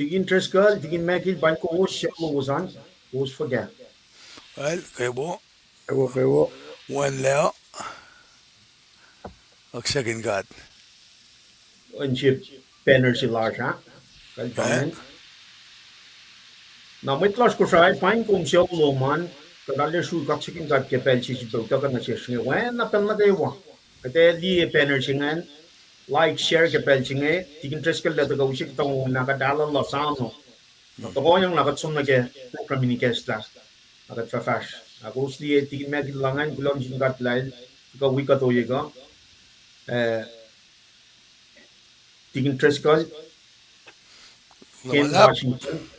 Tigin Trescal, Tigin Magil, Banko, Shell was on, was forget. Well, kaybo, Ewo, one leo, kaksakin God. and chip banner si large, huh? Well, Kalpanen. Now, with Los Kosrae, Paing Kum Shell Loman, Kadale Shu Kaksakin got Capel Chichibuta and the Cheshire, when up in the day one. But they leave banner singing, like share Capel Chinge, Tigin Trescal let the go ship to Nakadala Losano. Not the going like a Sunake, Communicasta. Agat fafash. Agos di tigin me langan gulong jingat lain ka wika to yega tigin Trescal in lulap. Washington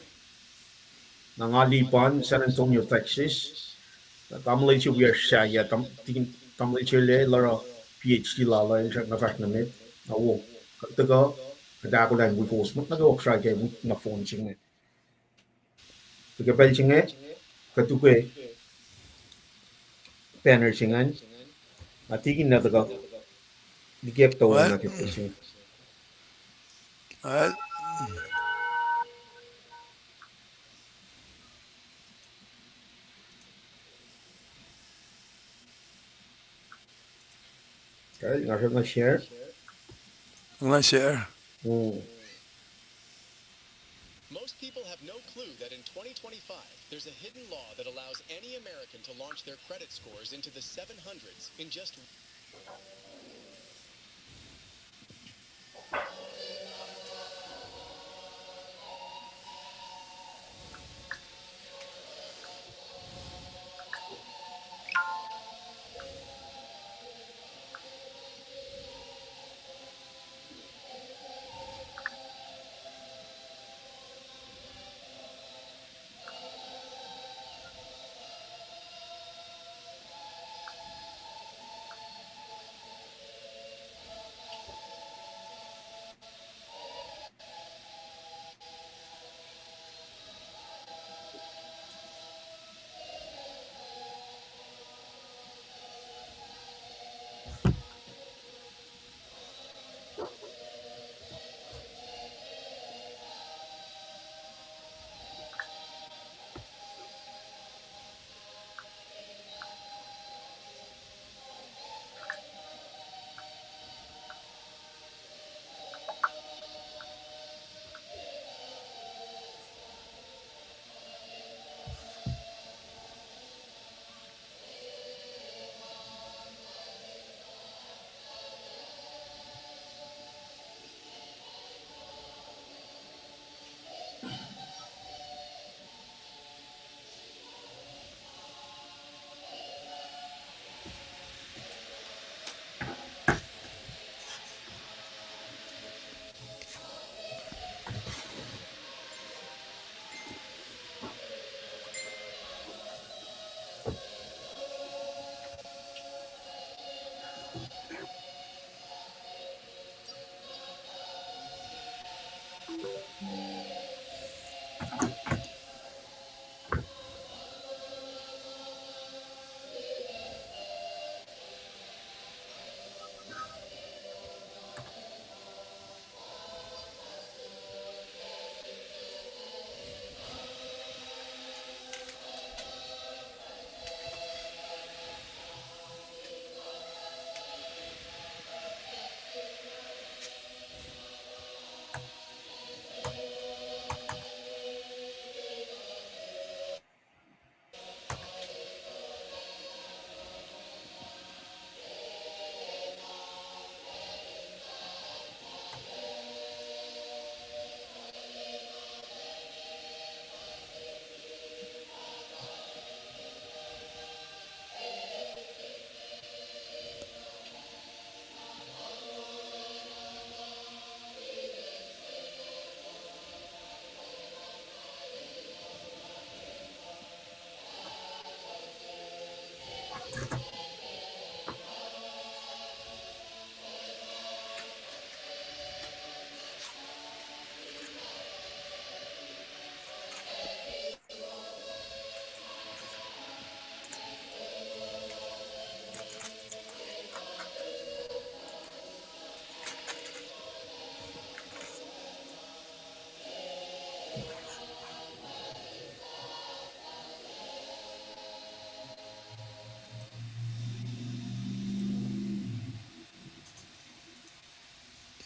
nangalipan San Antonio Texas tamlay chi wir sha ya tigin tamlay chi le lara PhD la la in na fash na met awo ka ga da ko lang wi ko smut na go try ke wi na phone ching me ka bel ching e ka tu ke panel ching an tigin na ga di kek to Well, na ke ching well, okay na share I'm gonna share. mm. Most people have no clue that in 2025, there's a hidden law that allows any American to launch their credit scores into the 700s in just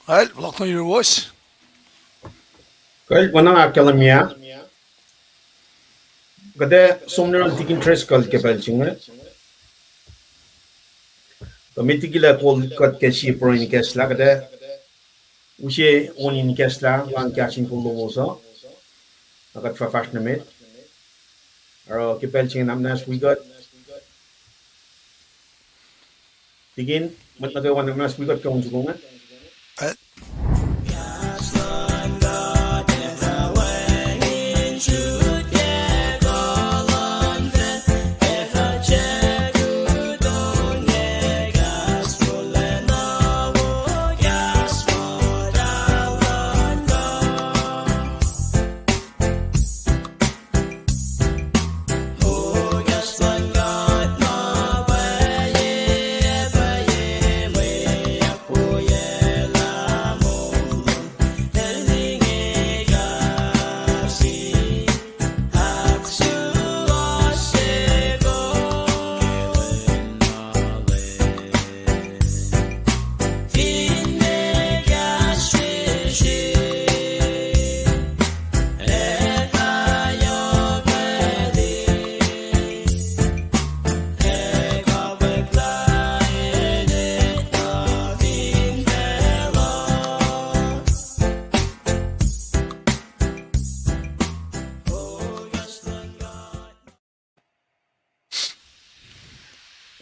Well, wolacna your was. Kal wana akalamia. Kade somner dikin tres kal ke pelchinge. To mitigila kol kat ke si proin kesla kade. Ushe onin kesla lang KahsInKol lowosa. Akat fafashna met. Aro ke pelchinge namnas we got. Digin mat na wana nas we got kaun sukunga.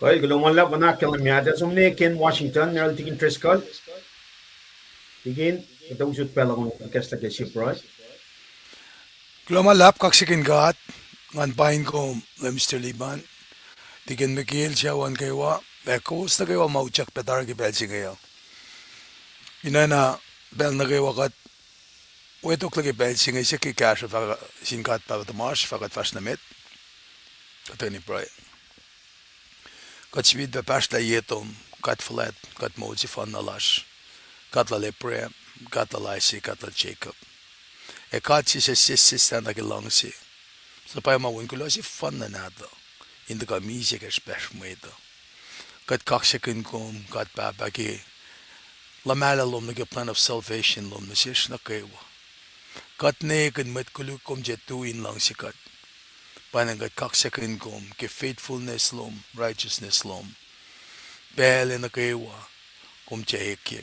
Well, Kal gulumala wana akalamia. Da somne ken Washington neral dikin tres kal. Digin kita usut pelakon kesla ke si proin. lulap kaksakin God. Ngan Paing ko Mr. Liban. Tikin mikil siya wan kaywa. Bekos na kaywa mauchak petar ki pelsi kayo. Ina na bel na kaywa kat. Wetok lagi pelsi ngayon siya ki kasha sinkat pa tamash fakat fast na met. Kato ni Pray. Kat svid be pashla yetom. Kat flat. Kat moji fan nalash. Kat la lepre. Kat la laisi. Kat la Jacob. E kat si siya sistan na kilang si. Sa pa yung mawin ko lang si fan na nato. Hindi ka misi ka special mo ito. Kat kaksakin kom. Kat papa ki. Lamala lom nag plan of salvation lom na siya nakawa. Kat ne kan met kuluk kom jetuin lang si kat. Panang kat kaksakin kom. Ki faithfulness lom. Righteousness lom. Pele nakawa. Kom akketeyac.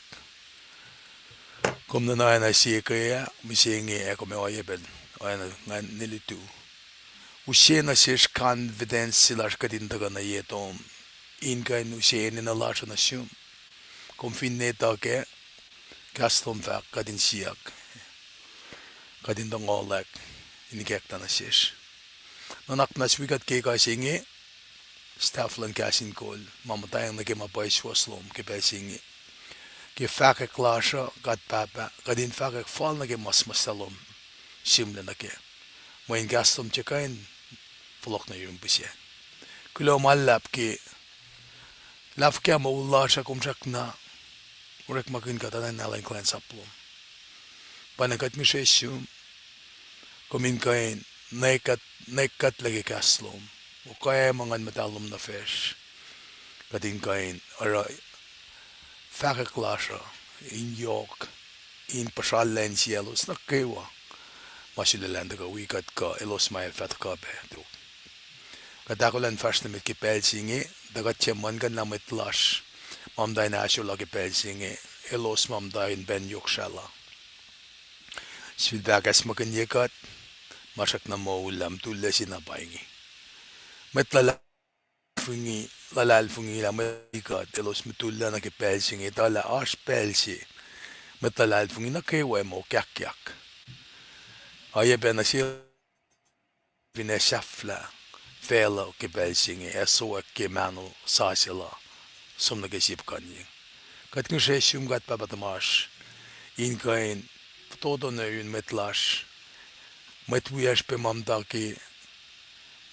Kom na na Sie Acn Sin God kom oyebel. Oana ngan nilitu. Ushe na siya confidence sila kadindaga na yetom. Inge no siya na lasha na siyum. Kom finneta ke. Kastom fak kadin siak. Kadindang olak. Inigekta na siya. Nanak na swigat ke inge. Staff lang KahsInKol. Mamatayang nagimapay swaslom ke inge. Ke fakak lasha kat papa. Kadin fakak fall nagimasmasalom. Simla na ke. Main gastom tsakain. Wolacna yung busya. Kulo malap ki. Laf kya maula siya kumsak na. Urek makin katanan nalang kulacnsap lom. Panakat mi siya siyum. Kumin kain. Naikat lagi kaslom. O kaya mga matalom na fish. Kadin kain. Aray. Fakak lasha. In yok. In pacl len cielos. Nukewa. Masilalanda ka wikat ka. Elos may fat ka be. Katakulan fast na mit ki pelsingi. Dagat siya man kan lamit lash. Mamday na asyo lagi pelsingi. Elos mamday ben yok shala. Svidbagas makanyekat. Masak na maulam tulesin na paingi. Metlala fungi lalal fungi la matikat elos metulla na ki pelsingi tala as pelsi. Metlala fungi na kewa mo kakketeyac. Ayebe na siya vinesafla fellow ki pelsingi akyohkye manu sasila som nagisip kanyi. Kat ng sesiyum kat papatamash. Inkain todo na yun metlash. Metwiyash pe mamda ki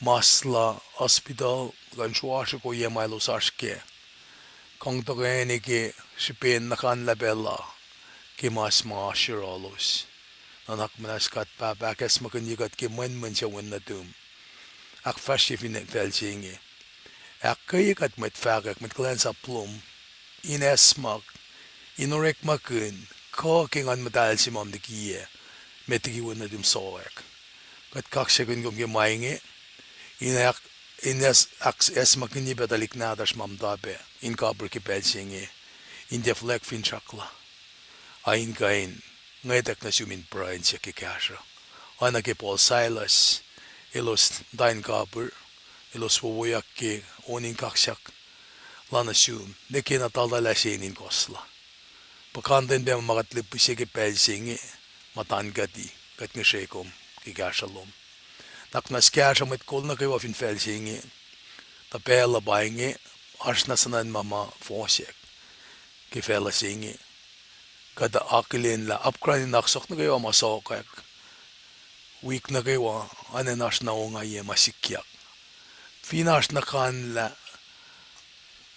masla hospital kan shuasha ko yemailos ashke. Kung tagayani ki sipin nakan labella ki mas inmasrlolos. Nanak manas kat papakas makanyikat ki man siya wan na tum. Ak fashi felsingi. Ak kayikat met fagak met kulacnsap plum. Inesmak. Inorek makun. akyohkye mutal si mom de kie metigi won na mutawaek kat kaksakin inge inak ines es makini betalik na das mam dabe in kabur ki pelsinge in de flek fin chakla ain kain ngaitak na sumin prain siya kikasha ana ke Paul Silas ilos dain kabur ilos woyakke onin kaksak lana sum de kena talda la senin kosla pakanden be magatlip siya ki pelsinge matan gadi kat nga shekom kikasha lom Naknas käärsä met kolna keva fin felsingi. Ta päällä baingi. Arsna sanan mama fosek. Ki fälla singi. Kada akilin la upgrade naksok na keva masokak. Week na keva anen arsna onga ye masikyak. Fin arsna kan la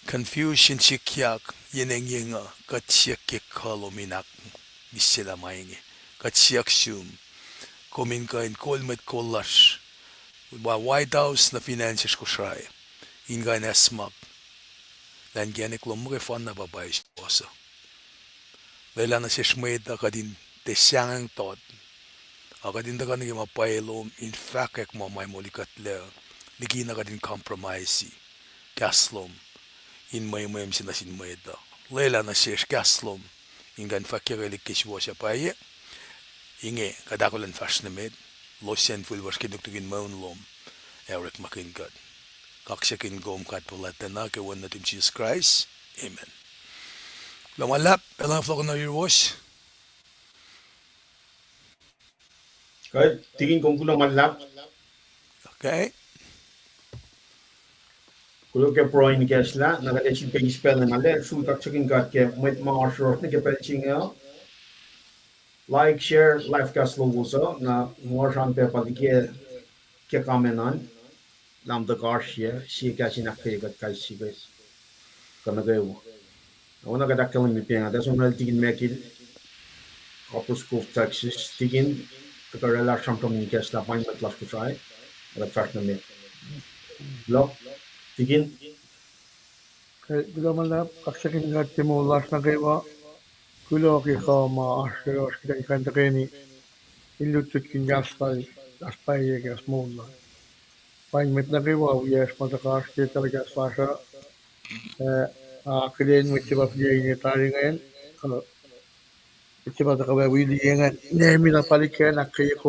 confusion sikyak yeneng yenga kat siyak kalominak misila maingi. Kat siyak sum. Komin kain kolmet kollash. White House na finances Kosrae. Inge esmak. Län gänik lommuke fanna babais osa. Leila na si Mwet akadin te siyang tot. Akadin da kanigi mapayelom in fact ek mo may molikat le. Ligi na kadin compromise. Kaslom. In may sinasin Mweta. Leila na si kaslom. Inge in fact kagalik kiswasya paye. Inge kadakulan fashnamed. Losyan fulvars kinuktukin maunlom. Eric Makin God. Kaksakin gom kat pulatana ke wan natin Jesus Christ. Amen. Lulap, elang flok na wash. Kaya tingin kong kulang malap. Okay. Kulo ke proin kesla nagade si pay spell na le su kaksakin kat ke Mwet marshal na ke pelchinga. Like, share, live cast lowos na morshan pe padike ke kamenan. Lam da karşıya Sie Acn akketeyac KahsInKol Kunokon. Ona kadar kalın bir piyana. Da sonra tigin mekil Kapusco Texas tigin takarela şampiyon kesla Paing metlas Kosrae. Ada farklı mı? Blok tigin Bila kaksakin God wolacna kulo arskeros kita ikan tekeni illutut kin gaspay gasmolla. Paing met na kewa uyes matakas kita gasfasa akilin mitibap dia ini taringan kalau mitibap takawe wili yengan nemi na palikan akkeyac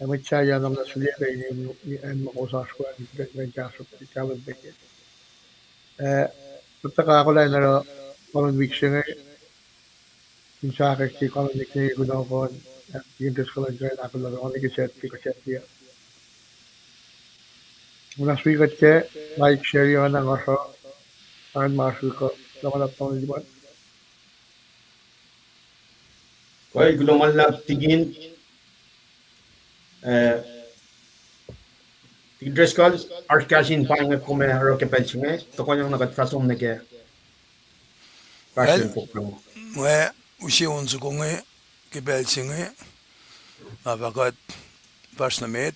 amit saya nam nasliya ini en makosas ko ni dengan gasop di kawan beke. Tutaka akollah na kawan wiksenga Insake ki kalan nikni Kunokon Gintis kalan kaya akollah only kiset dia. Unas wikat ke like share yon ang aso akan masuk ko lamalap tahun liban. kaya kulo malap tigin dress call arkasin Paing kome haro ke pelchinga. To kanyang nagat fason na ke Well, fashion program. Mwe usi unsu konge ki belsinge. Nabakat pasnamet.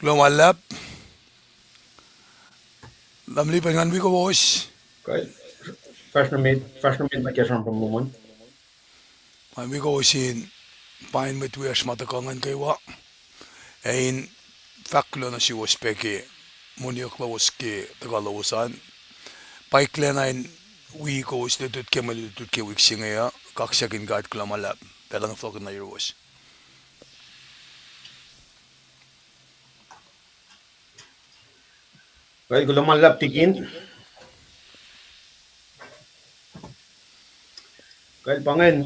lulap lamlipan ngan wiko was Okay. Fashionamid na kaya from Loman. man wiko wasin pain met wias matakangan kaywa ein faklo na si was peke muniok lawas ke tagalawasan pacl nain wiko was tutut ke malutut ke wiksingaya kaksakin God kulamalap pelang flokin na was Okay, gulaman lap tikin. Okay, pangen.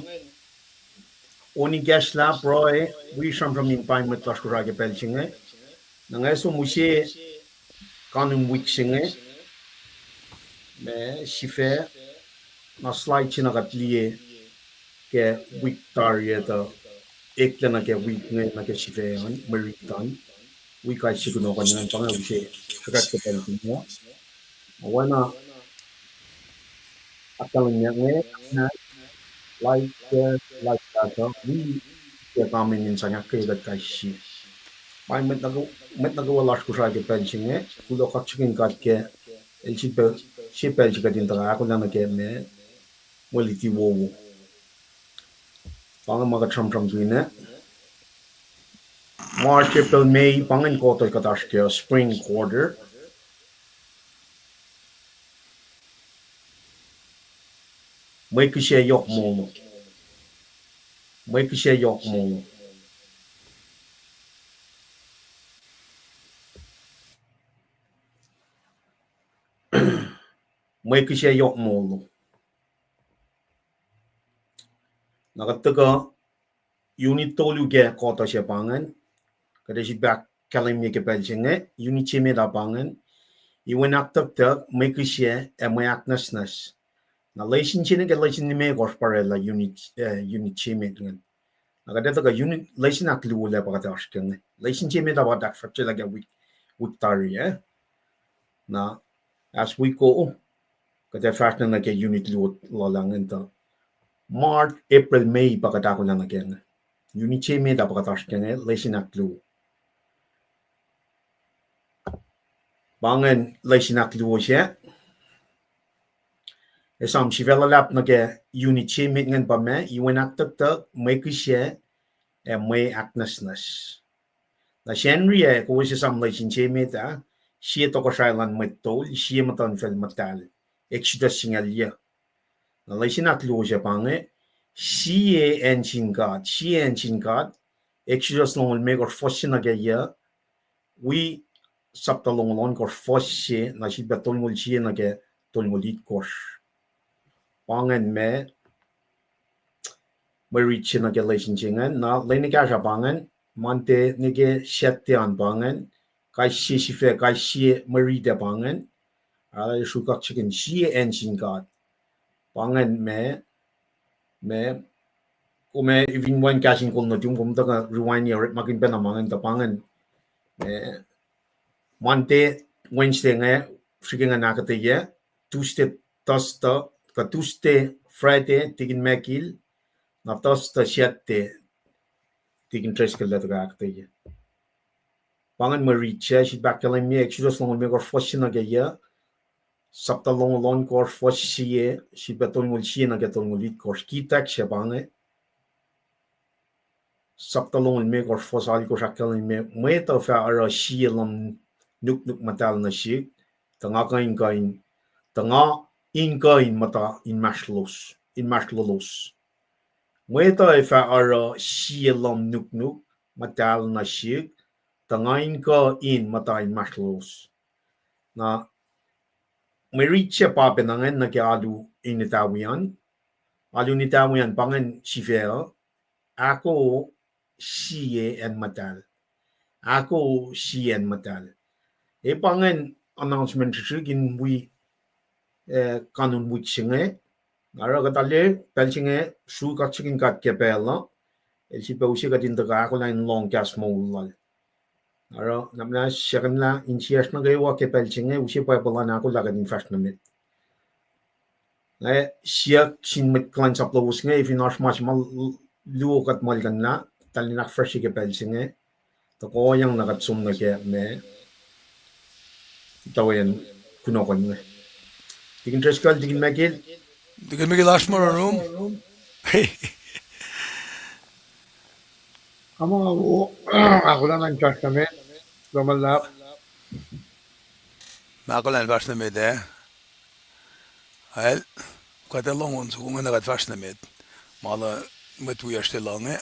Oni cash lap roy. We from in pine with Kosrae pelchinge. Nangeso mushi kanun wiksinge. Me sife na slide chinagat liye ke wiktarye ta ekle na ke wiknge na ke sife an maritan. Wikai Kunokon ngan pangen mushi kagat ke pelchinge. Oana akalnya nge like that. We ke kamen in sanya ke gat kai shi. Pai met na go las Kosrae pelchinge. Kulo kaksakin gat ke el chipe chipel chikatin ta akollah na ke me moliti wo. Pangan maga tram tuine. March, April, May, pangan quarter katashke, spring quarter. May kishe yok molo. May kishe yok molo. May kishe yok molo. Nakataga unit tolu ke quarter she pangan. Kada si back kalim ye ke pelchinge. Unit chime da pangan. Iwen aktak tak may kishe e may aknasnas. Na leisin chine ke leisin ni me gorparela unit chime ngan. Nakadeta ka unit leisin aklu le pakatashkenge. Leisin chime da badak fracture like a week tari na as we go kada fashion na ke unit lo lang enta March, April, May pakatako lang again. Unit chime da pakatashkenge leisin aklu. Bangen leisin aklu siya. Esam si lap na ke unit chime ngan pa me iwen aktak may kisye e may aknasnas. Na Henry ko si sam leisin chime ta siya to ko shailan metol siya matan fel matal. Exodus singalia. Na leisin aklu siya pange Sie Acn Sin God. Sie Acn Sin God. Exodus long me or fossin na gaya. We sapta long kor fossi na si betol ngul siya na ke tol ngulit kors. Pangen me Mwe Read na ke leisin chingan na leini ka siya pangen mante nige setian pangen kai si sife kai si Mwe Read pangen ala su kaksakin Sie Acn Sin God pangen me kume even when KahsInKol na kum ta rewind ya makin pena mangen ta pangen me mante Wednesday nga freaking akketeyac Tuesday tosta ka Tuesday Friday tigin mekil na tosta siete tigin treskel la ta akketeyac pangan Mwe Read si bakkalan mi Exodus long me kor fossin na gaya sapta long kor fossie si beton ngul si na getol ngulit kor kitak siya pange sapta long me kor fosal ko sakkalan me Mwet fa ara si Lohm Nuknuk Mutal na si tanga kain tanga inge muta inmasrlolos. Mwet fa ara si Lohm Nuknuk Mutal na si tanga inge muta inmasrlolos. Na Mwe Read siya papenangan na ke alu initawian. Alu nitawian pangan sifil. Ako Sie Acn Mutal. Ako Sie Acn Mutal. E pangan announcement sigin we kanun wiksinge. Ara katale pelsinge su kaksakin kat ke pela. El si pausi katin taka ako lang long gas mo. Ara namna siya la insias na gawa ke pelsinge usi pa pala na ako lagad in fast na mit. Siya sinmit kulacnsap lowos nga if inash mas mal luokat mal kan na talinak fresh ke pelsinge ko yang nakatsum na ke me tawen kunokon me tikin treskal tikin makil Digan magi last more room. Kamu aku lang ang charge kami. Lumalap. Makolan varsna med det. Hel. Kata longon så kunga nagat varsna med. Mala med tu yaste lange.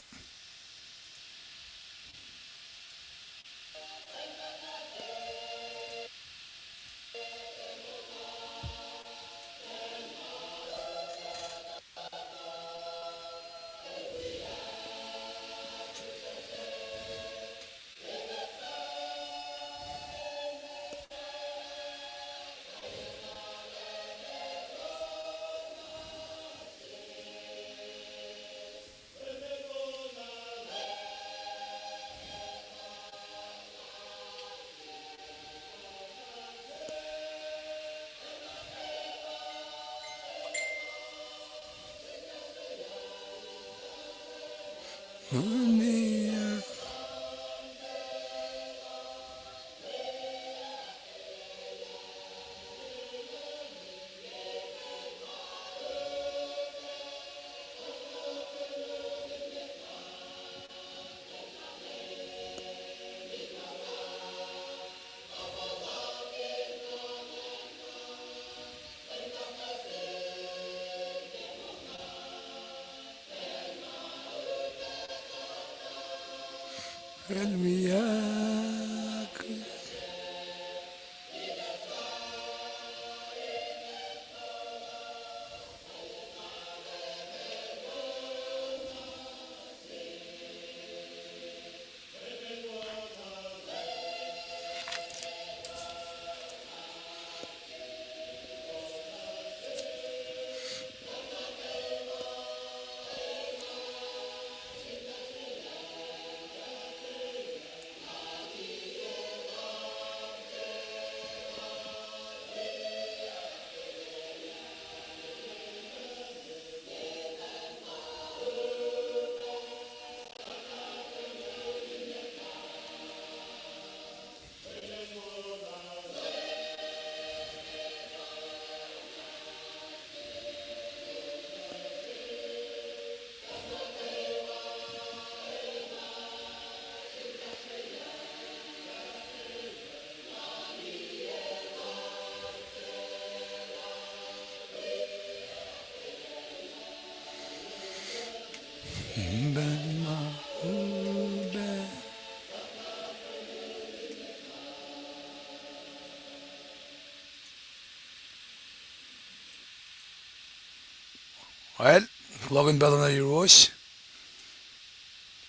Well, login bell na euros.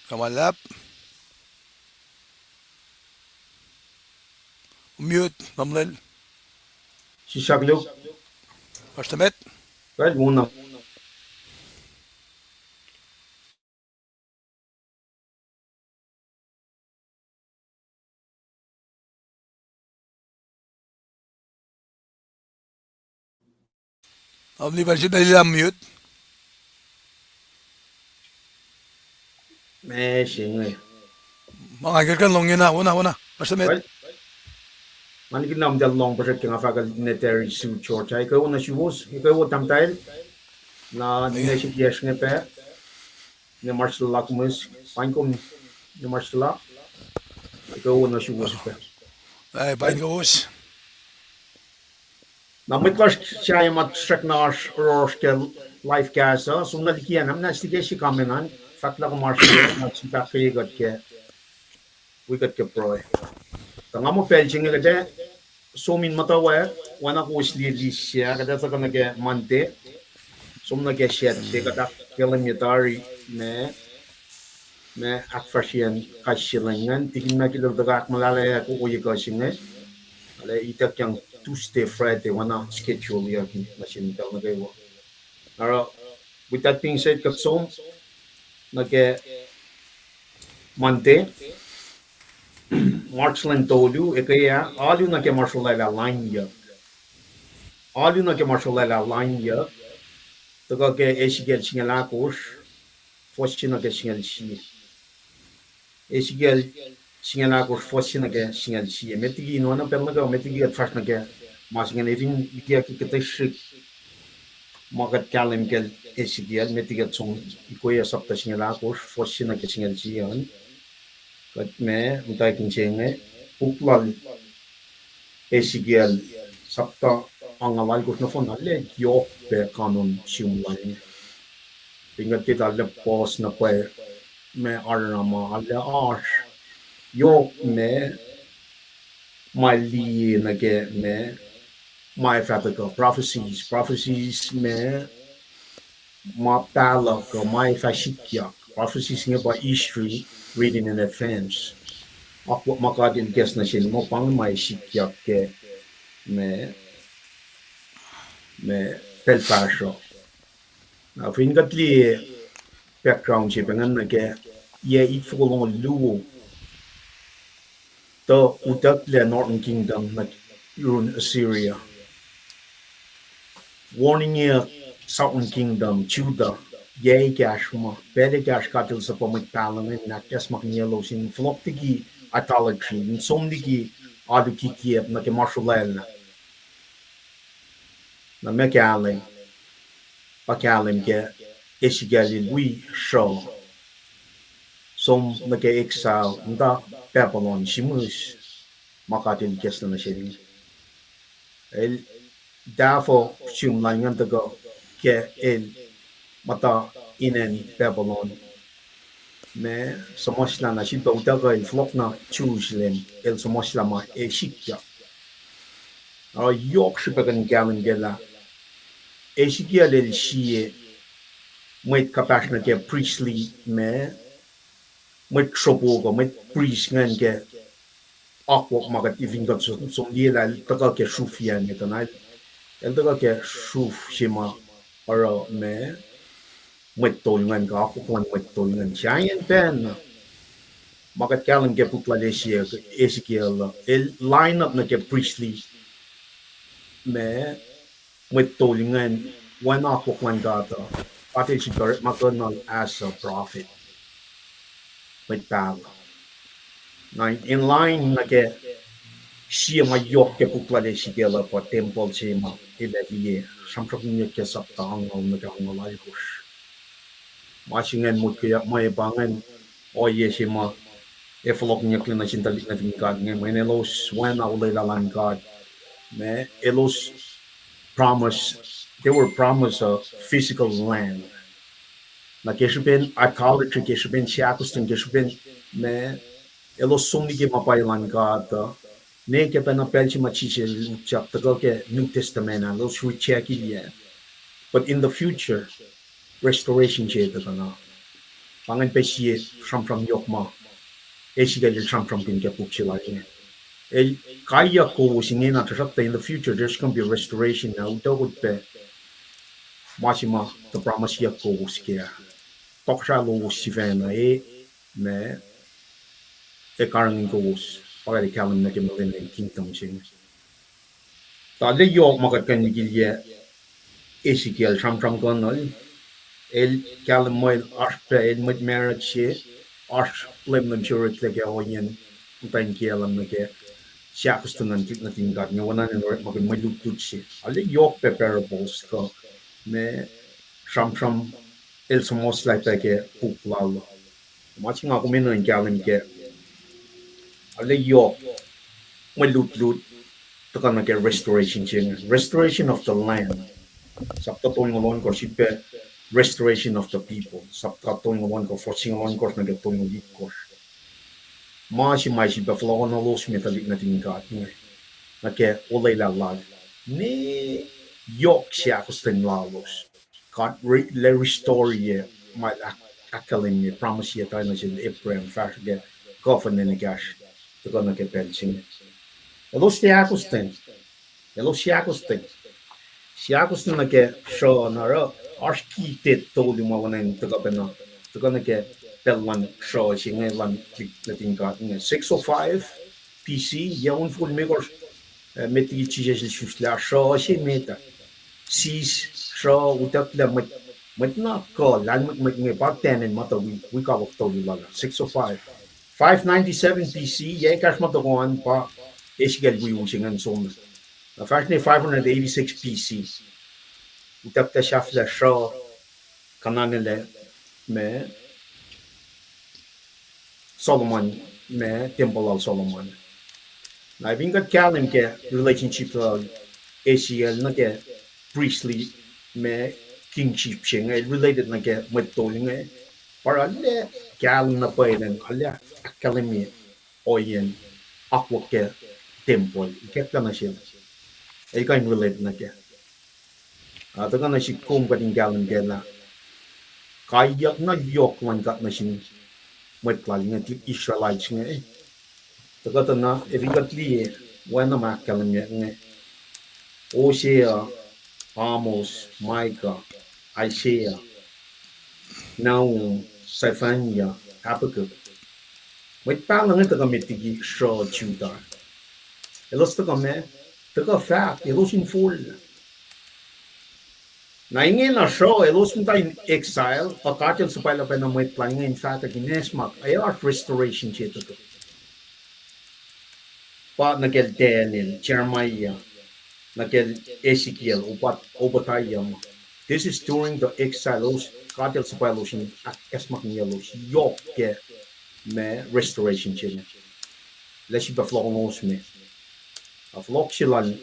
Kamalap. Mute, namlel. sisaglo Varsna well muna Amli version na mute. me singe Mga agad longin na, una. Varsna well man ginam dal long project nga fagal netary su chorcha ko na shivos ko tamtail na dineshik yesh ne pe ne martial lakmus pankom ne martial ko na shivos pe Ay, well pain goes. na mitlash chaya mat shaknash roshke life gas sumna dikian amna stikeshi kamenan fatla ko martial na sifac ke we got ke pro tangamo pelching ke so min mutawaek wana ko slidi siya kada sa kana ke mante sumna ke shet te kada kilometri me akfashian kashilangan tikin na kilo daga malala ko ko yiko singe ale itak yang Tuesday Friday wana schedule ya kin machine tal na kayo ara with that being said katsom na ke mante marchland tolu ekaya alu na ke marshal la line ya alu na ke marshal la line ya daga ke esigel singela kosh fosina ke singel si esigel singela ko fosinage singal si metigi no na pelnaga metigi at fashnage masingen evin bikia ki katashrik magat kalim kel esigial metigat song ikoya sapta singela ko fosinage singal si yan kat me muta kinchenge uklal esigial sapta angalal ko na fon alle yok pe kanon siumlan pingat kita alle pos na kwe me arama alle arsh yok me my li nage me my father prophecies me my pacl ko my fashikya prophecies nga ba history reading in advance ako makadin guess na sin mo pang my shikya ke me me pelfasho na fingat li background si pengan nage ye it follow luo to utak le northern kingdom na yun Assyria warning ye southern kingdom Judah ye gashma bele gash katil sa pamagtalang na kes maknyelo sin flok tigi idolatry in somdigi adu kikiep na ke marshallel na mekalim ke esigali lui show som na ke exile nda Babylon shimus makatil kes na siya el dafo siyum lang nga tago ke el mata inen Babylon me somosla na si bautaga el flok na Jerusalem el somosla ma e shikya yok shipagan gamin gela e shikya el shiye Mwet kapash na ke priestly me Mwet trobogo Mwet priest ngan ke akwak magat ivingat som liela taga ke shufian ne tanai el taga ke shuf shima ara me Mwet tolngan ka akwak Mwet tolngan shayan pen magat kalam ke pukla lesia Ezekiel el line up na ke priestly me Mwet tolngan wan akwak wan gata patil si makanal as a prophet with pacl in line na ke siya mayok ke pukla de sigela po temple sima ilaliye samprok niya ke saptang na kangalay hush masingan mo kaya may bangan o yesima eflok niya klina sintalik na tingkad ngayon may nelos when ulay lalan God me elos promise they were promised a physical land na keshupen idolatry keshupen siakustin keshupen me elos sumni ke mapailan gata ne ke pena pelchi machiche chap tago ke New Testament na los sriksrik ye but in the future restoration che na pangan pe sie from yokma esigal from kin ke pukchila ye el kaya ko singena trasakta in the future there's going to be restoration now would be mashima the promise yakko skia Kosrae lowos sifena me e karang gos pagari kalam na ke malin kingdom sing ta le yok magat kan gilye Ezekiel from gonol el kalam moil arpe el mid marriage arch lim na jurit le ke oyen utain kalam na ke siakustunan tik na tingkat nga wana ni work magat malutut si ale yok pe parables ko me from el somos like ke puklalo Matching ako mino yung kalim ke ale yok malut to ka nag restoration ching restoration of the land sapta to yung lon ko sipe restoration of the people sapta to yung lon ko forcing lon ko nag to yung lit ko mai si buffalo na los metalik na tingkat na ke olay la ne yok siya ko sten lalos God le restore ye my akketeyac promise ye tayo na sila April fact get coffin in the gash to go na ke pension elo siya ko sten na ke show na ro architect to di mo na to go na ke pelwan show si ngayon na tingkat 605 PC yawn full makers meti chije susla show si meta sis show utak la mat na ko lan mat nge pa tenen mata we ka wak to lala 605 597 BC, ye kashmatagon pa esigal using and so on. The fact 586 BC, utapta shafla shaw kananele me Solomon me temple of Solomon. Now I think that kalim ke relationship ACL na ke priestly me kingship sing related na ke metoling para alle kalim na paiden alle kalimi oyen akwohkye temple ke kana shin e kan relate na ke ta kana shi kom ka din kalim ke na kayak na yok man ka na shin metlaling ti Israelites nge ta ka na e vingatli wana ma kalim nge Hosea, Amos, Micah, Isaiah, Nahum, Zephaniah, Habakkuk. May palang ito kami tigi shaw Judah. Elos to kami, taga fact, elos in full. Naingin na shaw, elos in tayo exile, pagkatil sa pala pa na may planning in fact, ginesmak, ay art restoration siya ito. Pa nagel Daniel, Jeremiah, nagel Ezekiel, Obadiah. This is during the exiles, katil sa palusin at esmak niyalos, yok ke me restoration siya. Lesi ba flok ngos me. A flok silan,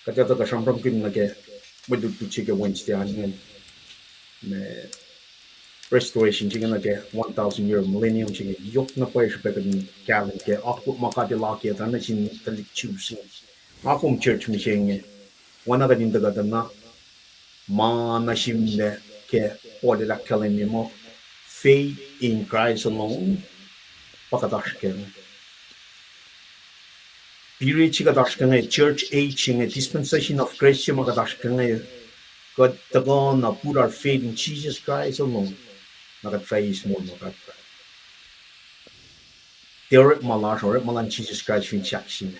katata ka siyambram kin nage, madudut siya Wednesday anin. Me restoration siya nage, 1,000 year millennium siya, yok na pa siya peka din kalin ke, ako makadilaki at ano siya talik choosing. Akom church mi siya nga, wana ka din daga na, manashimle ke order la kalin mo, faith in Christ alone, pakadashken. Period chigadashken, church age, dispensation of grace chigadashken, God tagon na put our faith in Jesus Christ alone. Nagat face mo nagat. Derek malash or malan Jesus Christ fin chaksin.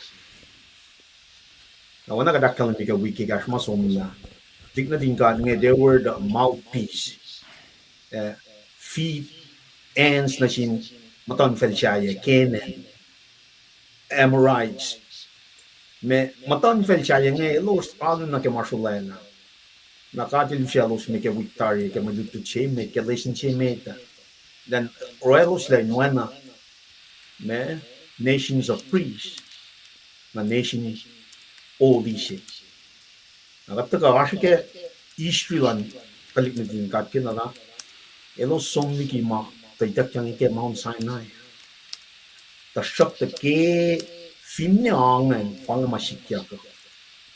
Now when I got that kalin bika wiki gash masomla, digna din God nga they were the mouthpiece. Feet, hands na sin matan felshaya, Canaan, Amorites. Me matan felshaya nga los alun na ke marshulena. Nakatil siya los me ke victory ke malutu che me ke lesson che meta. Then royals la nuana me nations of priests na nation all these. Nakata ka kasi ke Israelan kalik na din kat kinala. Elo som mi ki ma taitak yang ke Mount Sinai. Ta shak ta ke finne angen pang masikya ko.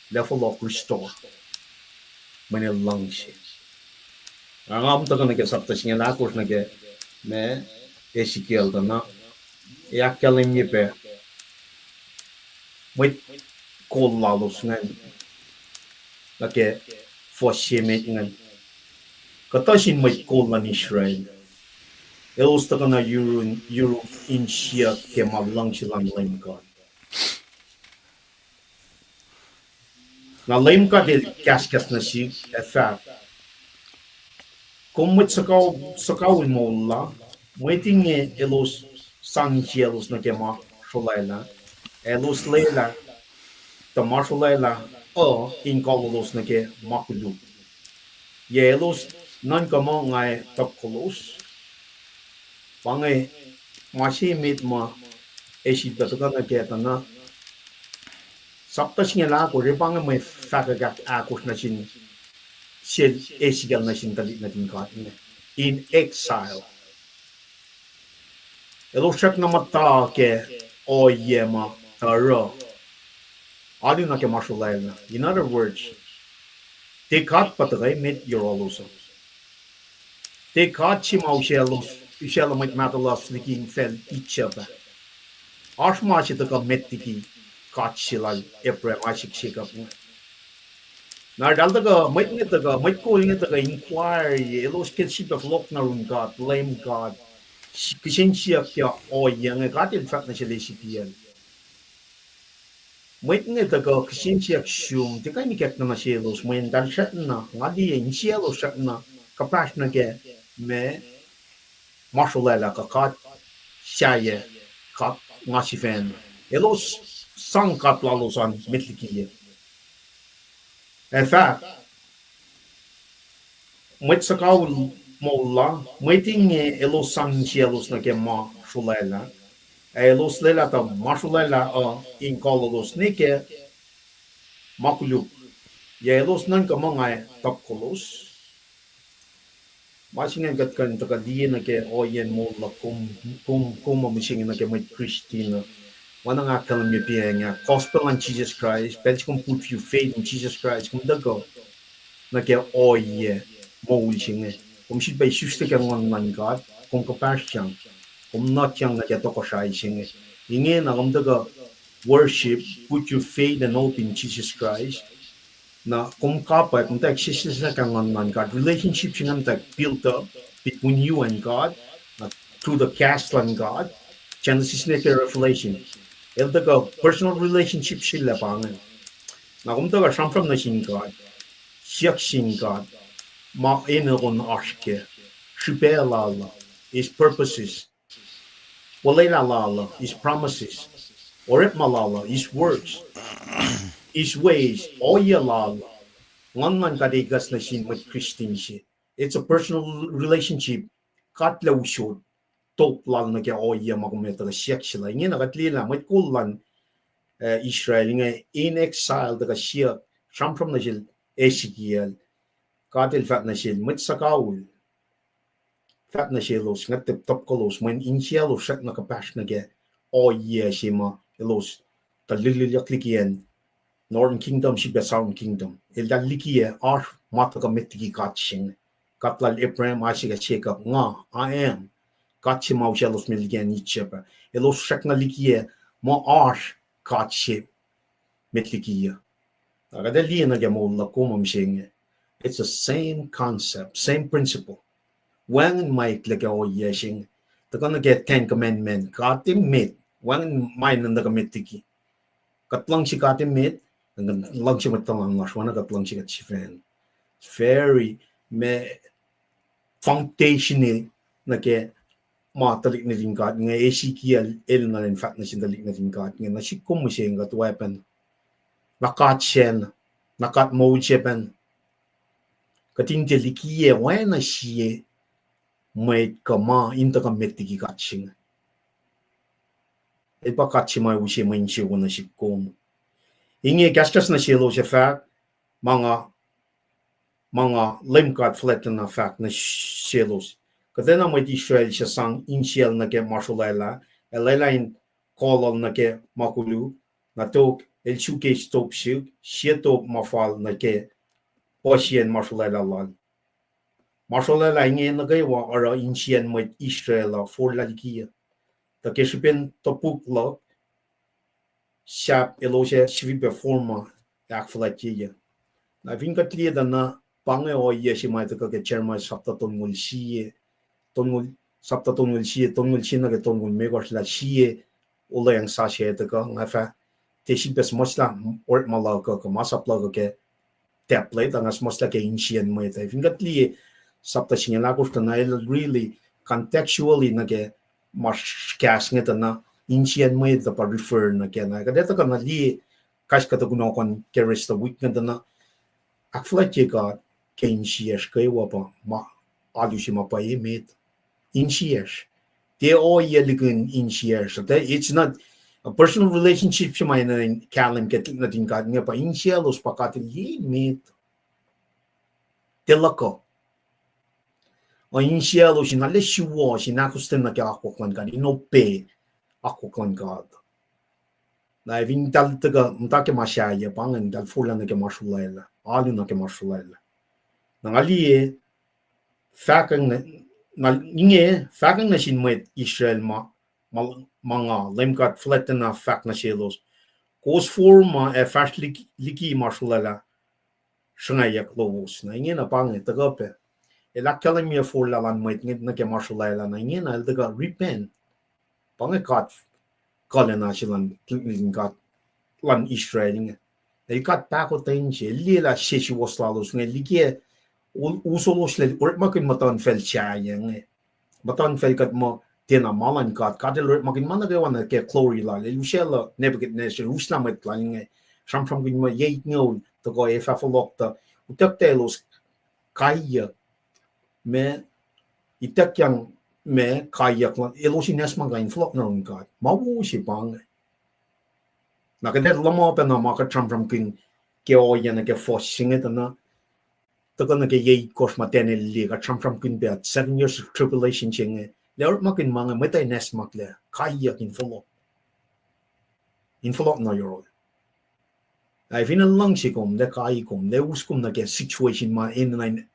Level of restore. Mane langsi. Ang am ta kana ke sapta singa la kos na ke me Ezekiel ta na ya kalim ye pe. Mwet kollalos ngan. La ke fosyemet ngan. Katashin mwet kollan Israel. Elos ta kana euro in siya ke malangsi lang LEUM GOD. Na LEUM GOD kaskas na si effect. Kung mwet sakaw mo la, mweting elos sangielos na ke ma sholayla. Elos lela, ta ma sholayla, inkololos na ke makudu. Ye elos nan ka mo ngay tapkolos. Pangay masimit ma esita to na ke ta na saptas nga la ko repang may fakagat akos na sin esigal na sin talit na din ka in exile. Eloshak na mata ke oyema taro. Adi na ke mashulayla. In other words, they cut patagay met yoroloso. They cut chimauchelos, ushelamit matalas liking fell each other. Ashmashi taka metiki cut shilal epre ashik shikap. Na daldaga might nitaga might calling it a inquiry, elos kinship of loknarun God, LEUM GOD. Kishinship kya oyang gatil fat na sila sipiyan. Might nitaga kishinship shum, tika ni ket na sielos, may dal shat na, ngadi in sielo shat na, kapash na ke, me, marshalala kakat, shaye, kat ngasifen elos sang kat lalosan metlikie in fact Mwet sakaul molla mwetinge elos sang cielos na ke ma shulela elos lela ta ma shulela in kololos nike makulu ye elos nan ka mga tapkolos masingen gat kan ta di na ke oyen molla kum masingen na ke met Christina wana nga kalam ye pienga gospel on Jesus Christ bet kum put you faith in Jesus Christ kum dago na ke oye mo singe kum shit bay shuste ke ngon man God kum ka pasang kum not yang na ke to ko shai singe inge na kum dago worship put your faith and hope in Jesus Christ na kum ka pa kum ta exist na ka ngon man God relationship singe ta built up between you and God through the KahsInKol God Genesis na ke Revelation el daga personal relationship sila pangan na kum daga from na sin God Sie Acn Sin God ma on akketeyac shibelala his purposes wolacna his promises oret malala his words his ways oyalala ngan kadigas na sin with Christian shit it's a personal relationship katlaw shot top lal na kya oya makumeta ka siyak sila ingin nakatlila may kulan Israel nga in exile daga siya from na sil Ezekiel katil fat na sil mit sakaul fat na silos nga tip top kolos when in sielo shat na kapash na ge oya sima elos talililiklikian Northern Kingdom si Southern Kingdom el dalikie ar mata ka metiki katching katlal Abraham asiga Jacob nga I am katchi mau sialos milgen ichepa elos shat na likie mo ar katchi metlikia Agadalia na gamola kumamsing it's the same concept, same principle. When Mike like yeshing, they're gonna get 10 commandment, got him mid, when mine and the committee. Got long she got him mid, and then long she went along, one of the long she got chifan. Very me foundational like matalik na din God, nga Ezekiel el na in fact na sindalik na din God, nga na si kumusing got weapon. Nakatchen, nakat mochepen. Kating delikie wena shie Mwet kama inta ka metiki katching. E pa katchima ushi manchi wana shikom. Inge gaskas na shilo sa fact mga LEUM GOD fletten na fact na shilos. Kadena mo Israel siya sang insiel na ke marshulaila, elela in kolol na ke makulu, na tok el shuke stop shuk, siya top mafal na ke Osien marshulaila lal. Marshulaila inge na gaywa ara insien mo Israel for lalikia. Ta keshipen topuk lo, shap eloshe shivibe forma akflatia. Na vinka tlieda na pange o yeshi mai ta ke chairman sapta tongul shie tongul sapta tongul shie na ke tongul megos la shie ola yang sa she ta ka ngafa te shipes mosla ort malaka ka masapla ke template ang mosla ke insien mai ta vinka tlie sapta singela ko na really contextually na ke mas kas ngeta na insien mai ta pa refer na ke na ka deta ka na li kas ka ta Kunokon ke rest the week na akketeyac God kensies kaiwapa ma alushima pa emit insies they all yeligun insies it's not a personal relationship siya may na kalim get natin God nga pa insielos pakatil emit telako o insielos sinaleshuwa sinakusten na akoklan God inope akoklan God na vin dal taga mtake mashaya pangan dal fulan na ke mashulaila alu na ke mashulaila nangalie fakang na inge fakang na sin Mwet Israel mga LEUM GOD fletten na fak na silos kos forma fast liki mashulaila shangayak lowos na inge na pange tagape elakalam ya for lalan Mwet na ke mashulaila na inge na taga repent pange God kalena silan God lan Israel nga kat pako tayin siya lila sheshi waslalos nga likie usolos le or makin matan fel siya nga matan fel kat mo tena malan God kadel makin mana ke wana ke glory la le lushela Nebuchadnezzar uslamet la inge sham kin ma ye ngol to go e fa folokta utak telos kaya me itak yang me kaya klan elosi nesma gain flok na God mawu si bang na ke der lama pe na ma ka sham kin ke o yana ke forcing it na to gonna ke ye kos ma tene le ka sham kin be 7 years of tribulation ching le makin manga meta nesma le kaya kin folok in na yoro I fin lang sikom de kai kom de uskom na ke situation ma in line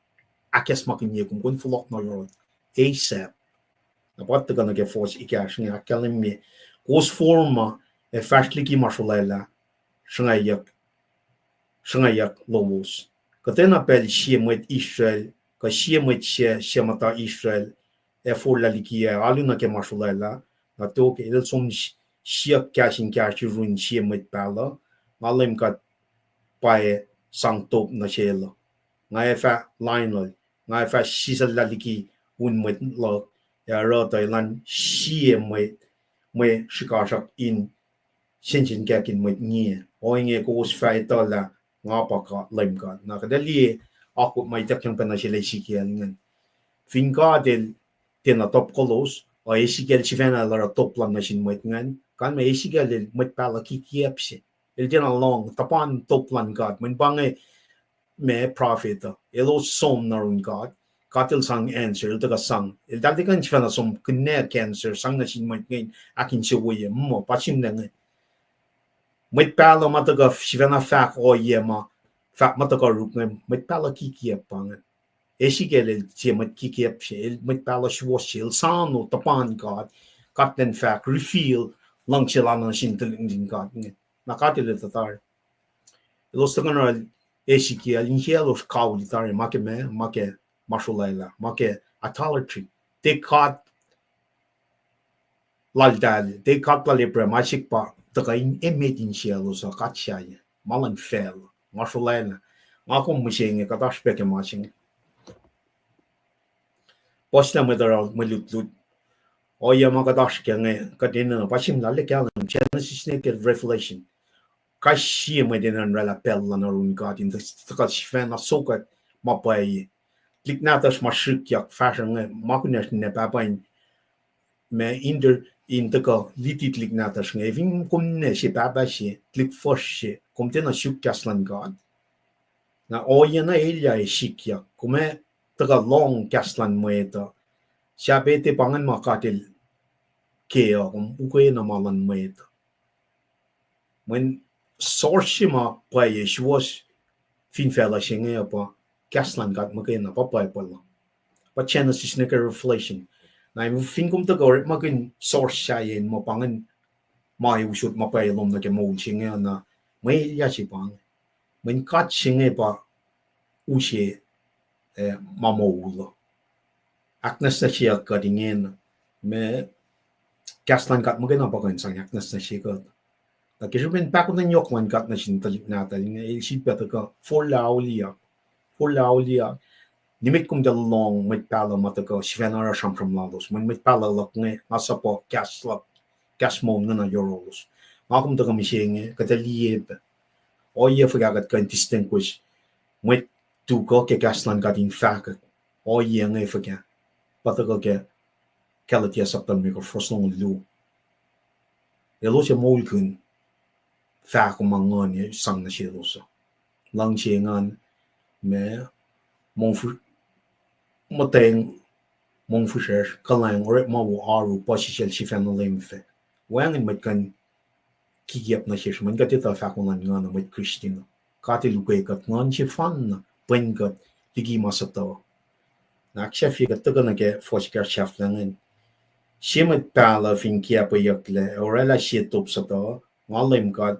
akes makin ye kom kun folok na yoro ASAP na pat gonna ke force ikash ni akalim me kos forma e fastliki marsolela shangayak lowos katena pel shiemet Israel ka shiemet shemata Israel e for la likia aluna ke marsolela na to ke el som shia kashin kashi ruin shiemet pala malim ka pae sang top na shelo ngai fa line lo ngai fa shisal laliki un met lo ya ro tai lan shie mwe shikashak in shin gakin met nie oinge ko us fa itola ngapa ka lem ka na ka dali ako mai tak yang pana shile shikian ngan finga del tena top kolos o esikel chivena la top plan na shin met ngan kan me esikel met pala ki kiepse el tena long tapan top plan god men bange me profit elo som narun god katil sang answer il taga sang il dal dikan chifana som kne cancer sang na shin met ngain akin chewoye mo pachim nang met pala mataga shivena fak o yema fak mataga ruk ngam met pala ki kiepang esigel el chemet ki kiepse el met pala shwoshil sano tapan god katen fak refill langchilana shin tilin god na katil tatar los tagan Ezekiel in hielos kaulitari make mashulela make idolatry they caught laldal they caught la lepra machikpa takain emetin hielos a katchaya malan fel mashulela makom mushenge katashpeke maching posla medara melutlut oya makadashkenge kadena pachim lalle kalam Genesis naked revelation kashi medena rela pella na run god in the skashfena soka mapai liknatas mashikyak fashion makunesh ne babain me in the litit liknatas evin kumne she babashi klik foshi kumtena shukkaslan god na oyena elia shikya kume taga long kaslan moeta shabete pangan makatil keo ukwe na malan moeta when sorshima paye shwas finfella shinge apa kaslan gat magena papai pala but Genesis nika revelation na im finkum to go magin source shayen mo pangan mai usut mapai lom na ke mo shinge na mai ya chi pang when kat shinge pa ushe mamoulo aknas na siya kadingen me kaslan gat magena pagan sang aknas na siya gat na kisubin pa ko na nyokman gat na sintalik natin isip pa ka for laulia nimit kum de long mit pala matako shvenara sham from lados when mit pala lok ne asapo gas mom na yorolos makum to kamishinge katalieb oye forgagat kan distinguish mit tuku ke gaslan gat in fact oye nge forga patako ke kalatia saptan me ko fosong lu elo che molkun fa ko mangon ye sang na sheloso lang chengan me monfu moteng monfu sher kalang ore ma wo aru posishel shifan lemfe wang mit kan kigep na shesh man gatita fa ko nan ngana mit kristina katil ko kat ngan che fan pen gat ligi masato na chef gat to na ke foshkar chef langen shimit pala fin kia pa yakle orela shitop sato ngalim gat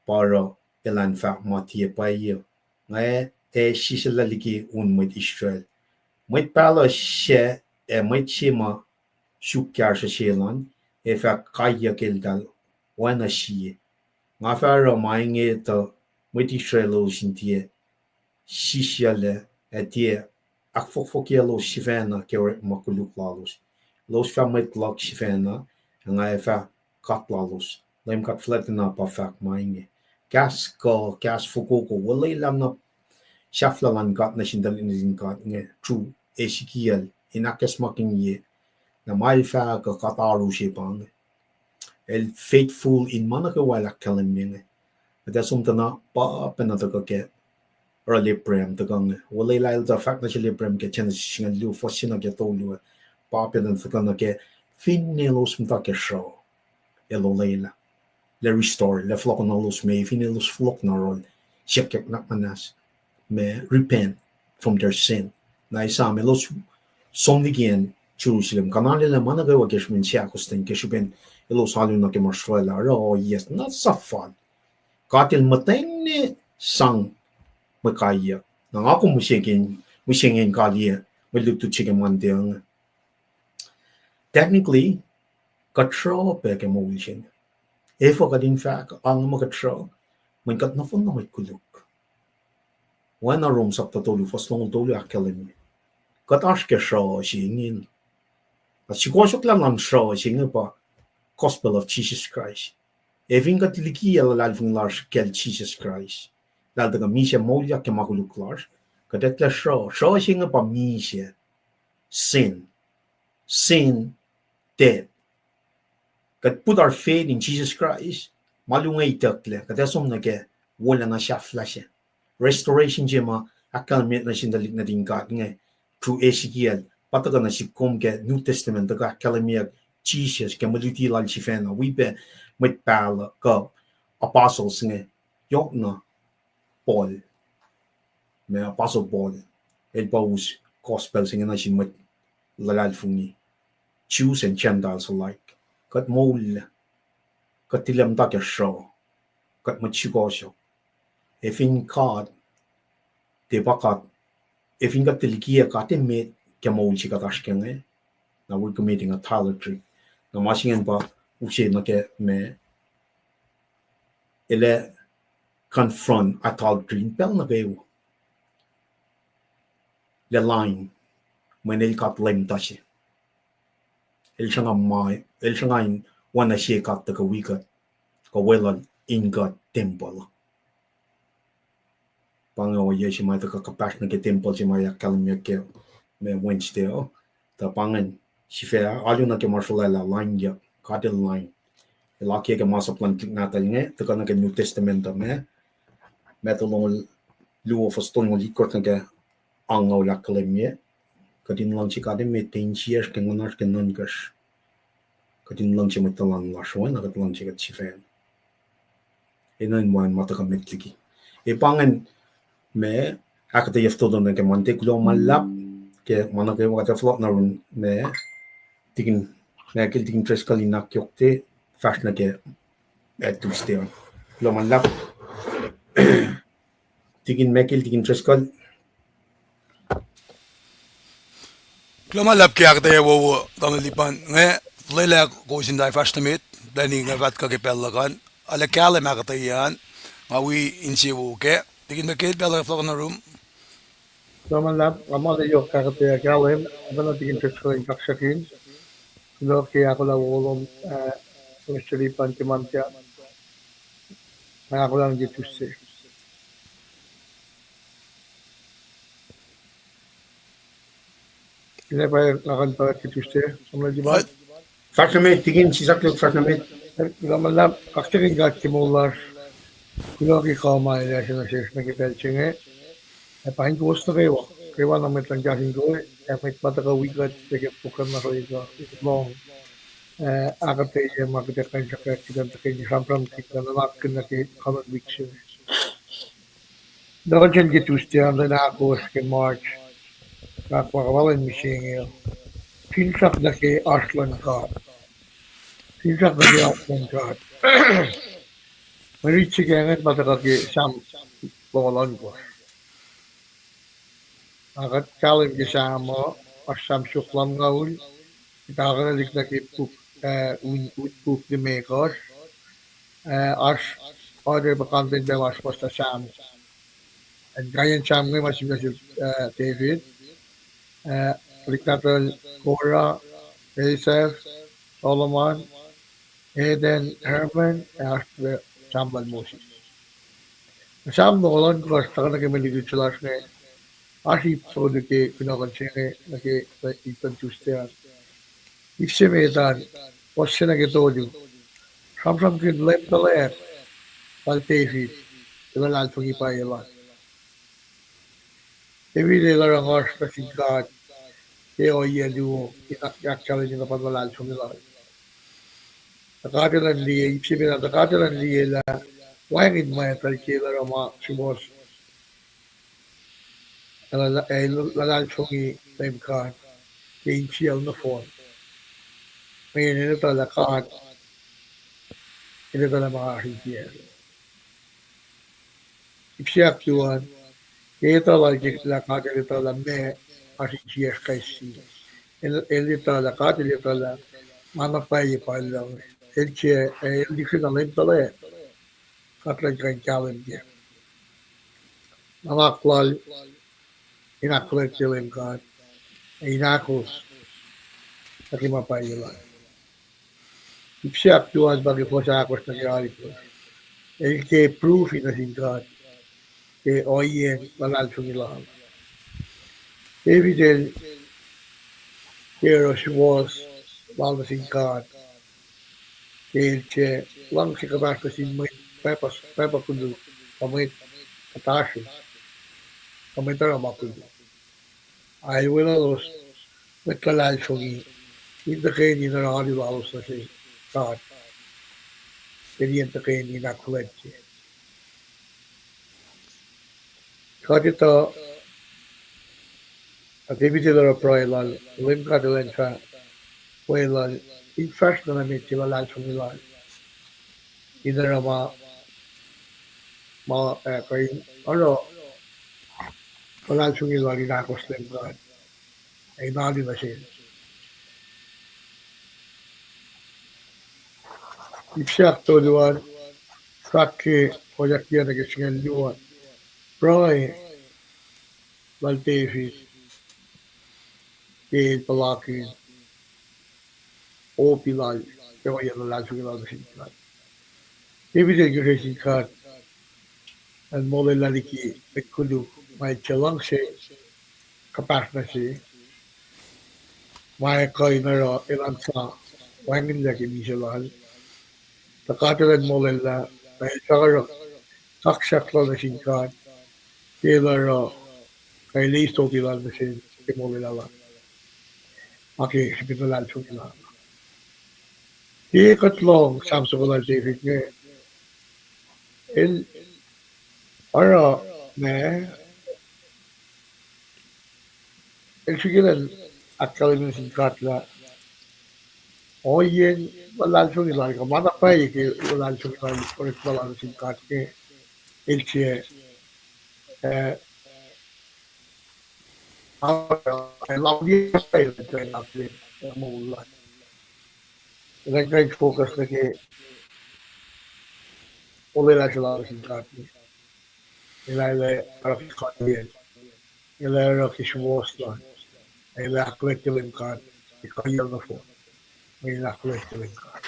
para elan fa matie pa yo ngae shishela ligi un mit Israel mit pala she mit shima shukyar shelan fa kaya keldal wana shi nga fa ro mainge to mit Israel shintie shishale tie akfokielo shivena ke makuluk lalos los fa met lok sifena nga fa katlalos lem kat flatna pa fak mainge gas fuko ko wala lam na shaflalan gat na shindal in gat nge true eskiel inakes making ye na mai fa ka kataru shepang el faithful in manaka wala kalam minge da sumtana pa penata ka ke early prem the gang wala la the fact na chile prem ke chen shinga lu fo sina ke to lu pa pe den the ke finne los mta ke show elo leila le restore le flock na los me finne los flock na rol check nak manas me repent from their sin na isa me los som again Jerusalem kanale le mana ga wa ke shmen sia kosten ke shuben elo salu na ke marshola ro yes not safan katil mateng sang makaya nang ako musyengin kaliya maluto chike mandeng technically katro pe ke mowishin efo kadin fak ang makatro man kat na fon na may kuluk wana rom sa patolu faslong tolu akalemi kat ashke sho shingin at sigosok lang ang sho shingin pa gospel of Jesus Christ evin katiliki alalfing large kel Jesus Christ dal daga misha molya ke makuluk large kadet la sho shingin pa misha sin dead kat put our faith in Jesus Christ malungay takle kadasom na ke wala na siya flash restoration jema akalmet na sindalik na din kat nga through Ezekiel pataga na si kom ke New Testament daga akalmiya Jesus ke maluti lal si fena we be with pacl ka apostles nga yok na Paul me apostle Paul el paus gospel singa na si mat lalal fungi Jews and Gentiles alike kat mol kat tilam ta ke show kat machigosyo efin kad te bakat efin kat tilikia kat met ke mol chikat ashkenge na we're committing idolatry na masingen pa ushe na ke me ele confront idolatry pel na kayo le line when el kat lem tashi el shangain wana she kat ka wikat ka welan inge temple pangawa ye si mai ka kapasna ke temple si mai akalmia ke me Wednesday ta pangan si fe alu na ke marshalla la line ya kadel line la ke masa plan natal nge ta kana ke New Testament me to long luo faston li kortan ke angaw la kalmia kadin lang si kadin me tin sier ke ngonar ke non gas kadin lang si matalan la shwa na kadin lang si ka si fe enan wan mata ka metliki e pangan me akketeyac todo na ke mante kulo malap ke mana ke wata flot na run me tikin me ke tikin tres kali na akyohkye fast na ke tuste kulo malap tikin me ke tikin tres kal Klomalap kaya akketeyac wo tamalipan nge lele ko sindai fastamit dani nga vat ka kepellakan ala kale akketeyan mawi insi wo ke tikin mekel pella flock na room Ramalab, Ramada yok kakate galem, bana digin tetsuin kaksakin, loki akola wolom misteri pantimantya, akola ngitusse. Ine pa akan para kitusse, amla jiban. what fast na me tikin sisak lok fast na me Ramalab, kaksakin gati mollar, kuloki kama ile sina ses na kipelchinge, paing gusto kayo. Kaya naman lang jahin ko, may pataka wikat, sige pukan na ko long. Akketeyac akketeyac sakit kita takin sampram kita nalak kena ke kamat biksu. Dagan gitu stian dan aku ke March aku awalin misingil. Tinsak na ke Aslan God. Tinsak na ke Aslan God. Maritsi kengen pataka ke Sam bawalan ko. Akat kalim ke Samo Asam suklam ngaul. Kita akan alik na ke puk de mekos. As order bakantin bewas posta Sam. En Giant Sam ngi masih masih David. Liknatal Cora Asaph, Solomon, Eden, Herman, Ashbe, Sambal Moses. Sam Nolan Costa que me dice las ne, así todo que Kunokon que ikan justean. Ipse medan, posena que todo. Sam que lem the land, al tefi, the land for Ipayela. Every day there are horse that God, they all year do, actually in the Padalan from the land. The Catalan Lee, Ipse medan the Catalan Lee, why in my Killer Rama, she was a land for me, name card, the Inchiel no phone. May in it the card, in the Lamar here. Ipse actuan, Eta la card, la me, as it here, Kaisi. Elita la card, la Mana pai palang elche elifina lentale katla kan challenge nama klal ina kolektilen kan inakos takima pai la ipsiak tuas bagi fosa akos na gari ko elche proof ina sinkat ke oyen balal sungila evidel kero was balda sinkat ke elche lang sikabasta sin may pepa kudu pamit katashi pamitara makudu ay wala los kalal sungi inte keni na rali lalos na si God teniente keni na kuletje kadita atibiti dara prailal lim kadilen fa prailal infection na miti lalal sungi lal idara ma kay ano lalal sungi lal inakos lim God ay nali na siya ipsiak to duwan sakki ojakya na kisingen duwan prai laltefi ke palakin o pilal ke oya lalal sungi lal na siya ibigay ko si God ang mole laliki kudu may chalang si kapas na si may koy na ro ilan sa wangin laki ni silal takatalan mole la may sakaro kaksak lo na si God kila ro kay listo kilal na si mole lala aki sipitalan so kilal ikatlong samso ko lang David nga il ara na il sigilan at kalin si God la oyen walal so kilal ka mana pa ki walal so kilal ulit walal si God ke ilche I love you pa ilche natin mo like focus na ke ule la sila si God ilale para ki kanyen ilale ki shwoslan ilale kolektilim God ikayal na po ilale kolektilim God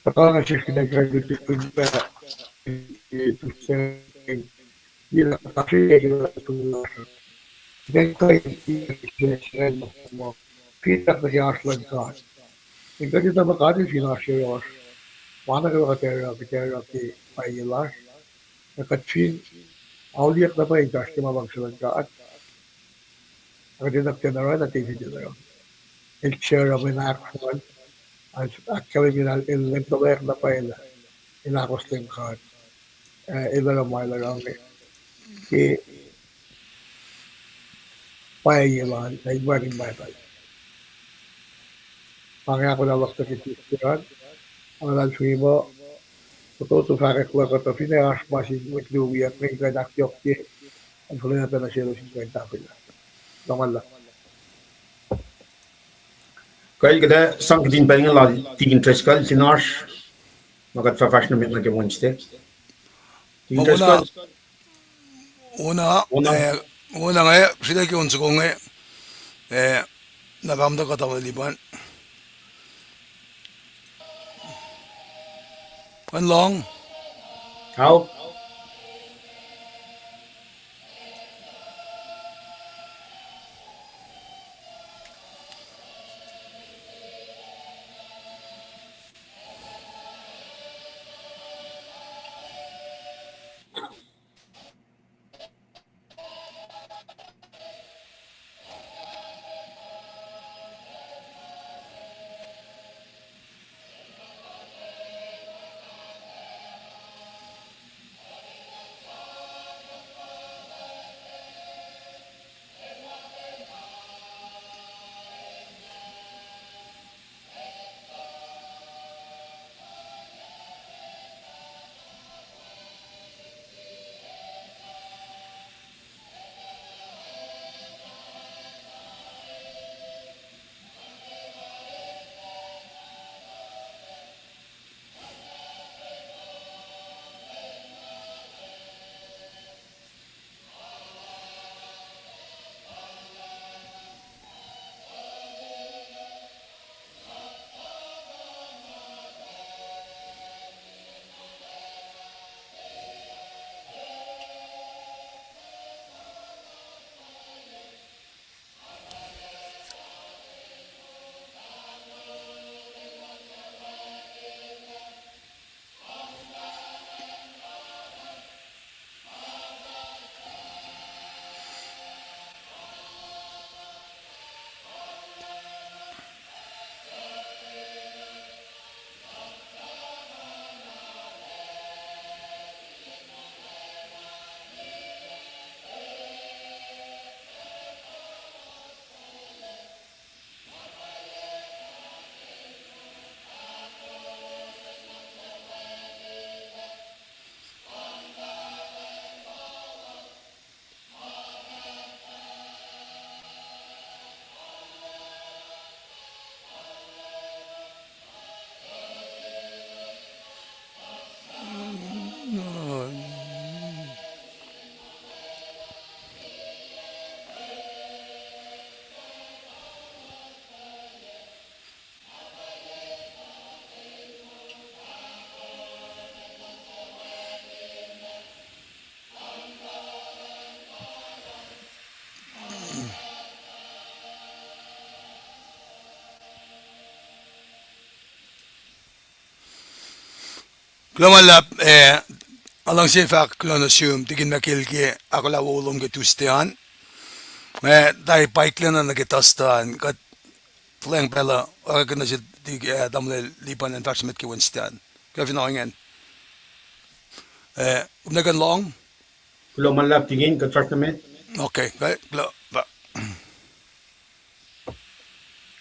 Pagka na siya kinagraduate ko ba ito siya gila kasi gila ito then kaya siya mo feedback na siya aslan God yung ganito ba kasi sinasya mana ka katera ki payilas nakatsin auliyak na pa yung kasi mabagsalan God nakatinak siya na rin at TV siya na rin and share of an actual as actually minal mutawaek na pa ila inakos din God ila na mala lang ki payilan na igwaring metal Pangya ko na waktu kisiran ang lalsuimo Toto fakek ko to fineas masih mikluwiyak ng akyohkye ang huli natin na 0.50 pila. Naman lang. Kaya kita sang din paling la tigin tres kal sinas Magat fashion mit na gewünschte. Die Interest Mauna God. una Ona. una ngai sida ki unsu ngai nagamda kata liban kan long How? klamalap alang sifac klonosum tigin makilki akollah wolom getustian dai pacl na nagitastan kat fleng pela agna si dig damle lipan en fashion mit ki winstan kafin ngen nagan long Kulo malap tingin kat fashion mit. okay right ba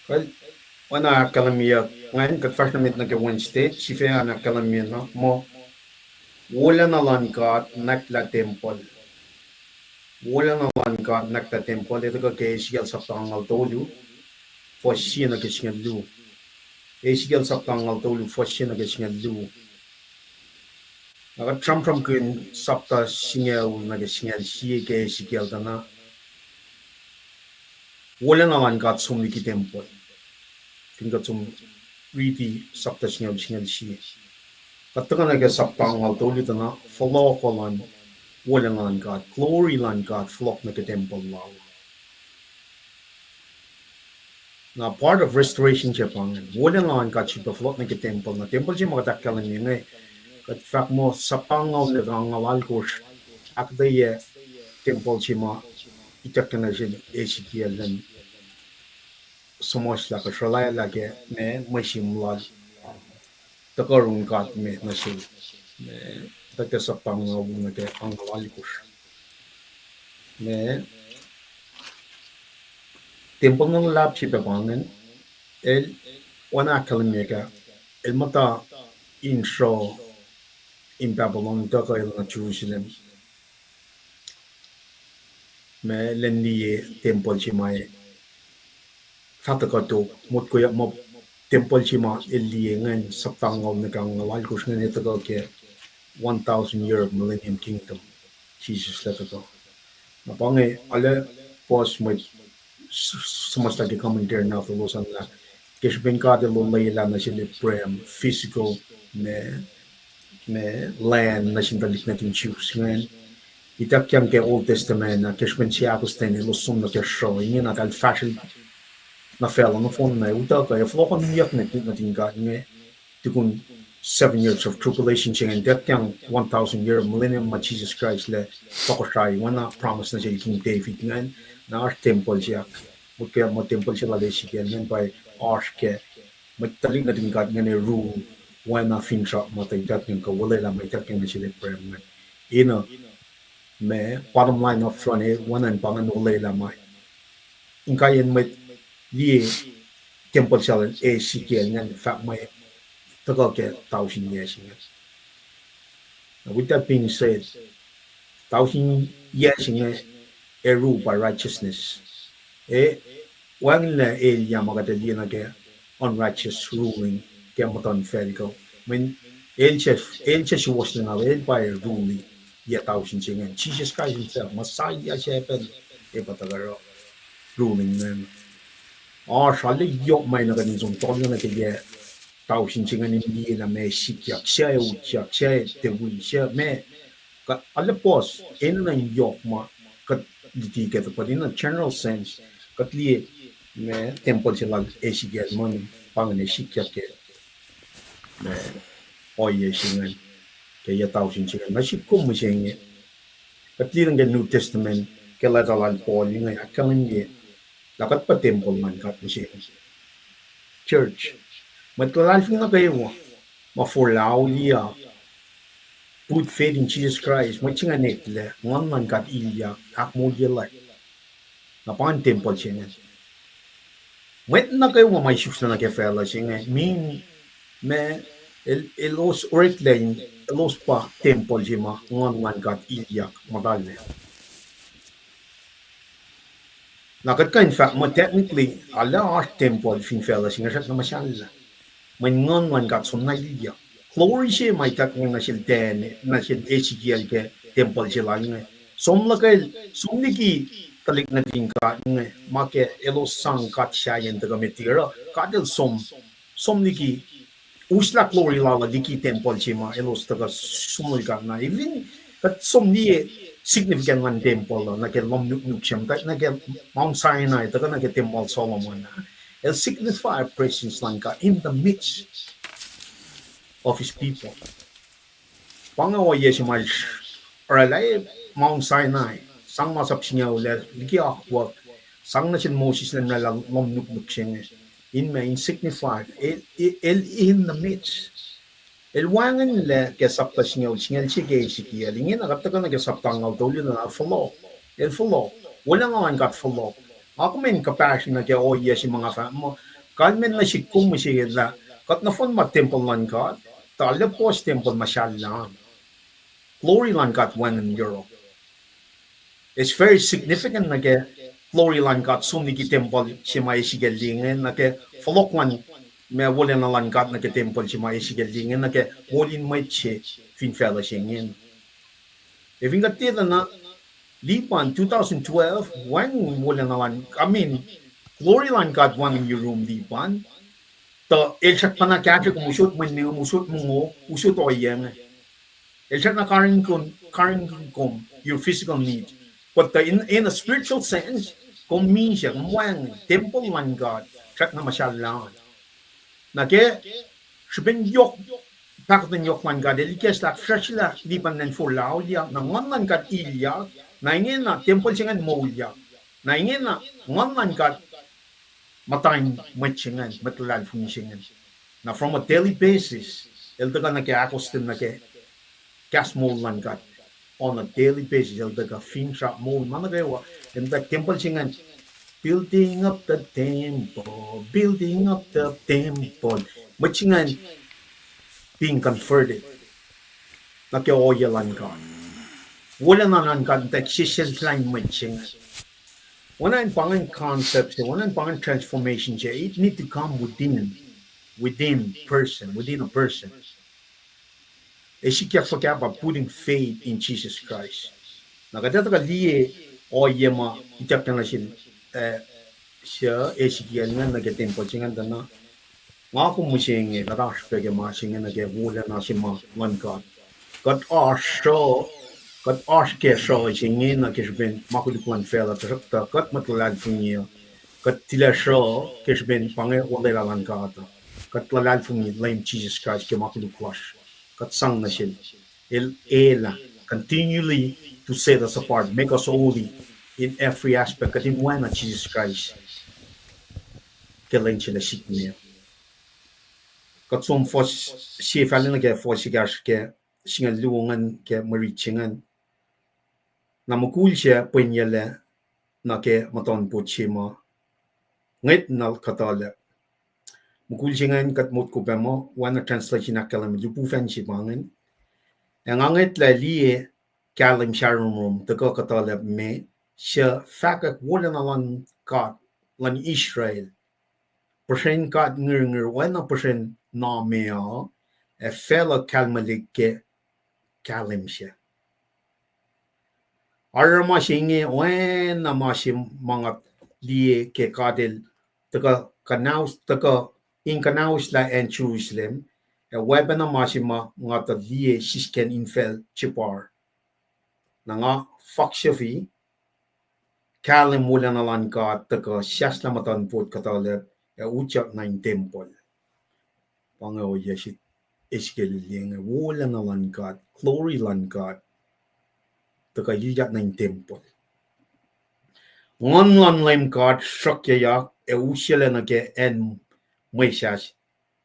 Well, ona kalamia ngayon kat fashion mit na gewünschte. Sife ana kalamia no mo. Wala na lan God nakla temple. Wala na lan God nakla temple. Ito ka kay sigal sa tangal tolu. Fossi na kisngal lu. E sigal sa tangal tolu fossi na kisngal lu. Naka tram kun sapta singal na kisngal siye kay sigal dana. Wala na lan God sumiki temple. Finga zum riti sapta singal siye. Katanga na sapta tangal tolu dana. Follow kolan. Wala na lan God. Glory lan God. Flock na temple lao. Now, part of restoration Japan, wala na lang kachi pa float na temple na temple siya makatakalan niya ngay. Kat fact mo sa pangaw na rangalal ko akketeyac temple siya ma itakkan na siya Ezekiel dan sumos la ka shalaya lagi me masim lal takarong kat me na siya me takka sa pangaw na ke angalal ko me temple ng lab siya pa pangan el wana kalimega el mata intro in Babylon daga na Jerusalem me lendi temple chi mai fataka to mot ko ya mo temple chima eliengan saptangaw nagang wal kusngan ito ke 1,000 year millennium kingdom Jesus latago napange ale pos mit समझता कि कमेंटेर ना तो lotion ना किस बिंका de lo leila na sin prem physical me land na sin dalik na tin choose ngan itak yang ke Old Testament na kis ben siya kusten lo sum na ke show ingin na kal fashion na fell on the phone na uta ka flo kon yak na tin ka nge tikun 7 years of tribulation ching and that yang 1,000 year millennium ma Jesus Christ le Kosrae wana promise na si King David ngan na our temple siya mukya mo temple siya la si ngan by arke magtalik na din God ngan rule wana fincha mo tay that yung ka wala la may tak yung sila prayer ngan ina me bottom line up front wana pangan wala la may inkayan may li temple siya si ngan fact may take 1,000 years. With that being said, 1,000 years are ruled by righteousness. When the Yamagadali unrighteous ruling came on Ferico, when Elchef was by a ruling, 1,000 years, and Jesus Christ himself, Messiah Shepherd, ruling them. Or shall the yoke mine organism told you like 1,000 years in the la me sifac te wisha me ka alle pos in na yok ma ka di ke to in a general sense ka li me temple chelal esigel mon pang ne sifac ke me oye singen ke 1,000 years na sip kum singen ka li ng New Testament ke la dalal Paul ngai akalin ye la ka pa temple man ka church Matulal na kayo ma for laulia put faith in Jesus Christ machinga netle ngan kat ilya ak mo yela na pan temple chene Mwet na kayo may shus na nakefela singa min me elos oriklein elos pa temple jima ngan kat ilya madale Nakat ka in fact mo technically ala art temple fin fela singa na masyala man ngon kat som na ilya glory siya may tak na sil den na sil Ezekiel ke temple sila nga som lakay som niki talik na din ka nga make elos sang kat siya yan taga metira kadel som niki usla glory lala diki temple siya ma elos taga sumul ka na even kat som niye significant one temple na ke Lohm Nuknuk Mutal na ke Mount Sinai taga na ke temple Solomon na it signifies presence lang ka in the midst of his people. Pangawa yes mal oralay Mount Sinai sang masap siya ulit liki akwa sang na sin Moses na Lohm Nuknuk siya in may signify el in the midst el wangan le kesapta siya siya siya lingin nakapta ka na kesapta ng autolyo na follow el follow wala nga kat follow ako men kapasyon na kaya yes yung mga fan mo kalmen na sikum mo siya la kat na fon ma temple lang ka tala post temple masyallah glory lang kat 1 euro it's very significant na kaya glory lang kat sumniki temple siya may sigalingin na kaya folok man may wala na lang kat na kaya temple siya may sigalingin na kaya walin may siya fin fella siya ngin even katila na Lipan 2012 when wala na lang I mean glory lang kat 1 euro lipan to elsak pa na kaya kung musot man ni musot mo usot o yan elsak na karin kom your physical need but in a spiritual sense kung siya kung temple lang God sak na masyallah na kaya sabihin yok pakatan yok man God elikas lak fresh la lipan nan for lao ya na ngan kat ilya na ingin na temple siya nga mawulya na ingin na ngan kat matang matchingan matulal funishingan na from a daily basis elda ka nakiakostin na ke kas lang kat on a daily basis elda ka fincha mo managawa elda temple singan building up the temple matchingan being converted nakiaoyalan ka wala na nan kat existen line matchingan When I'm buying concepts, when I'm buying transformation, it need to come within within a person. Esikia by putting faith in Jesus Christ. Nakatata ka liye o yema itaktan na siya esikia nga nagatempo singan dana nga ko musing na rash pege ma singan nage wala na sima lanka. Kat asho kat aske so singin na kisben makudukuan fela ta kat matulad funya kat tila so kisben pange wala lanka ta kat lalal funya lame Jesus Christ ke makudukwash kat sang na sin el ela continually to set us apart, make us holy in every aspect. Kat inwana Jesus Christ kailan sila sikmeo. Kat som fos sifal na ke fos sigas ke singa luongan ke marichingan na mukul siya punyele na ke maton po chima ngit nal katale mukul singan kat mot ko bemo wana translation na kalam lupu fan si mangan ang angit la liye kalim sharum to ko katale me siya fakak wala na lan kat lan Israel persen kat ngir wana persen na mea e fela kalmalik ke kalim siya Ara masinge wen na masim mga liye ke kadel taka in kanaus la en Jerusalem e weba na masima mga ta liye sisken infel chipar na nga fakshafi kalim mula na lan ka taka siyasla matan pot katale e uchak na in temple pangaw yesit eskelilien e wala na lan ka glory lan ka taka yiyat na in temple Ngon lan lem card akketeyac e usele na ke en mwesas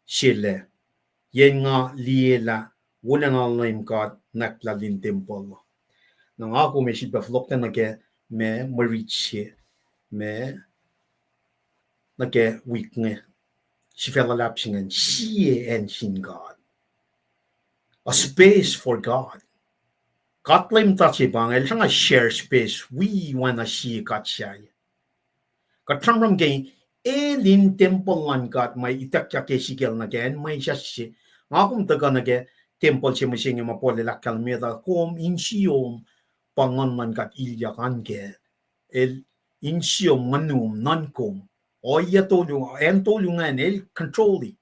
sile. Yen nga liela wala na lem card nakla din temple. Na nga ko me sipa flokta na ke me mariche me na ke weekne. Sifil lapsingen Sie Acn Sin God. A space for God. Katlem tachi bang el sanga share space we wanna see katshay. Katramram gay elin temple lan kat may itakya ke sigel na gen may siya ngakum taga na ge temple si masing ma pole lakal meda kom insiom pangon man kat ilya kan ge el insiom manum nankom o ya tolu en tolu ngan el controlli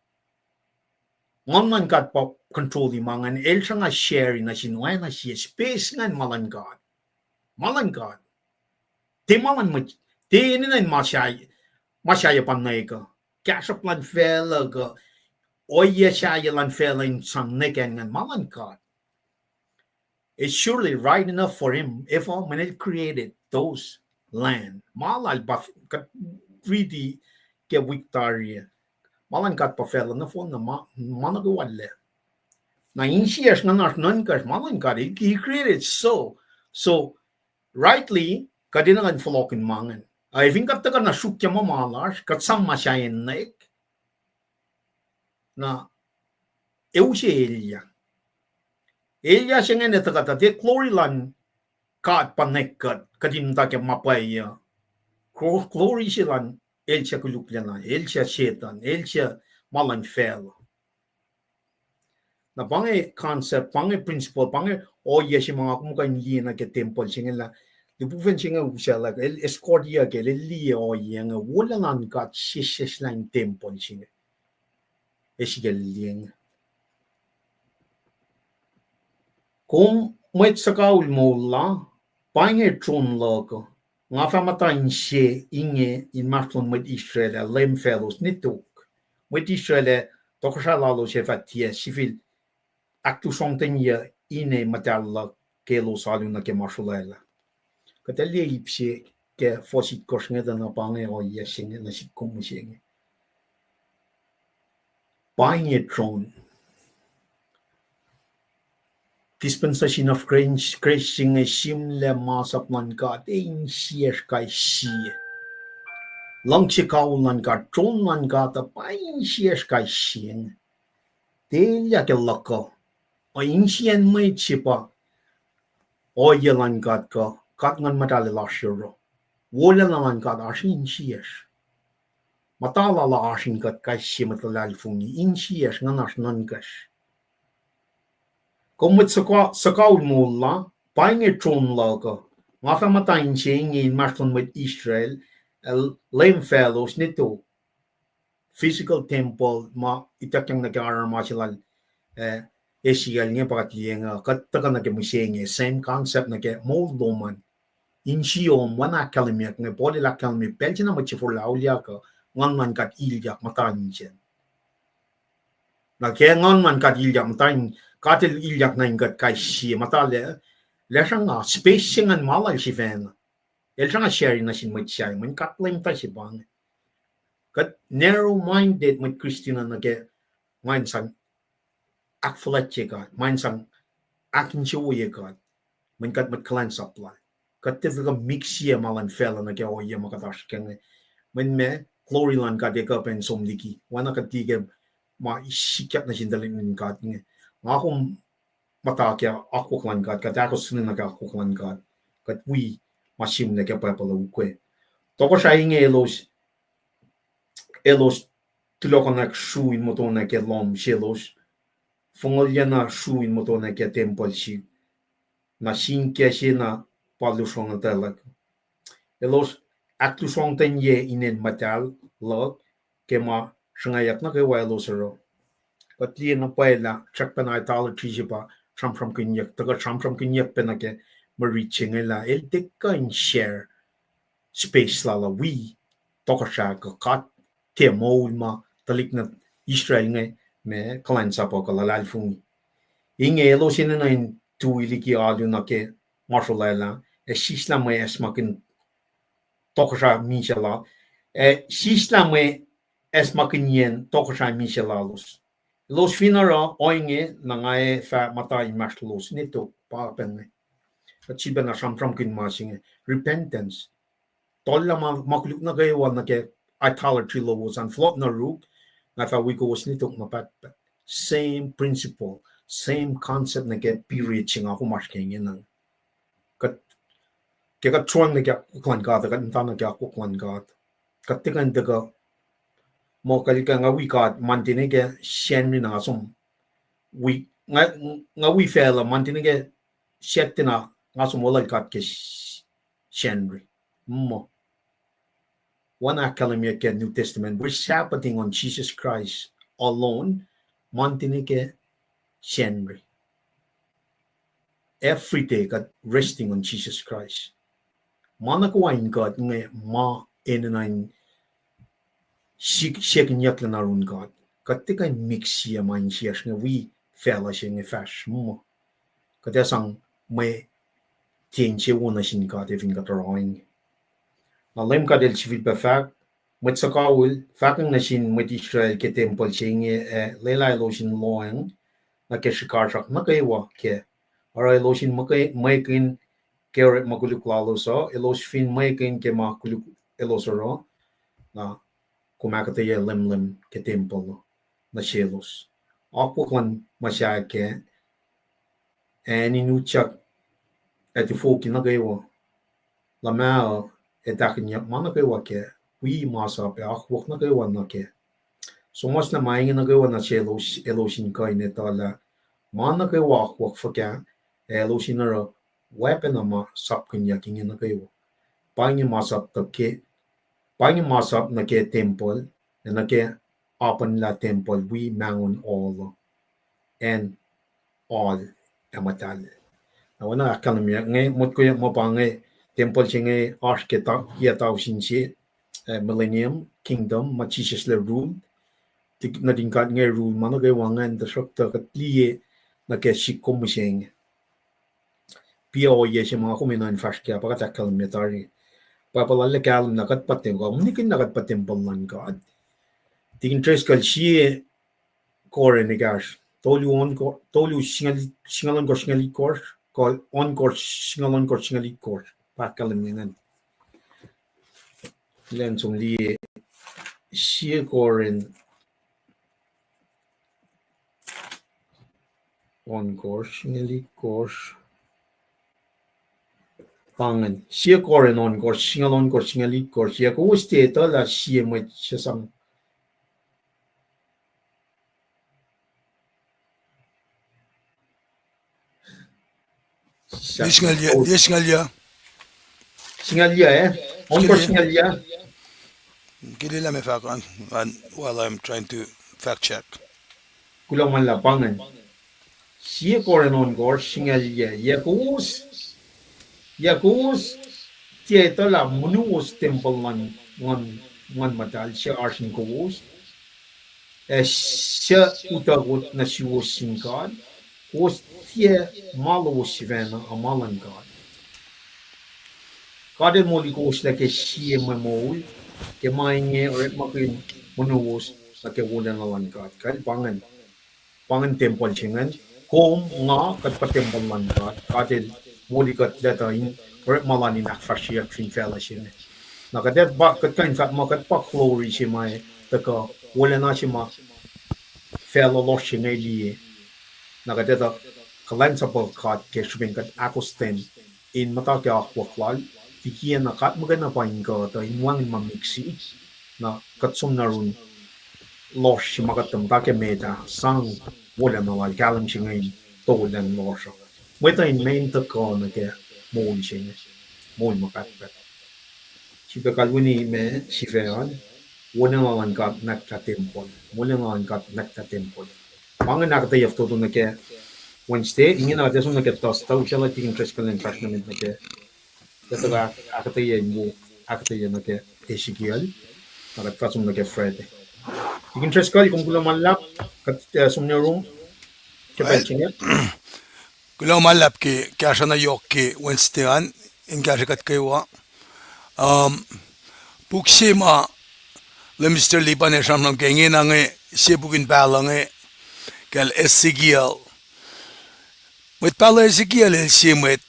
ngon man kat pop controlli mangan el sanga share na sinwana si space ngan malan god te malan mo te ni nan Masaya panay ka. Kasha plan fela ka. Oya shaya lan fela in sang neken and malan ka. It's surely right enough for him if all when it created those land. Malal baf kat really ke Victoria. Malan kat pa fela na phone na managawadle. Na insias na nas nankas malan kat he created so rightly kadinangan flokin mangan. I think kat taka na sukya mamalas kat sang masyayin naik na eu si Elia. Elia siya nga natakata te klorilan kat panek kadin take mapaya. Klori silan el siya kuluklana, el siya setan, el siya malan fel. Na pange concept, pange principle, pange oya si mga kumukain liya na ke temple siya nga the buffen singa usala el escortia ke le lia o yang wala nan kat shishes line tempon singa esgel liang kom Mwet sakaul mola Paing tron loko nga famata inge inmasrlolos Mwet Israel lem fellows nitok Mwet Israel tokoshalalo shefatia sifil aktu songtenya ine matalla kelo salu na ke mashulela Katalia ipsi ke fosit kosnga da na pange o yesing na sikum Paing tron dispensation of grace sing simle masap man ka in sier kai si lang chikau lan ka tron man ka ta paing sier kai sing telia ke lako o in sien mai chipa o yelan ka kat ngan matale la shiro wola lan ka da shin sier matala la ashin kat kai shimatalal fungi inchi es nganash nangash komut sakaul mulla Paing tron laga ngafa matain ching in marton with Israel lame fellows nito physical temple ma itakyang nag-aaral martial Esigal niya pakatiyeng kataga nag-musenge same concept nag mold loman insiom wana kalimiak nga poli la kalimi pelchi na machifor laulia ka ngon man kat ilyak matain chen na kaya ngon man kat ilyak matain katil ilyak na ingat kai si matale lesang space singan malal si ven elsang sharing na sin machai man katlim ta si bang kat narrow minded mit Christian na ke mind sang akflatche ka mind sang akin chiwo ka man kat mat kulacnsap la kat te ga mixia malan fela na ke o ye makatash kenge man me Chlorilan ka de ka pen somliki wana ka tige ma isikat na sindalin ka nge ngakong mata kya akoklan ka ako sunin na ka akoklan ka kat we masim na kya pala ukwe toko siya inge elos tulokon na shuin moto na kya lom shelos fungolya na shuin moto na kya temple si na sin kya siya na palusong na talak elos aktusong tenye inen matal log kema shangayak na kay walo saro katli na paela chak pa na italo chijipa cham kinyak taga cham kinyak pa na ke ma-reaching la el dekka in share space la we toka siya ka kat te maul ma talik na Israel ngay me kulacnsap ka lalal fungi inge elo sinin na in tuili ki alu na ke marshalla e sisla may esmakin toka siya minshala sisla may esmakin yen toka siya minshalalos los finara oinge na ngae fa mata inmasrlolos nito papen achiba na sham kin masing repentance tolla makuluk na gawa na ke idolatry lowos and flop na rook na fa we go was nito mapat same principle same concept na ke period chinga ko masking yen kat ke ka chuang na ke klan ka ka na ke ko klan ka katikan daga mo kalika nga we got mantine ke shen na som we nga we fela mantinige shetina nga sumolal kat ke shenry mo one academy ke New Testament we're sabbathing on Jesus Christ alone mantinige shenry every day got resting on Jesus Christ manakuwain God nga ma enanin shaking yakla narun God katika mix ya man siya nga we fela siya nga fash mo kaya sang may tienche wona sin ka te fin ka drawing alam ka del civil ba fact met sa kawul faking na sin met Israel ke temple chinge lelai lo sin loang na ke shikar na kaywa ke aray lo sin makin kere makuluk lalo so elos fin makin ke makuluk elosoro na kumakataya lemlem ke temple na shelos ako klan masya ke inuchak eti foki na kaywa lamao etakinya mana kaywa ke we masa pe akwok na kaywa na ke so mas na maingin na kaywa na shelos elosin kay netala mana kaywa akwok fa ke elosin na weapon ama sap kanya kingin na kaywa pangin masap ta ke pangin masap na ke temple na ke open la temple we mangon all and all amatal wana academy ngay mot ko mo pangay temple chinge architect ya tao sinche millennium kingdom machiches le rule tik na din kat ngay rule mano kay wangan da shokta kat liye na ke shikom museng pio ye se mga kumino in fash kya pakat academy tari papalalle kal na kat patem ko munikin na kat patem ballan ka tikin tres kal siye kore ni gash tolu singalan ko singali kor ko on kor singalan kor singali kor pakalim yan len som li siye koren on kor singali kor Pangan, Sie Acn God, Singalon God, Singalit God, Sie Acn la Sie Mwet Sesang. Singalia. Singalia, on God Singalia. Kilila me fact while I'm trying to fact check. Kulaman la Pangan. Sie Acn God, Singalia, Yakus, Theater la Munuos Temple ngan matal, Sie Acn Kos, Sie Utagot na Sie God, Kos Thea Malo Sivana, a Malan God. Kada moli kos la ke Sie Mamol, ke Mainge or Makin Munuos, la ke Wodan Alan God. Kad Pangan Temple Chingan, Home nga kat patemple man God, Kadil moli kat data in or Malani Nakfashiak Fin Fellowship. Nakadet ba kat kain kat makat pa glory si mai taka wala na si ma fellow loss si ngay liye nakadet kulacnsap kat ke shubing kat akosten in mata ke akwaklal tikian na kat magana pa inga ta inwang mamiksi na kat sumnarun loss si makatam ta ke meta sang wala na wal kalam si ngay to dan loss weta in main taka na ke mo si mo makat si kakalwini me si fean wala nga kat nagtatempol. Wala nga kat nagtatempol. Mga nakatayaf to na ke Wednesday, ingin na kasi na ke tos tao siya lang tingin tres kalang trash namin na ke dito ka akketeyac na ke Ezekiel nakatkasom na ke Fred. Tingin tres kal kung kulang malap kat sumnya room ke pelchingya. Kulaw malap ki kaya na yok ki Wednesday in kaya kat kayo Puksima le Mr. Liban e shamnam ke ngin ange sibukin balange kel Ezekiel with pala Ezekiel el simwet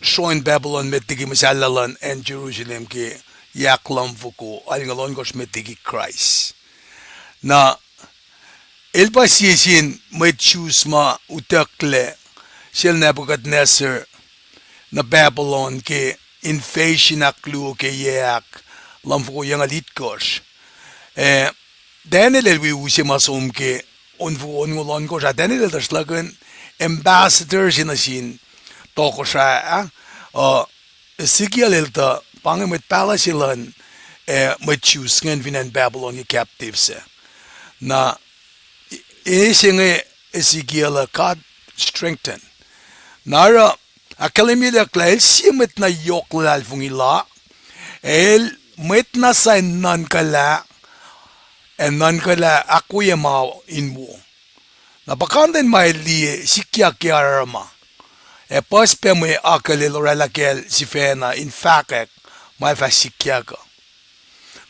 shoin Babylon met digi masalalan and Jerusalem ke yaklam fuku alingalon gos met digi Christ na el pasiesin met chusma utakle shel Nebuchadnezzar na Babylon ke infation aklu ke yak lamfuko yang alit kos Daniel we usi masum ke onfu onulon ko sa Daniel das lagun ambassadors in asin to ko sa Ezekiel elta pang met palasilan met choose ngen vinan Babylon ke captives na isinge Ezekiel God strengthen nara akalimila klail simet na yoklal fungila el met na sa nan kala en nan kala akuya mao inmo napakanden mai li sikya kyarama e pas pe me akalil relakel sifena in fact mai fa sikya ka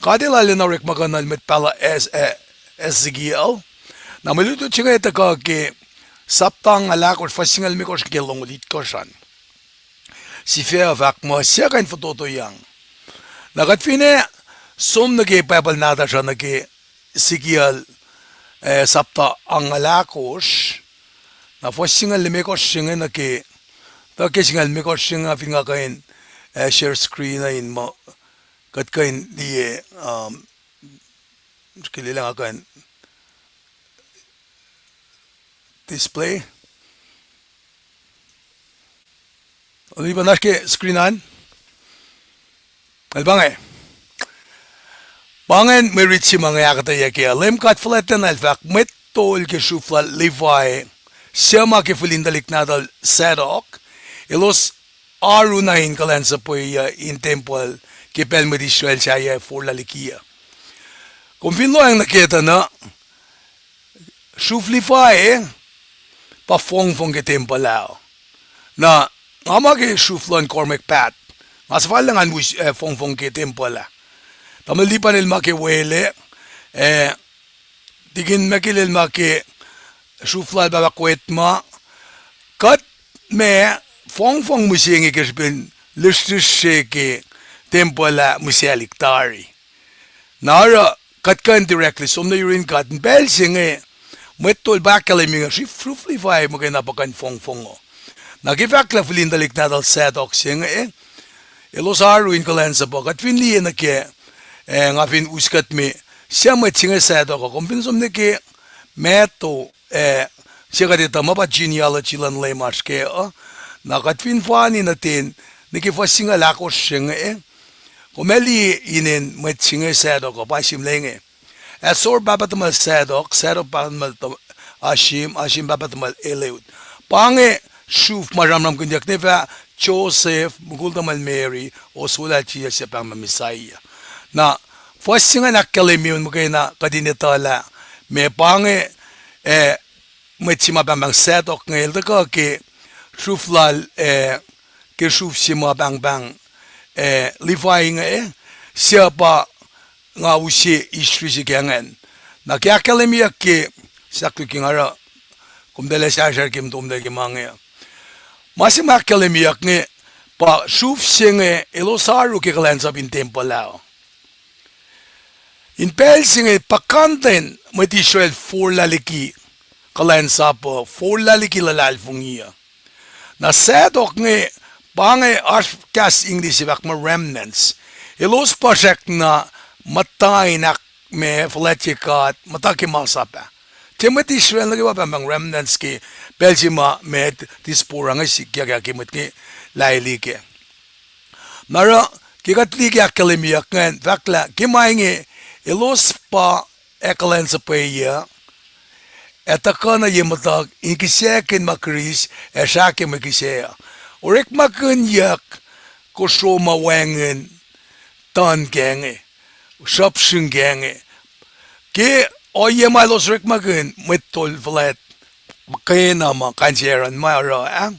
kadila le na rek maganal met pala Ezekiel na maluto chinga eta ka ke saptang alak or fasingal mi kos gelong lit kosan sifel vak mo siya kain foto yang nagat fine som nage pebal nada siya nage Ezekiel sapta ang alakos na fasingal mi kos singa nage ta kesingal mi kos singa finga kain share screen na in mo kat kain di kilila kain display Oli ba naske screenan? Albangay. Bangen Mwe Read si mga akketeyac LEUM God flatten alfak met tol ke shufla Levi sema ke fulindalik nadal sedok ilos arunahin kalan sa poya in temple ke pelmed Israel siya for lalikia. Kung finlo ang nakita na shuf Levi pa fong ke temple lao na Ama ke shuflan kormek pat. Mas falangan mus fong ke tempola. Tamalipan el make wele digin makilel make shuflal baba kwetma kat me fong musingi ke bin listishe ke tempola musialik tari. Nara kat kan directly som na yurin kat bel singe metol bakale minga shufli fay mo kay napakan fong o. Nagifak la fulindalik na dal sedok sing Elosaru in kulacnsap kat fin li na ke nga fin uskat me siya matsinga sa do ko kumpin som ne ke meto siya kadita mapa genealogy lan lay mas ke na kat fin fani natin ne ke fasinga lako singa kumeli inin matsinga sa do ko pa sim lenge asor babatamal sa do sero babatamal ashim babatamal eleud pange shuf maramram kunjak neva Joseph muguldamal Mary o sulachiya siya pang mamisaya na fasinga nakkalimiyon mo kayo na kadinitala me pange matsima bang setok ngayl ka ke shuflal ke shuf sima bang livay nga siya pa nga usi istri si kengen na kaya kalimiyak ke sakto kingara kumdala siya kim tumda kimangya masih makalimiyak nga pa shuf singe elosaru ke kulacnsap in tempo lao in pel singe pakanten met Israel for laliki kulacnsap for laliki lalalfungia na sedok nga pange askas inge sifac ma remnants elos project na matay nak me fletikat mataki masapa Timothy Israel lagi wapang remnants ki Belgium met disporang sikya kaya kimut ki laili ke nara kikatli ki akademiak ngan fakla kimainge elos pa kulacnsap ya etakana yematag inkisekin makris esake makisea orek makun yak kosroma wangen tan genge shopshin genge ke oye malos rek magun metol flat kena ma kanjeran ma ra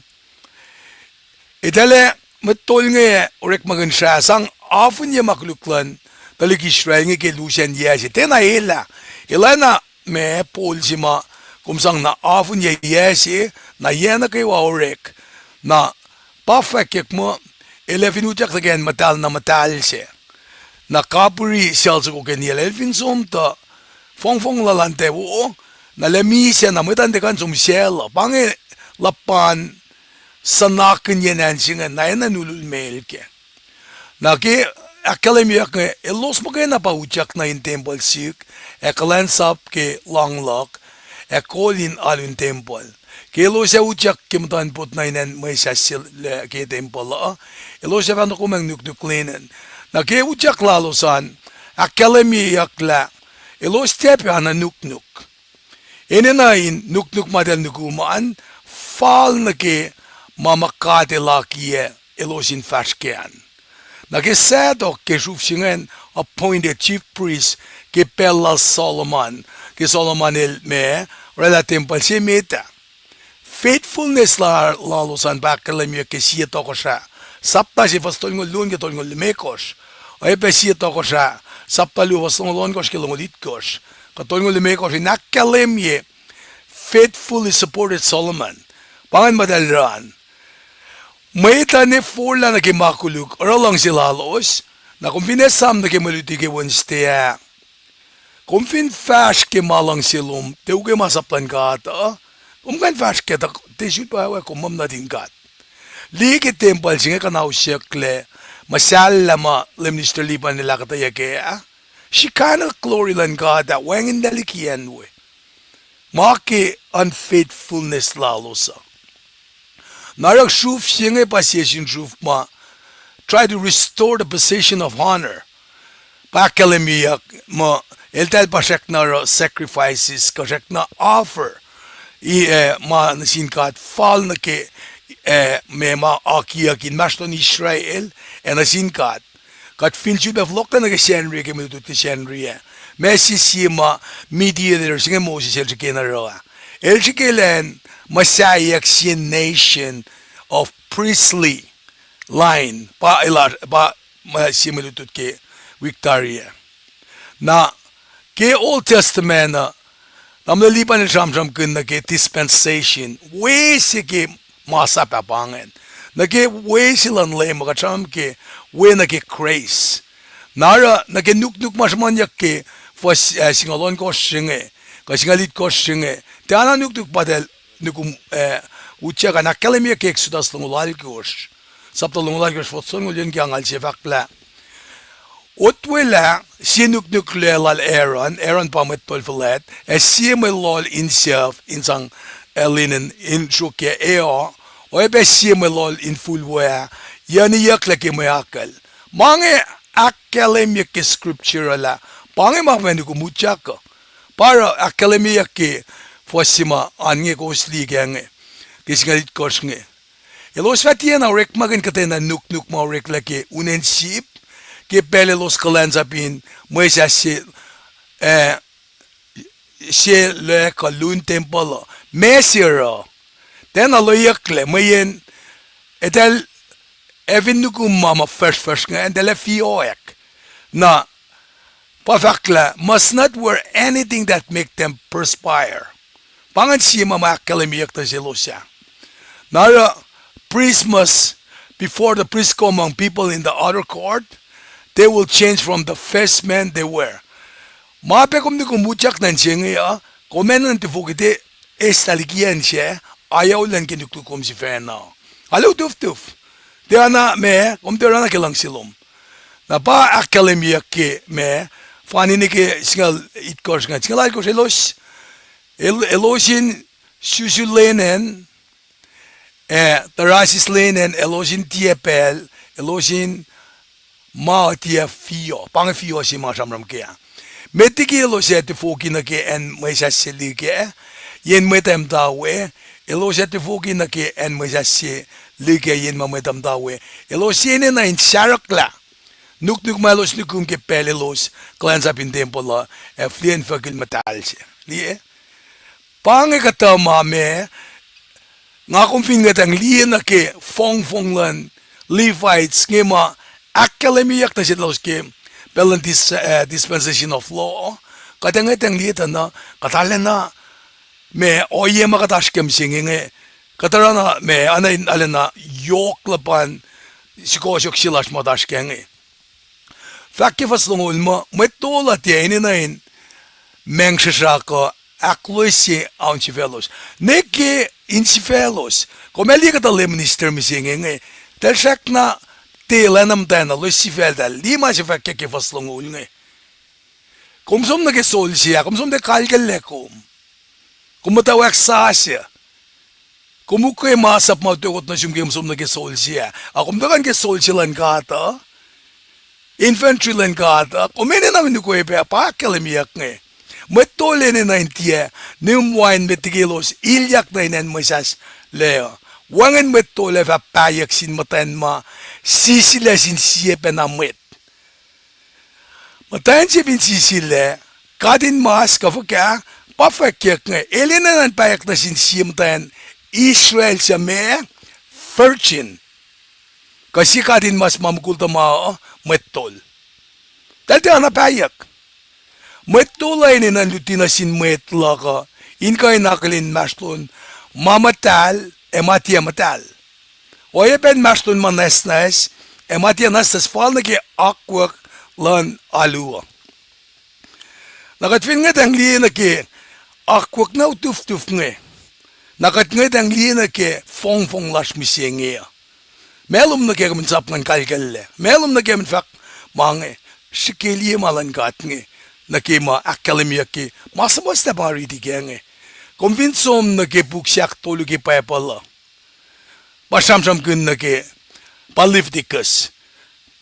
itale metol nge rek magun sha sang afun ye makluklan daliki Israel nge ke lusen yesi tena elana me polsima kumsang na afun ye yesi na yena ke wa orek na pafek mo 11 utak again matal na matal se na kapuri sales ko ken 11 somta Fong lalante wo na lemisia na mutan de kan som sel pange lapan sanakin yenan singa na yana nulul melke na ke akademiak ke elos mo na pa uchak na in temple sik kulacnsap ke longlok kolin alun temple ke elos ya uchak ke mutan pot na inan may sasil ke temple elos ya no kumang nuknuk lenen na ke uchak lalosan akademiak la elos tepe ana nuknuk enenain nuknuk Mutal nukumaan fal na ke mamakate lakie elosin fashkean na ke sedok ke shufsingen appointed chief priest ke pella Solomon ke Solomon el me relatim palsimita faithfulness la lalosan bakalamia ke siya toko siya sapta si fastol ngol lun ke tol ngol limekos ay pa siya toko siya Saptalu was long gosh kilongolit gosh. Katong limekos in nakalemye faithfully supported Solomon. Pangan madalran. May tane forla na kimakuluk or along silalos na kumpinesam na kimaluti ke Wednesday. Kumpin fash ke malang silum teuke masaplan kata. Kumkan fash ke tak tisut pa wa kumam na tingkat. Ligi temple singa kanaw syekle. Masalama lemnister liban nila akketeyac Shikana glory lan God that wangin dalikian we. Maki unfaithfulness lalosa. Narak shuf singe pasyesin shuf ma try to restore the position of honor. Pakalemiyak ma eltal pasyak na sacrifices kasyak na offer. Ma nasinkat fal na ke mema akyohkye maston Israel en asinkat kat finchu be vlokta na shenri ke mutut ke shenri messi sima mediator singe Moses el kenara el chikelen Sie Acn nation of priestly line pa similutut ke Victoria na ke Old Testament namlalipan ni shamsham kun na ke dispensation we ke masa papangan nage we silan le makacham ke we nage grace nara nage nuknuk masmanyak ke fos singalon ko singe ka singalit ko singe nuknuk padel nukum ucha ka nakalemia ke exodus lungulal kosh Saptalong like fotson ulyon kyang al sifakla. Utwila sinuknuk lelal Aaron pamet tolfalet, as simelol in self in sang elinen in shuke eo, o ebe simelol in fulwea, yani yaklaki mayakal. Mange akademic scripture la, pange makmeniku muchaka, para akademic ki fosima ange kosligange, kisgalit korsnge. Elos fatiena rek magen katena nuknuk rek laki unen sip, que pele los kalansapin Mwe se le kalun temple mesira ten aloyakle mayen etel evin nukum mama first and the fioek na pafakla must not wear anything that make them perspire pangan si mama kalamiyak ta silosa nara priest must before the priest come among people in the outer court they will change from the first man they were. Mape kum ni kumuchak nan chengi ya, komen nan tifukite estalikian siya, ayaw lang kinukukum si Fena. Halo tuf. Dia na me, kum tira na kilang silom. Na pa akademiya ki me, fani ni ki singal itkors nga, singal ay ko elosin susulenen, tarasis lenen, elosin tiepel, elosin ma tia fio pang fio si ma samram ke metiki lo se te foki na ke en mai sa seli ke yen metem dawe elo se te foki na ke en mai sa se li ke yen ma metem dawe elo se ne na in sharakla nuknuk malos nukum ke pelelos klansap in tempo la flien fakil metalse li pang ka ta ma me nga kum finga tang li na ke fong lan Levites ngema akademiyak na sila ke pelan dispensation of law katang liita na katalen na me oye makatashkem singing katarana me anain alena yok lapan sikosyok silash madashkenge fakki faslong ulma metola tiene nain mengshaka akloisi aunchivelos neke inchivelos komeli katalem minister misingenge telshak na telanam tana lo sifil dal lima sifac ke faslong ulnge kumsom na ke sol siya kumsom de kalgelle kum mutawaek sasya kumukoy masap mautukot na siyong kumsom na ke sol siya akum dakan ke sol silan kata infantry lan kata kumene namin nukewa pa kalamiyak nge metole ne na intia nimwain metigilos ilyak na inen masas leo wangan metole fa payak sin matan ma sisile sin siepe na Mwet. Matan sipin sisile kadin mas kafuka pafakyak nga elina nan payak na sin siemtan Israel sa me virgin kasi kadin mas mamukulta ma metol. Dati ana payak metolay ni nan lutina sin Mwet laka inkay nakalin maslon mamatal ematia matal. Oye ben maslon manesnes ematia nastas falna ki akwak lan alua. Nakatfin nga tang liya na ki akwak na utuf nga. Nakat nga tang liya na ki fong lash misye nga. Melum na kaya kaminsap ng kalkalle. Melum na kaya minfak mga sikiliya malan kat nga. Na kaya ma akademiya ki masamos na pariti kaya nga. Convinsom na ke buksyak tolu ke payapala. Basamsam kun na ke paliftikas.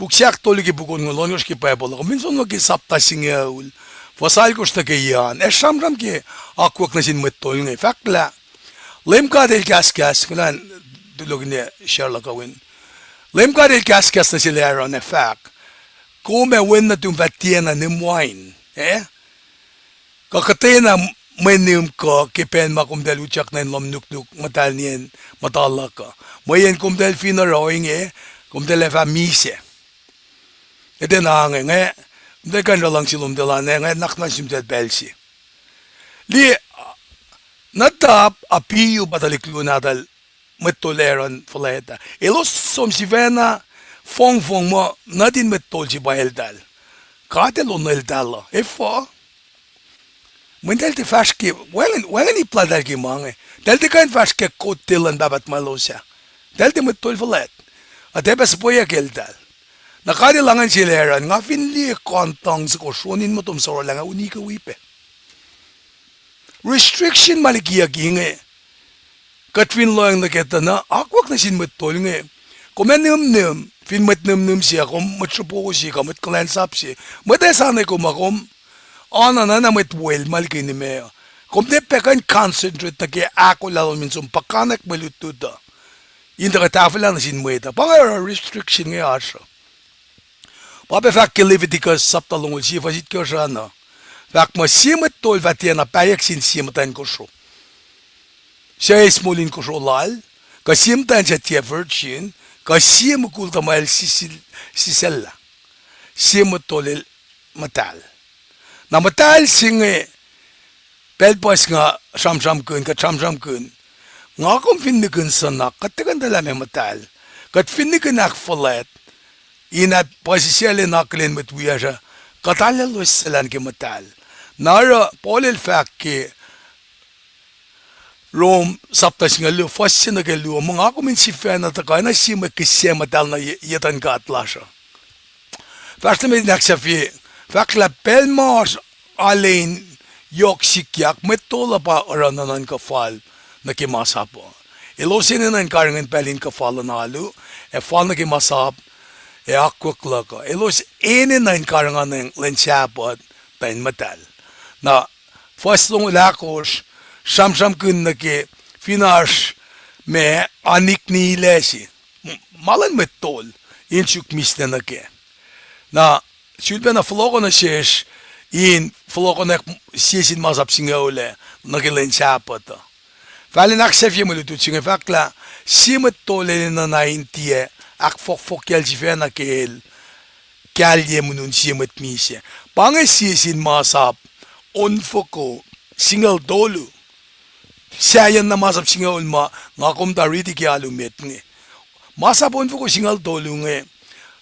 Buksyak tolu ke bukon ngolonyos ke payapala. Convinsom na ke sapta singaul. Fasal kos na ke yan. Samsam ke akwak na sin metol nga. Fakla. LEUM GOD el kaskas. Kunan dulog niya Sherlock Owen. LEUM GOD el kaskas na sila aron na fak. Kume win na tumfatiyan na nimwain. Kakketeyac na menim ko kipen makumdel uchak na Lohm Nuknuk Mutal nien matala ka. Mayen kumdel fina rowing kumdel efa mise. Ete na nga kumdel kan lang silum dela nga nakna simdel belsi. Li natap apiyu bataliklu nadal metoleron faleta. Elos som si vena fong mo nadin metol si baheldal. Katelon eldala. Efo Mendel te faske, wangen I pladal ki mange. Del te kan faske kotilan babat malosa. Del te met tol verlet. Atebes poya keltal. Nakadilangan sileran nga finli kontang sa kosyonin mo tum sa lang unika wipe. Restriction malikiya ginge. Katwin loyang nakita na akwak na sinmatol nge. Kumen nim fin mat nim siya kum matsupo siya kum kulacnsap siya. Mate sanay kumakum oana na mat well malkin ni me. Kum de pekan concentrate na kaya akollah minsum pakanak malutuda. Inda katafala na sinmweta. Pangara restriction nga asya. Pape fak Leviticus saptalungul siya fasit kyo siya na. Fak masimat tol vatia na payak sin simatan ko siya. Siya ismulin ko siya lal. Kasimtan siya tiya virgin. Kasimukul tamayal sisella. Simutolil matal. Na matal singe pelpas nga samsam kun ka samsam kun. Nga kung finnikin sana katikan dala may matal. Kat finnikin akfalet inat pasisiyali naklin matwiya siya katalalos salan ki matal. Nara polil fak ki Rome saptas nga lu fast na lu mga kumin si fena ta kana si makisya matal na yatan ka atlasha. Fast na naksafi fakla pelmos alain yok sikyak metola pa oranan ka fal na kimasapo. Ilosin na karangan pelin ka fal na alu e fal na kimasap e akyohkye ka. Ilos ene na karangan ng lensapot pen matal. Na fast long lakos samsam kun na ke finash me anik ni lesi. Malan metol inchuk misne na ke. Na sülbe na floko na shesh in floko na siesin masap singa ule na ke lensapot. Fali naksefye mulutut singa fakla simet tole na naintie ak fok kel jife na kel kalye munun simet misye. Pange siesin masap onfoko singal dolu. Sayan na masap singal ma ngakom dariti ki alumet nge. Masap onfoko singal dolu nge.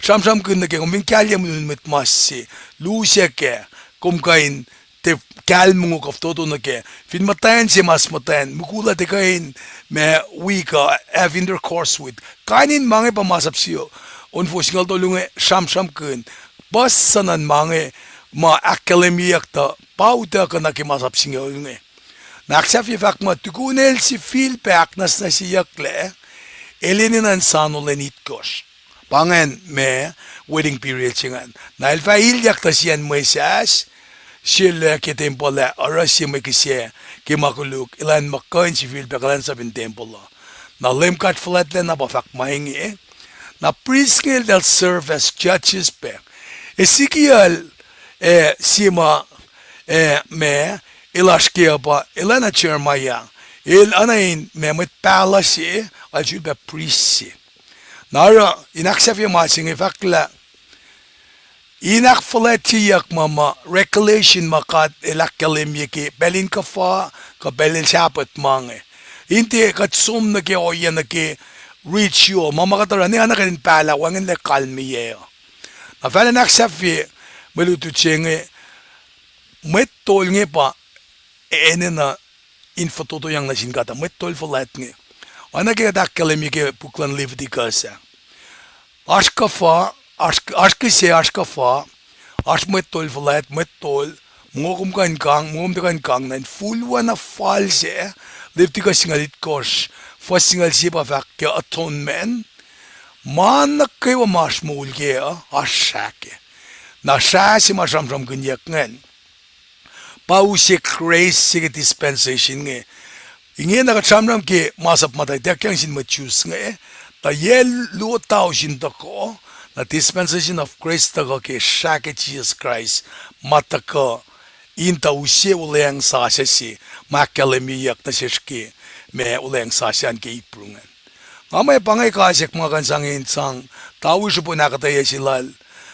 Samsam kun na ke kumbing kalye munun met massi. Lusya ke kumkain te kalmungo kaftoto na ke. Fin matayan si mas matayan. Mukula te kain me wika have intercourse with. Kainin mange pa masap siyo. Onfo singal dolu nge samsam kun. Bas sanan mange ma akketeyac ta pauta ka na ki masap singal nge. Naksafi fak ma tukunel sifil peaknas na siyakle. Elinin an sanolenit kosh. Pangan me wedding period singan. Na ilfa ilyak ta siyan Moises. Sila ki tempola oras siya may kisya ki makuluk ilan makain sifil pacl in tempola. Na LEUM God flat na pa fak mahingi. Na priest ngil they'll serve as judges pe. Ezekiel sima me ilashkia pa ilana chermaya il anain memet palasi ajul be priest. Nara inaksef masing fakla inak flatiyak mama recollection makat ilakkalim ki belin ka fa ka belin sapat mange inte katsum na ke oya na ke ritual mama katara ni anak in pala wangin le kalmiye na fala naksef melutu chenge metol nge pa ene na infototo yang nasin kata metol falat nge ana ke dakkalim ke puklan Leviticus askafa askafa metol falat metol ngom kan nan fulwa na false Leviticus ngalit kos fasingal sipa fak ke atonement man na kayo mas mulge asake na shasi masamsam kunyak ngen pausik grace sig dispensation nge inge na katsamram ke masap matay dekyang sin machus nge ta yel lu tao sin ko na dispensation of grace ta ke shake Jesus Christ mataka inta usye uleng sa si makkalemiyak na sishki me uleng sa siyan ke iprungan mamay pangay kasik mga kansangin sang tao siya po nakataya silal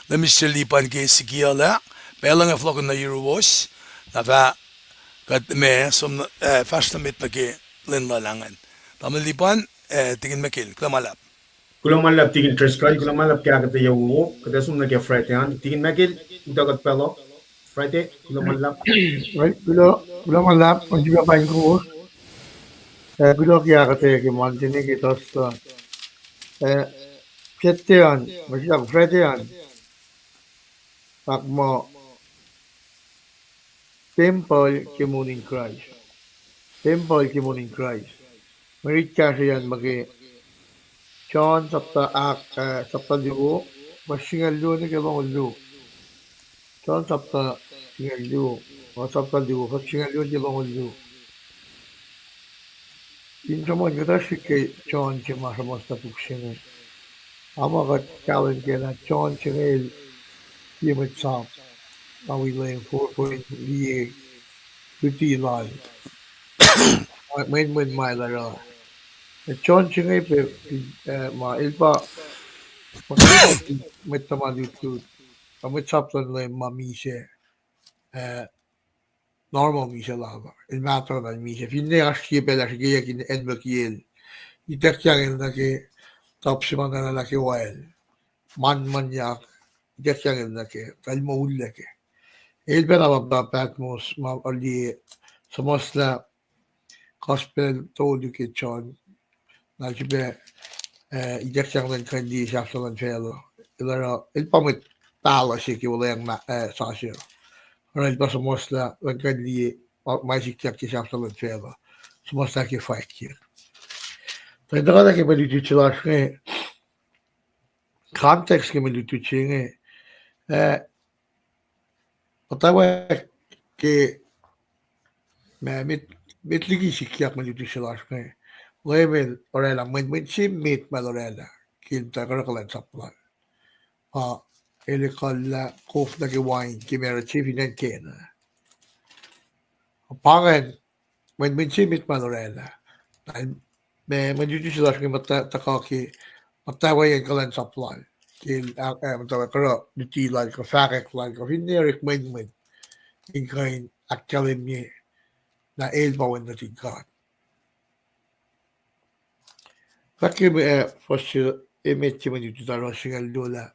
na Mr. Lipan ke sikiala pelang flokon na lowos na fa kat me som fast na mit na ke linlalangan tamalipan tingin makil klamalap Kulangnsap tingin treskai kulangnsap kaya akketeyac wo kada sum na ke fritean tingin makil udagat pelo frite kulangnsap Right, bilo malap ang juga paing ko. Bilo kaya kate ki mantini ki tos Ketteyan, masih Fredeyan, takmo temple kemuning Christ, temple kemuning Christ. Meritya siyan magi John sapta liwo, masingal liwo ni kebang liwo. John sapta singal liwo, o sapta liwo, masingal liwo kebang liwo. Insamon kita sike John kema samasta puksine. Ama kat kawin kena John singal yimit sap. Awi laying 4 point liye luti lal. Main mai lara. John singal pe ma ilpa ilpa mit taman YouTube. Amit saptan lay ma mise normal mise lava. Il matter na mise. Finne aşkiye belaşkiye kin enbekiyel. İtek yagel na ki tapsiman na ki wael. Man yak. İtek yagel na ki kalma ulle ki. El beraber patmos ma ali samosla gospel told ki John na ki be İtek yagel kandi şafsalan felo. Ilara il pamit tala si ki wala yang sasyo. Right, pas mosla kandi mais ikyak ki şafsalan felo. Samosla ki faikir. Tendrá que me l'utiliser che context che me l'utiliser mutawaek che me mit ligi sikiak me l'utiliser che level orela men sim mit malorela kin ta kulacnsap ele kalla kof na ke wine ke mera chifinen kena pangen men sim mit malorela me l'utiliser che mata takaki matawaek kulacnsap kil mutawaek karo duti lan ko fakek lan ko hinerik men in kain akketeyac na elbawen na tingkat. Fakir fosil emet man dito taro singal dola.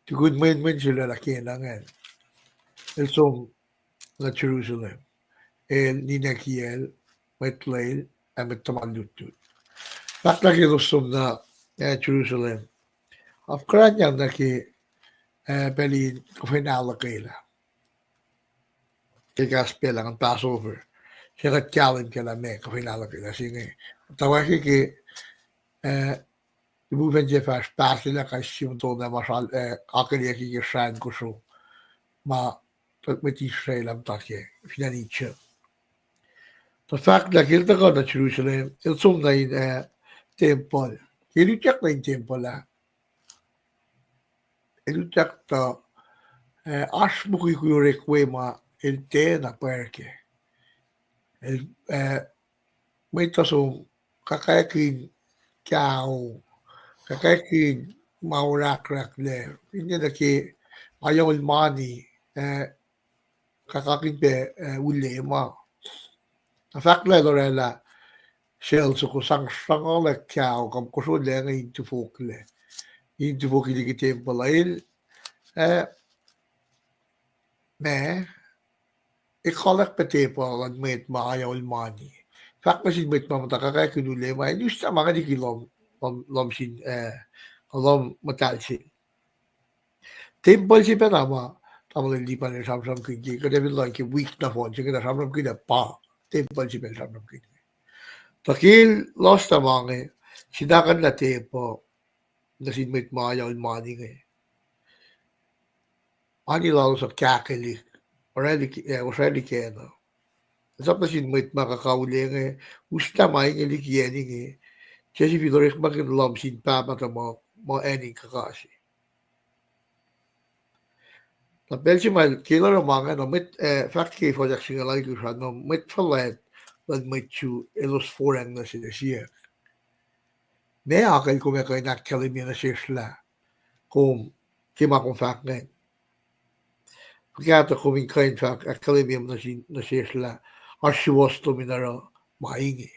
Tigud men sila la kenangan. El som na Jerusalem. El ninakiel metlail met tamandutut. Fakta ki som na Jerusalem. Afkran yang na ki pelin kofinala kaila. Kaya spela ang Passover. Siya ka challenge ka na me kofinala kaila. Sige. Tawaki ki Du búfenje fær spásile kaissimtóna masal akketeyac ki srán kusó ma mit Israelam takje finaníe. Tá fakt le kilta na Jerusalem il som na in tempel. Kiluteach na in tempel le. Iluteach ta asmuki kurekwe ma il te na perke. Il meta som kaksakin kiao kaksakin maurakrak le. Hindi na ki ayaw mani kaksakin pe ulema. Na fakt le lorela själv så kusangsangalle kiao kam kuso lenga inte fokle. Inte fokle ki tempel il me ikolak pe tempel an met ma ayaw mani. Fakt na sin met ma kaksakin ulema. Justa mga di kilom lom sin lom mutal sin. Temple si penama tamang hindi pa na samsam kinji kada bilang ki week na phone si kada samsam kinja pa temple si pen samsam kinji. Takil lost tamange sidakan na tempo na sinmit maya ul mani nge. Ani lalo sa kakketeyac already kena. Sap na sinmit makakauli nge usta mai nge likieni nge. Kasi vidorik makin lom sin pa mata mo ening kakasi. Na belsi mal kila romanga no mit fakki for jak singalay ko siya no mit falet lag mit chu elos forang na sila siya. Ne akal ko me kay nakkalimya na siya kung kima kong fak ngayon. Pagkata ko min kain fak akalimya na siya asywos to minaro maingi.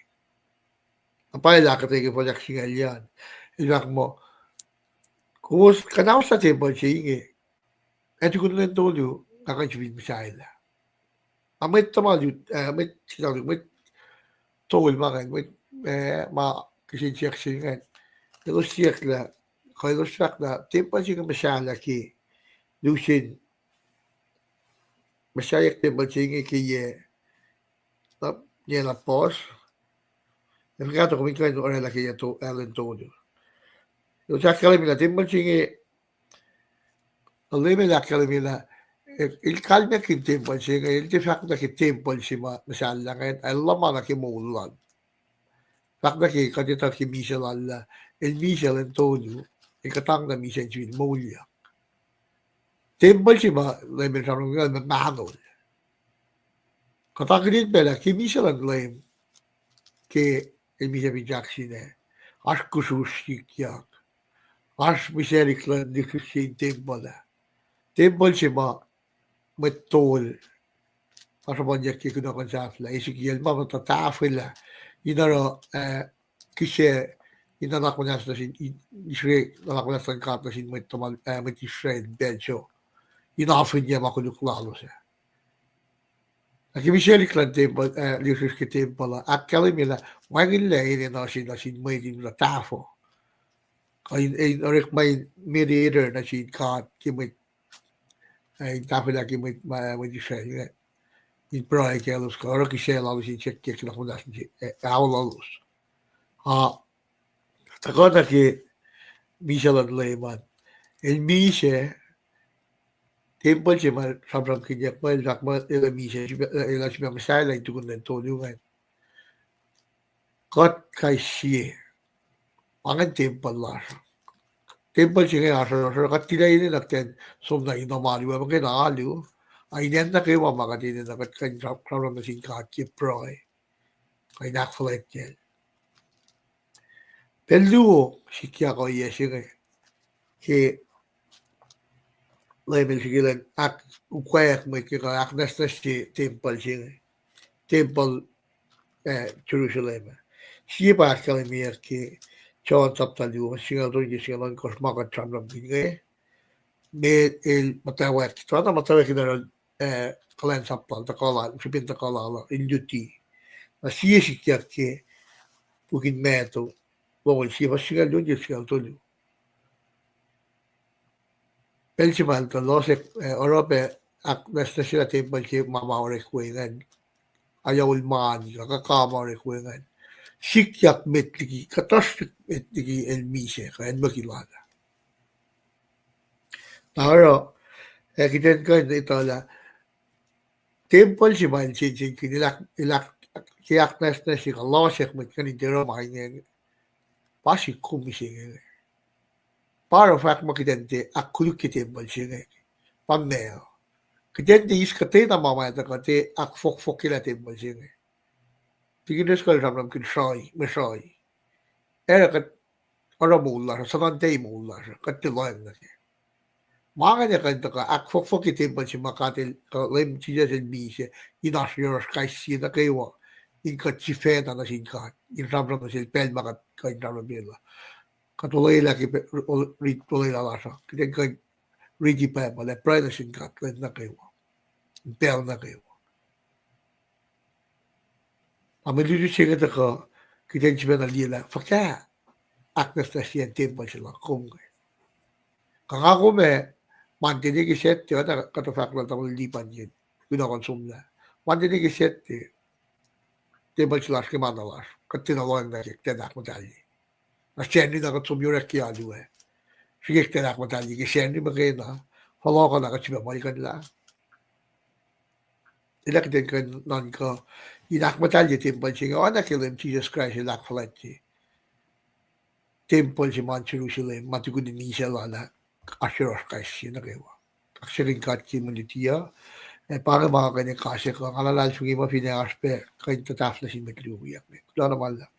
Apa ila katay for jak singalyan. Ilak mo kung kanaw sa temple siya inge. Ito ko na told you, kakajibin mo sa ila. Amit tamal yun, amit sinali, amit tol makan, amit ma kasi siyak singan. Pero siyak la, Kailusak na temple sing masala ki Lucien masaya temple sing ki ye la pos. E peccato come credo ora la che to Antonio. Lo sa che la temple sing leme la che la il calme che temple sing il de fakta che temple sima masala kan Allah ma che mulan. Fakta che kadita che Michel alla il Michel Antonio e katang na Michel Jin Molia. Temple sima leme sa ngal manol. Katagrid bela che Michel and lame che il Michel Jacksine. Askusushikyak. As Michel di Christian temple. Temple sima metol. Asabanya che Kunokon safla. Ezekiel mama tatafila. Inaro kishe inanakunas na sin Israel nanakunas ng kat na sin met Israel bedjo. Inafin niya makulukulalos. Aki Michel iklan temple liusus ke temple akkali mila wangin la ini na sin may din na tafo. Kain orik may mediator na sin kat kimit ay tafila kimit met Israel. In praai kelos ka orik Israel alos sin check kek na kunas ni akollah. Ha takota ki Michel at Lehman. El Miche temple si ma sobrang kinyak mo el zakma el Miche el si ma masala ito kun Antonio nga. Kot kay siye. Angan temple las. Temple si nga asa kat tilay ni nakten som na inomali wa mga naaliw. Ay niyan na kayo mamakatinin na kat kay sobrang na sinkakye proy. Kay nakfalit yan. Peluo si kya ko yesi nga. Ke label sigilan akyohkye mo kaya aknas na si temple siya. Temple Jerusalem. Sie pacl ki John taptalu singa doji singa lan kosmaga tramram inge. Me el mutawaek. Trata mutawaek na kulacnsap akollah sipin akollah induti. Na sie sikia ki pukin meto. Bon sie va singa doji singa tolu. Pelsimal to losek Europe aknas na sila temple ki mamaorek wengan. Ayaw ulmaan kakakamarek wengan. Sikyak metligi, katastrik metligi el mise, kayan makilala. Naro, kiten ko ito la, temple si man sin ilak kiyak na si kalosek met kanintero makingen, pasi kumising. Para fact makitente, akkuluk temple siya. Pamneo. Kitente iskate na mamaya kate akfok kila temple siya. Tiginis ko ramram kinsay, mesay. Era kat mular, sanantay mular, katiloyan na siya. Makanya kanta ka, akfok temple si makatil, lem siya sa bise, inasyoros kaisi na kayo, inkat si feta na sinkat, inramram na siya, pel makat kain ramram nila. Katulay laki, tulay lalasa, kita kain rigi pa pala, pray na sinkat, kain na kayo, pel na kayo. Amalilu siya kata ka, kita siya na lila, fakya, aknas na siya temple sila, kung kakako me, mantinig iset, kata fakla tamang lipan yun, pinakonsum na. Mantinig iset, temple sila sa manalas, kat tinalawan na siya, tenak matali. Na siyendo na kat sumyurek kiyalo eh. Sige, tenak matali, kisiyendo magay na, halo ka na kat siya malikan la. Ilak din ka nan ka, inak matali temple siya, oana kilim Jesus Christ, ilak falat siya. Temple si man Jerusalem, matikunin ni siya lala, asyoros kaisi na kayo. Srikrik munitiya, para mga kanyang kasi ko, kalala sugi mo pinakaspe, kayo tatafla si Metluwiyak. Kula naman lang.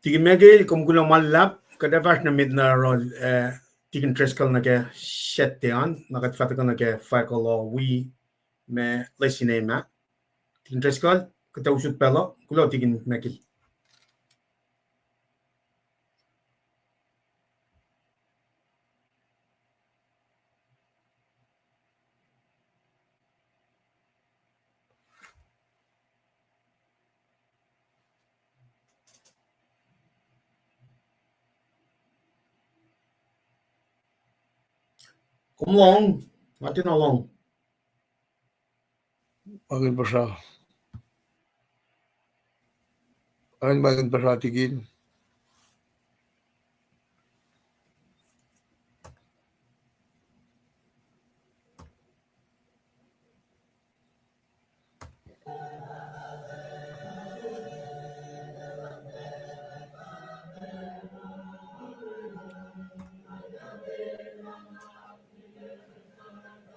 Tigi megel kum kulo mallap kada vas na midna rol tikin treskal na ke shettean nakat fatakal na ke pacl we me lesine ma tikin treskal kata usut pelo kulo tikin megel. Cũng long, atin na long. Angin pasal. Angin pasal tigin.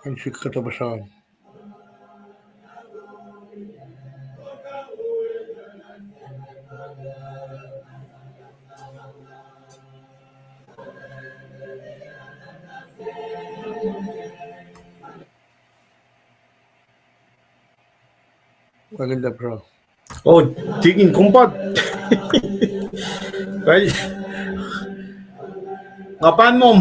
Angin kata pasal. Angin pasal. Oh, tigin kumpat. Kaya, ngapan mom.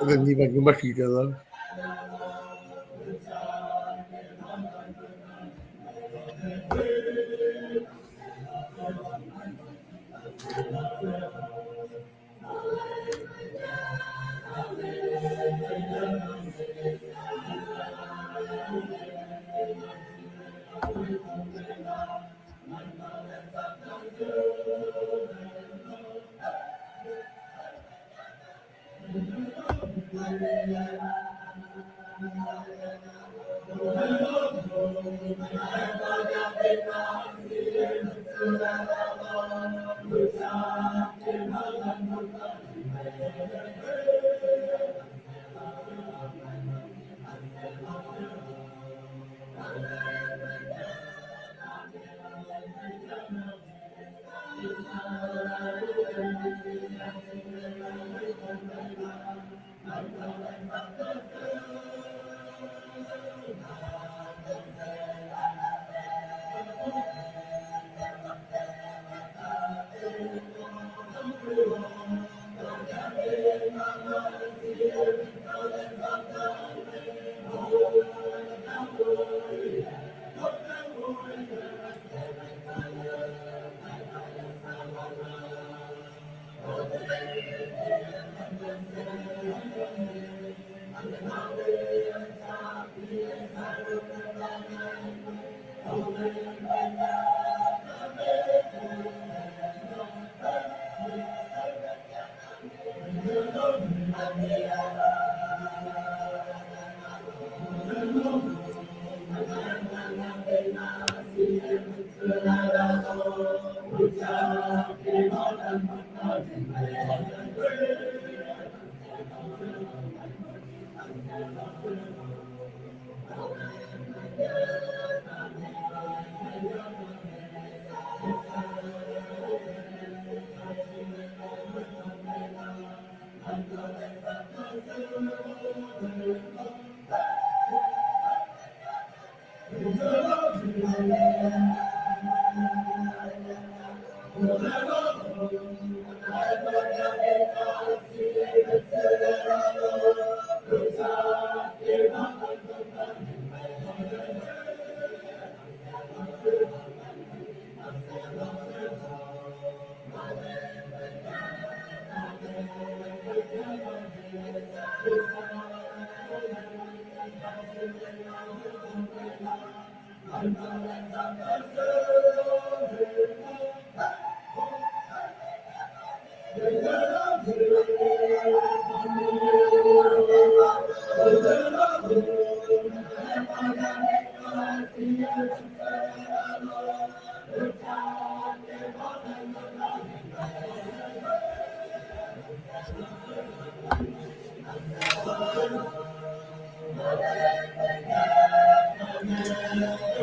Angin ni bagi masih jalan.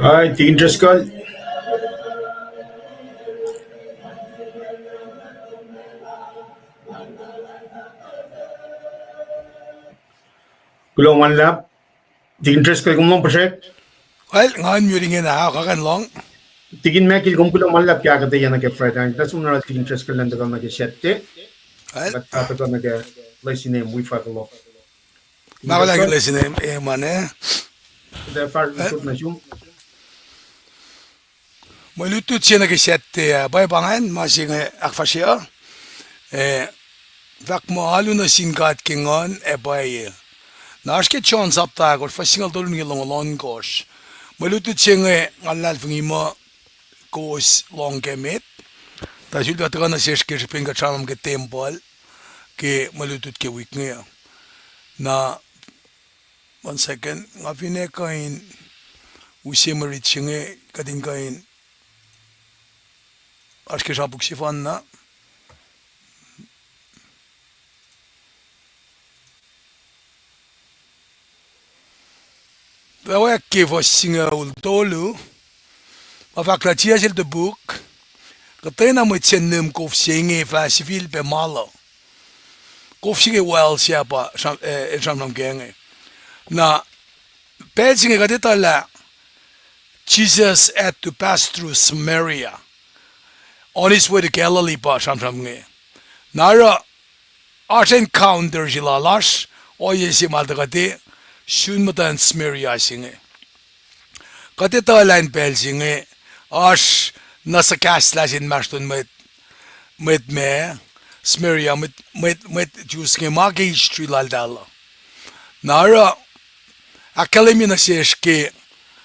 Ay, tigin Driscoll. Kulong one lap. Tigin Driscoll kung long pasek. Well, ngayon muting na kakan long. Tigin mekil kung kulong one lap kaya kate yan nag-Friday. Tas unara tigin Driscoll lang dagal nag-sette. Well, At nag-lay si name we akollah. makalagi lang sila mana. der Fall should na jum Malutu tsena ke sette bay bangan masinge akfasia vak mo halu na singat kingon bay naske chon sapta gor fasingal dolun ngilong lon gosh malutu tsenge ngalal fungimo kos long kemet ta sul da trana sesh ke pinga chamam ke temple ke malutut ke week nge na 1 second ngafine kain usemari tsenge kadin kain aşke şapuk sifanna Bewek ke vosinga ul tolu afakla tiasel de book katena mo tsenem kof senge fa sifil be malo kof singe wel siapa jamnam genge na pezinge gadeta la Jesus had to pass through Samaria on his way to Galilee pa shamshamnge nara art encounter jilalash o yesi maldagate shunmatan Samaria singe kateta line bell singe ash nasa kasla sin mashtun met me Samaria met jus nge magi street laldala nara akalemi na seshke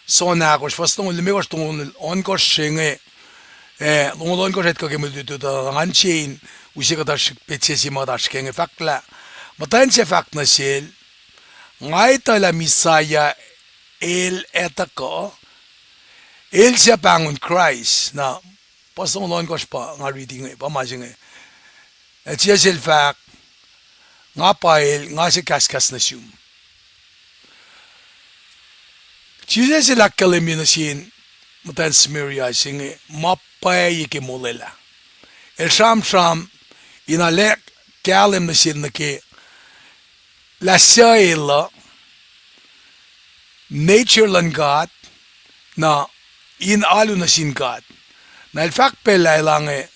sona kosh faston le megosh ton on kosh singe longolon kosh et kage multu da nganchin usiga da petsesi ma da skenge fakla matan se fak na sel ngai ta la misaya el etako el se pangun Christ na pasong lon kosh pa nga reading pa majinge et sel fak nga pael nga se kaskas na sum Jesus la kalemi na sin matan Samaria singe mapay ke molela el sham inalek kalem na sin na ke la saila nature lan God na in alu na sin God na el fact pe lange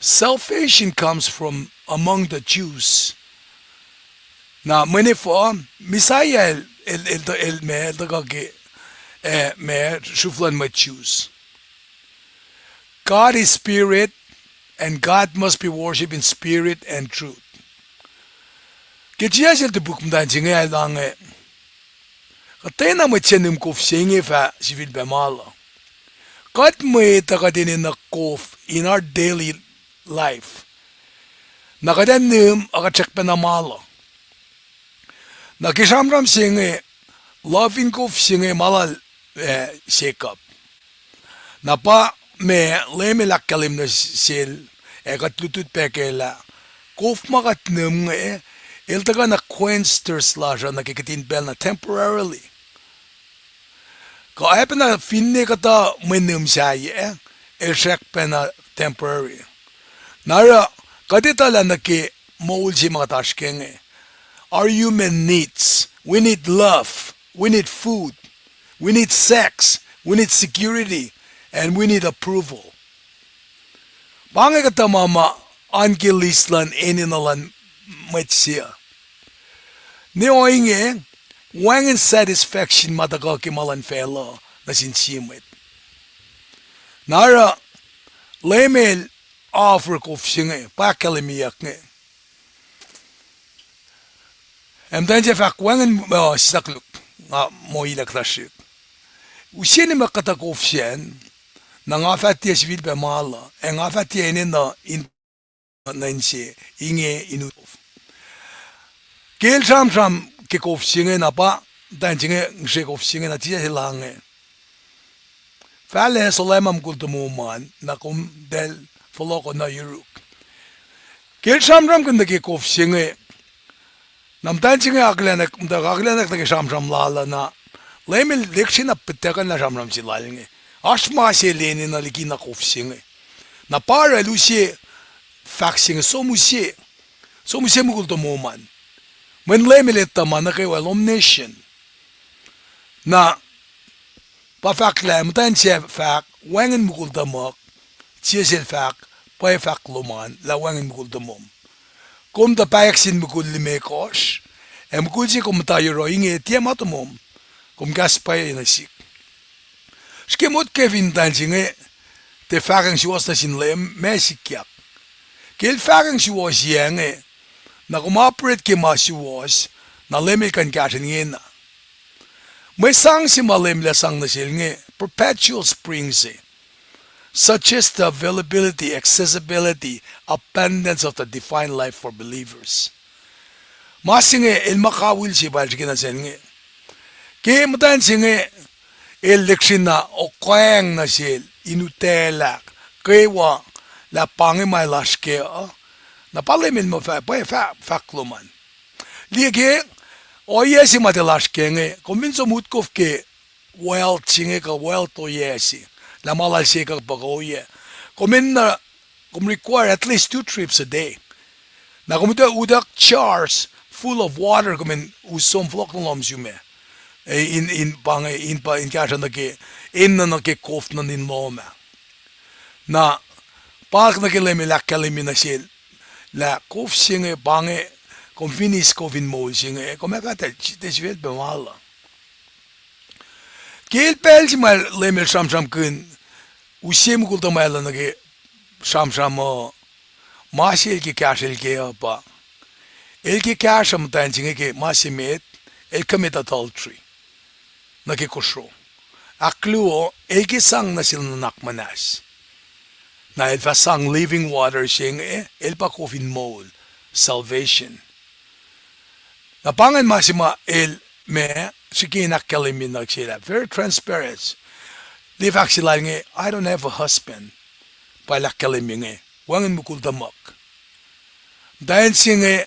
salvation comes from among the Jews na many for Messiah el me dagage me shuflan my Jews God is spirit and God must be worshipped in spirit and truth Getiasel de book mdan jinge lange katena mo chenim kof singe fa sifil be malo God mo tagadin na kof in our daily life nakadenim akachek pa na malo nakishamram singe loving kof singe malal shake-up napa me leme lakkalim na sil katlutut pekela kof makat nge el taga na quensters laja nakikitin bel na temporarily ka epe na finne kata menem siya el shek pe na temporary nara kadita la naki maul si mga tashkenge our human needs we need love we need food we need sex we need security and we need approval bangay kata mama angilislan eninalan matsiya ni oinge wangen satisfaction matagal kimalan fellow na sinsimit nara lemel offer kof singe pacl nge and then je fak wangen sisakluk nga moilak rashik usini makata kof sien na nga fatia civil be mala e nga fatia na in nansi inge inutov Kel sham ke kof singe na pa dan jinge nse kof singe na tia hilange fale solemam kultumuman na kum del foloko na yuruk Kel sham kun ke kof singe nam dan jinge aglenak ke sham lala na lemel lekshina pitakan na sham silalnge ashma se leni na likina kof singe na para lucie faxing so musie mukultumuman When lemeleta manake walom nation na pafakla mutan chef fak wangen mukul damak chiesel fak pa fak loman la wangen mukul damom kom da paeksin mukul limekosh mukul si kom tayo inge tiamatomom kum gas pa na sik skemot kevin dancing te fagen si was na sin lem mesikyak kel fagen si was yenge na kum operate ke ma si was na lem kan gatin yena may sang si malem la sang na silnge perpetual springs such as the availability, accessibility, abundance of the divine life for believers. Masinge el makawil si balchikina senge. Ke mutan singe el leksina o kwang na sil inutela kewa la pange mai laske na palemin mo fa fakluman. Liege o yesi matelaske nge convinzo mutkov ke well singe ka well to yesi. La malalsika bagoye. Require at least 2 trips a day. Na udak jars full of water usom floknoloms yume. In kashan na ke na ke kof na nin loma. Na pak na ke lemi la kalemi na sil. La kof singe bange finis kofin mo singe komekata sifil bemala. Kel pel si mal lemel sham kun usem kulta mal na ke sham masil ki kashel ke pa el ki kasham dancing ke masimet el commit adultery na ke kosro akluo el ki sang na sil nakmanas na el fa sang living water sing el pa kofin mol salvation na pangan masima el me Sikin akalimin nagsila. Very transparent. Live actually I don't have a husband. Pala kalimin Wangin mukul damak. Dahil singe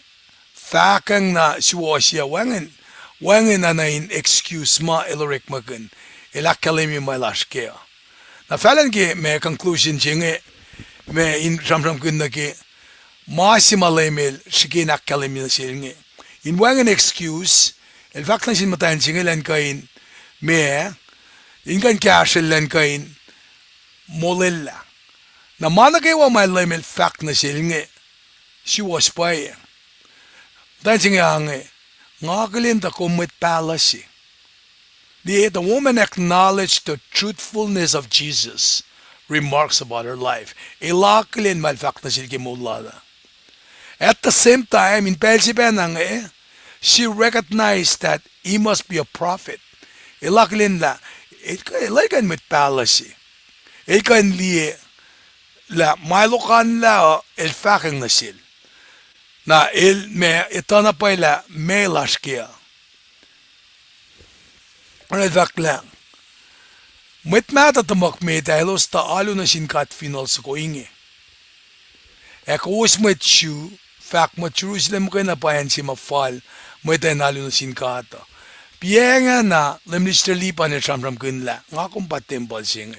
fakang na siwasya wangin na in excuse ma ilorik magun. Ilakalimin may lashkea. Na falan ki may conclusion singe may in samsam kun na ki maasimalemil sikin akalimin singe. In wangin excuse el fact na sin matayan singilan kain me ingan kashilan kain molella na mana kay wa malam el fact na silnge she was by dancing ange ngakalin da kommet palace the woman acknowledged the truthfulness of Jesus remarks about her life ilakalin mal fact na silge molala at the same time in pelsibenang she recognized that he must be a prophet. Ilaklin la, ilakan mit palace. Ilkan liye la mailokan la el fakang nasil. Na il me itana pa la me lashkia. Ano fakla? Mwet mata tamak me dahil ta alo na sinkat final sa ko inge. Eko us mwet shu fak mo Jerusalem ko na payan si mafal Mwet nalo na sinkata. Pienga na lemlister lipan e shamram kunla. Nga compatible singe.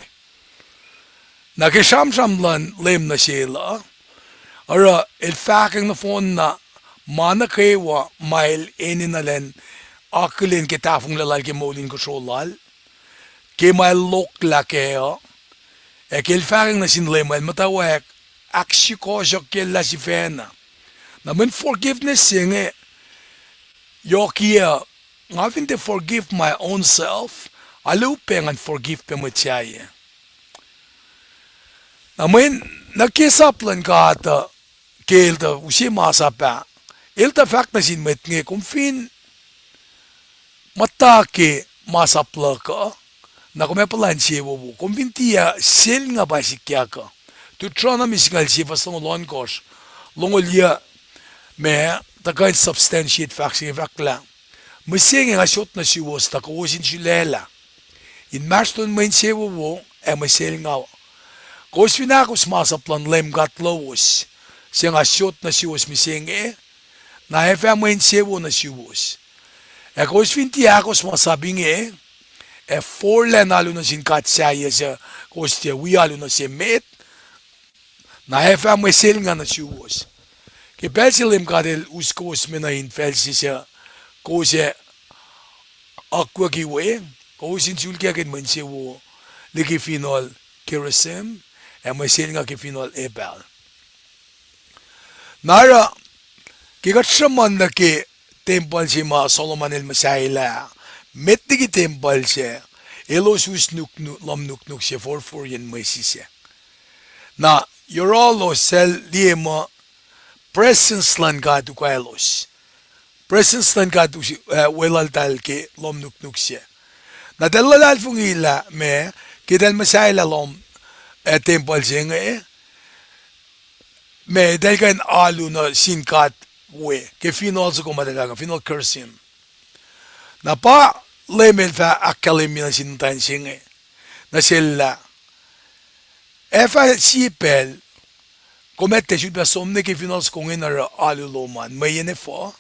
Nakishamsham lan lem na sila. Ara el fakang na phone na mana kewa mail eninalen akulin kitafung lalal ke molin ko solal. Ke mail lokla keo. Ek el fakang na sin lem mutawaek akyohkye la sifena. Na men forgiveness singe akyohkye, having to forgive my own self, alupeng and forgive pemutyaye. Namin, nakisaplan ka ata, kelta, usi masapa, ilta fact na sinmet nge, kung fin, matake masapla ka, na kumepalan siya wo, kung fin tiya, sil nga ba sikya ka, tu trana misingal siya, basta ngolon kos, longolya, me, takay substantiate facts in fact lang. Masing nga shot na siwos na kuwasin silela. In Marston main siwo wo, masel nga. Kos pinakos masaplan LEUM GOD lowos. Siya nga shot na siwos mising na hefa main siwo na siwos. Kos pintiakos masabing forla nalo na sinkat saya sa kos tiya wiyalo na si Mwet, na hefa masel nga na siwos. Ke pelsi LEUM GOD el uskos menahin pelsi siya kose akyohkye kosin sulkya ken manse wo liki final kerosem masel nga ke final ebal. Nara ke katsaman na ke temple si ma Solomon el Masaila Mettigi temple se elosus Lohm Nuknuk se for yen mesi se. Na yorolo sel liema presence lan gadu kailos. Presence lan gadu welal tal ke Lohm Nuknuk se. Na dalal fungila me kidal masaila lom temple se nge me dalgan alu na sinkat we ke final so ko madalaga final cursin. Na pa lemel fa akkalemi na sintan singe na sila efa sipel komette should be somne ke final so ngin ar alu loman mayene fo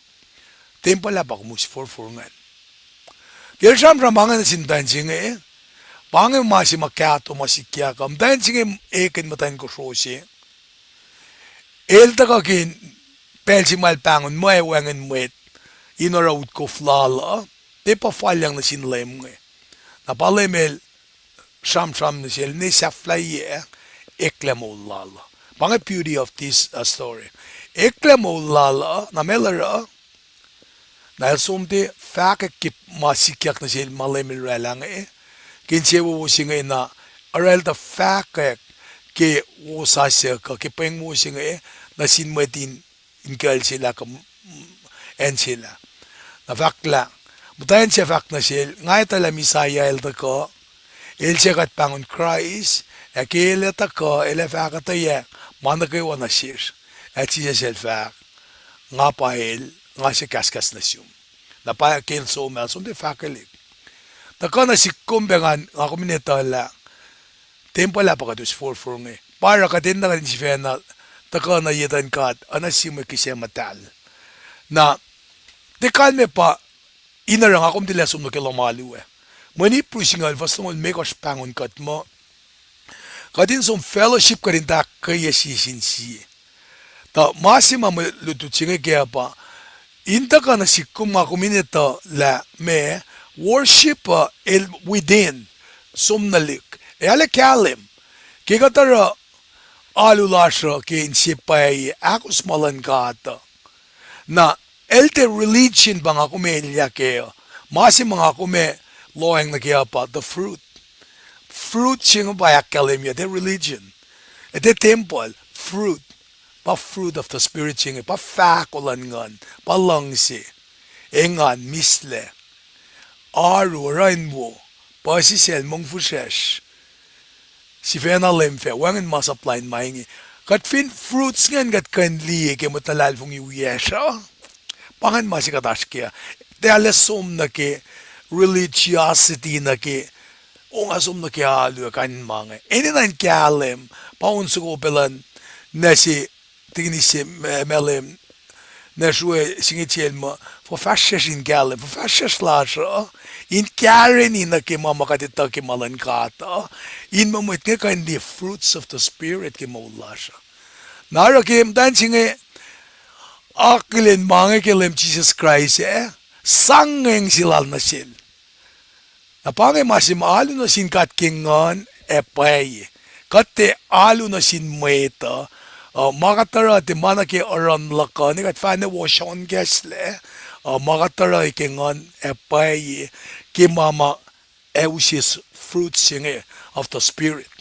tempo la bak mus for ngan gersham ramangan sintan singe bange masi makato masikya kam dan singe eken matan ko shosi el takakin pelsi mal pangon Mwe wangen Mwet inora ut ko flala te pa falyang na sinlem nge na palemel sham na sel ne saflaye eklemolala bang beauty of this story eklemolala na melera na somte fak kip masikyak na sel malemel relang kinse wo singe na arel the fak ke wo sa se ka ke peng mo singe na sinmetin inkal sila ka en sila na fakla mutayan siya fak na sila ngay tala misaya el ko el siya kat pangon Christ akele ko ele fakataye manakayo na siya at siya sel fak nga pa el nga siya kaskas na siyum na pa kel so mel so de fakalik na ka na sikumbengan nga kumineta la tempo la pa katus for nge para ka din na rin si Fena taka na yetan kat ana si Mwe Matal na de kalme pa inarang akom dila sum no kelomalu mani pusingal vasong me ko spangon kat mo kadin som fellowship karin ta kaya sisin si ta masima me lutu chinge kaya pa inta ka na sikum makumineta la me worship el within somnalik ele kalim kigatara alulasha ke insipay akos malan kata na elte religion bang ako me kaya masi mga ako me loeng na kaya pa the fruit sing by academia the religion at the temple fruit pa fruit of the spirit sing pa fakulan ngan pa langsi engan misle aru rainbow pa si sel mong fushesh si Fena lemfe wangan masaplain maingi kat fin fruits ngan kat kanli ke mutalal fung iuyesha pangan masikatas kaya de alesom na ke religiosity na ke o asom na ke alu kan mange eni nan kalem paun sugo pelan na si tingni si melem na Srui singitielma for fashes in galem for fashes lasha in karen in ke mama katita ke malan kata in mamuit ke kan the fruits of the spirit ke maulasha nara ke dancing akilin mange ke lem Jesus Christ sangeng silal na sil na pange masim alu na sin kat kingan pay kate alu na sin Mweta magatara ti mana ke aram laka ni kat fane washon gesle magatara ke ngan pay ke mama eusis fruit singe of the spirit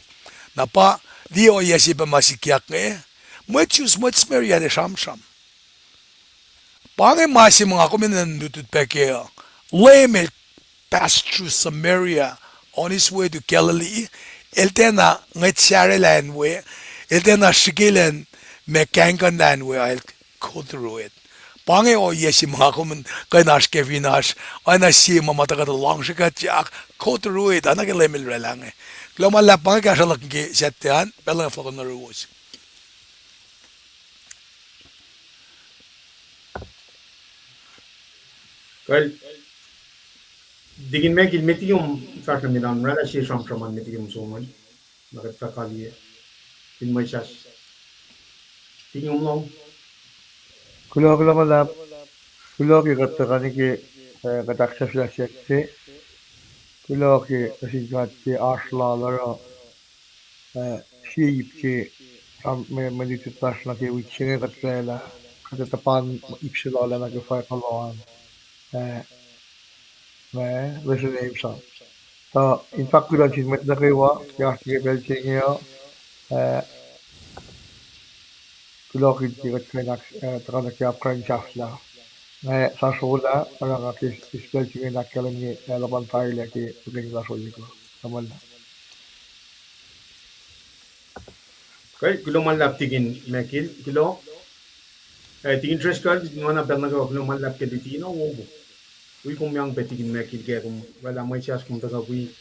na pa di o yesi ba masikyak muchus much smeria de sham pange masi mga kuminan dutut peke lemel passed through Samaria on his way to Galilee eltena ngetsare lanwe eltena shikilen mekankan lanwe I'll go through it pange o yesi mga kumin kanash kevinash ana si mamata ka long shikatyak go through it ana ke lemel relange gloma la pange ka shalak ke setyan belang flokon na ruos Well, digin me gilmetium fakam midan rada shi shamshaman metium soman nagat fakaliye in my shas tingum long Kulo malap kulo ki katakani ki kataksas la sekte kulo ki kasigat ki asla lara sheep ki medititas na ki wichinge katlela katatapan ipsilala na ki fay kaloan listen name sa. So in fact kulansin met nukewa kaya belching kulokin tigat kainak takana kaya prime chafla. Sa sola parang is belching na kalam ni laban tayo lagi begini la soji ko. Tamal na. Okay, kulo man lap tigin mekil kulo tigin tres kal ngana belna ko kulo man lap ke ditino wo we kum yang betigin mekil ke kum wala mai chas kum daga we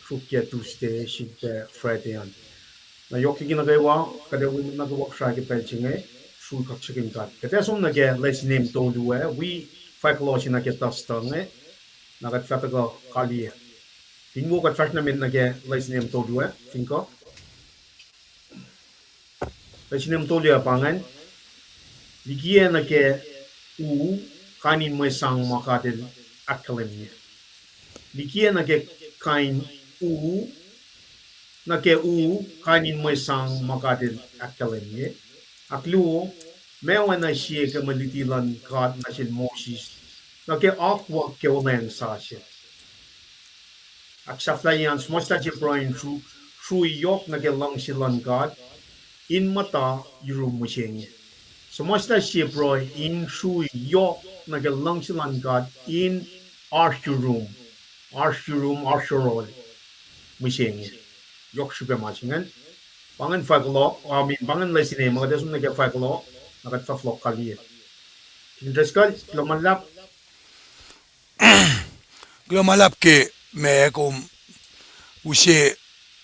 shukya tuesday ship friday an na yok tigin na wa kada we na ko work ke pelchinge shu kak chicken kat kada som na ke let's name to do we five loss na ke tastange na ka fata ko kali tingo ka fat na min na ke let's name to do finko let's name to dia pangan ligia na ke u kanin mo sang makadil akalemye ligia na ke kain u na ke u kanin mo sang makadil akalemye aklu mewa na siya ke malitilan kad na sin Moses na ke akwa ke olen sa siya aksaflayan smosta je Brian Srui yok na ke lang silan God in mata yurum mo siya Samasta Shibroy in Shui Yok Nagalang Silan God in Arshurum Arshurol Mishing Yok Shuga Machingan Bangan Faglo I mean Bangan Lesine Magadasum Naga Faglo Nagat Faflo Kalia Kindraskal Lomalap Glamalap ke me kum ushe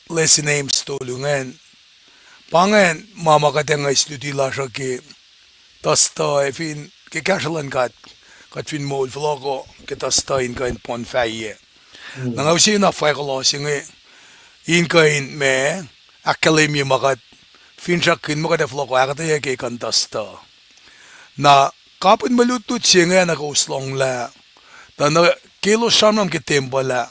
less names tolungan. Pangan mama katanga istuti lasha ke tasta efin ke kashalan kat fin mol vlogo ke tasta in kain pon faye. Nang ushe na faglo singe in kain me akademia makat fin shakin makat vlogo akketeyac ke kan tasta. Na kapun malutut singe na kauslong la. Na kilo shamram ke tembola.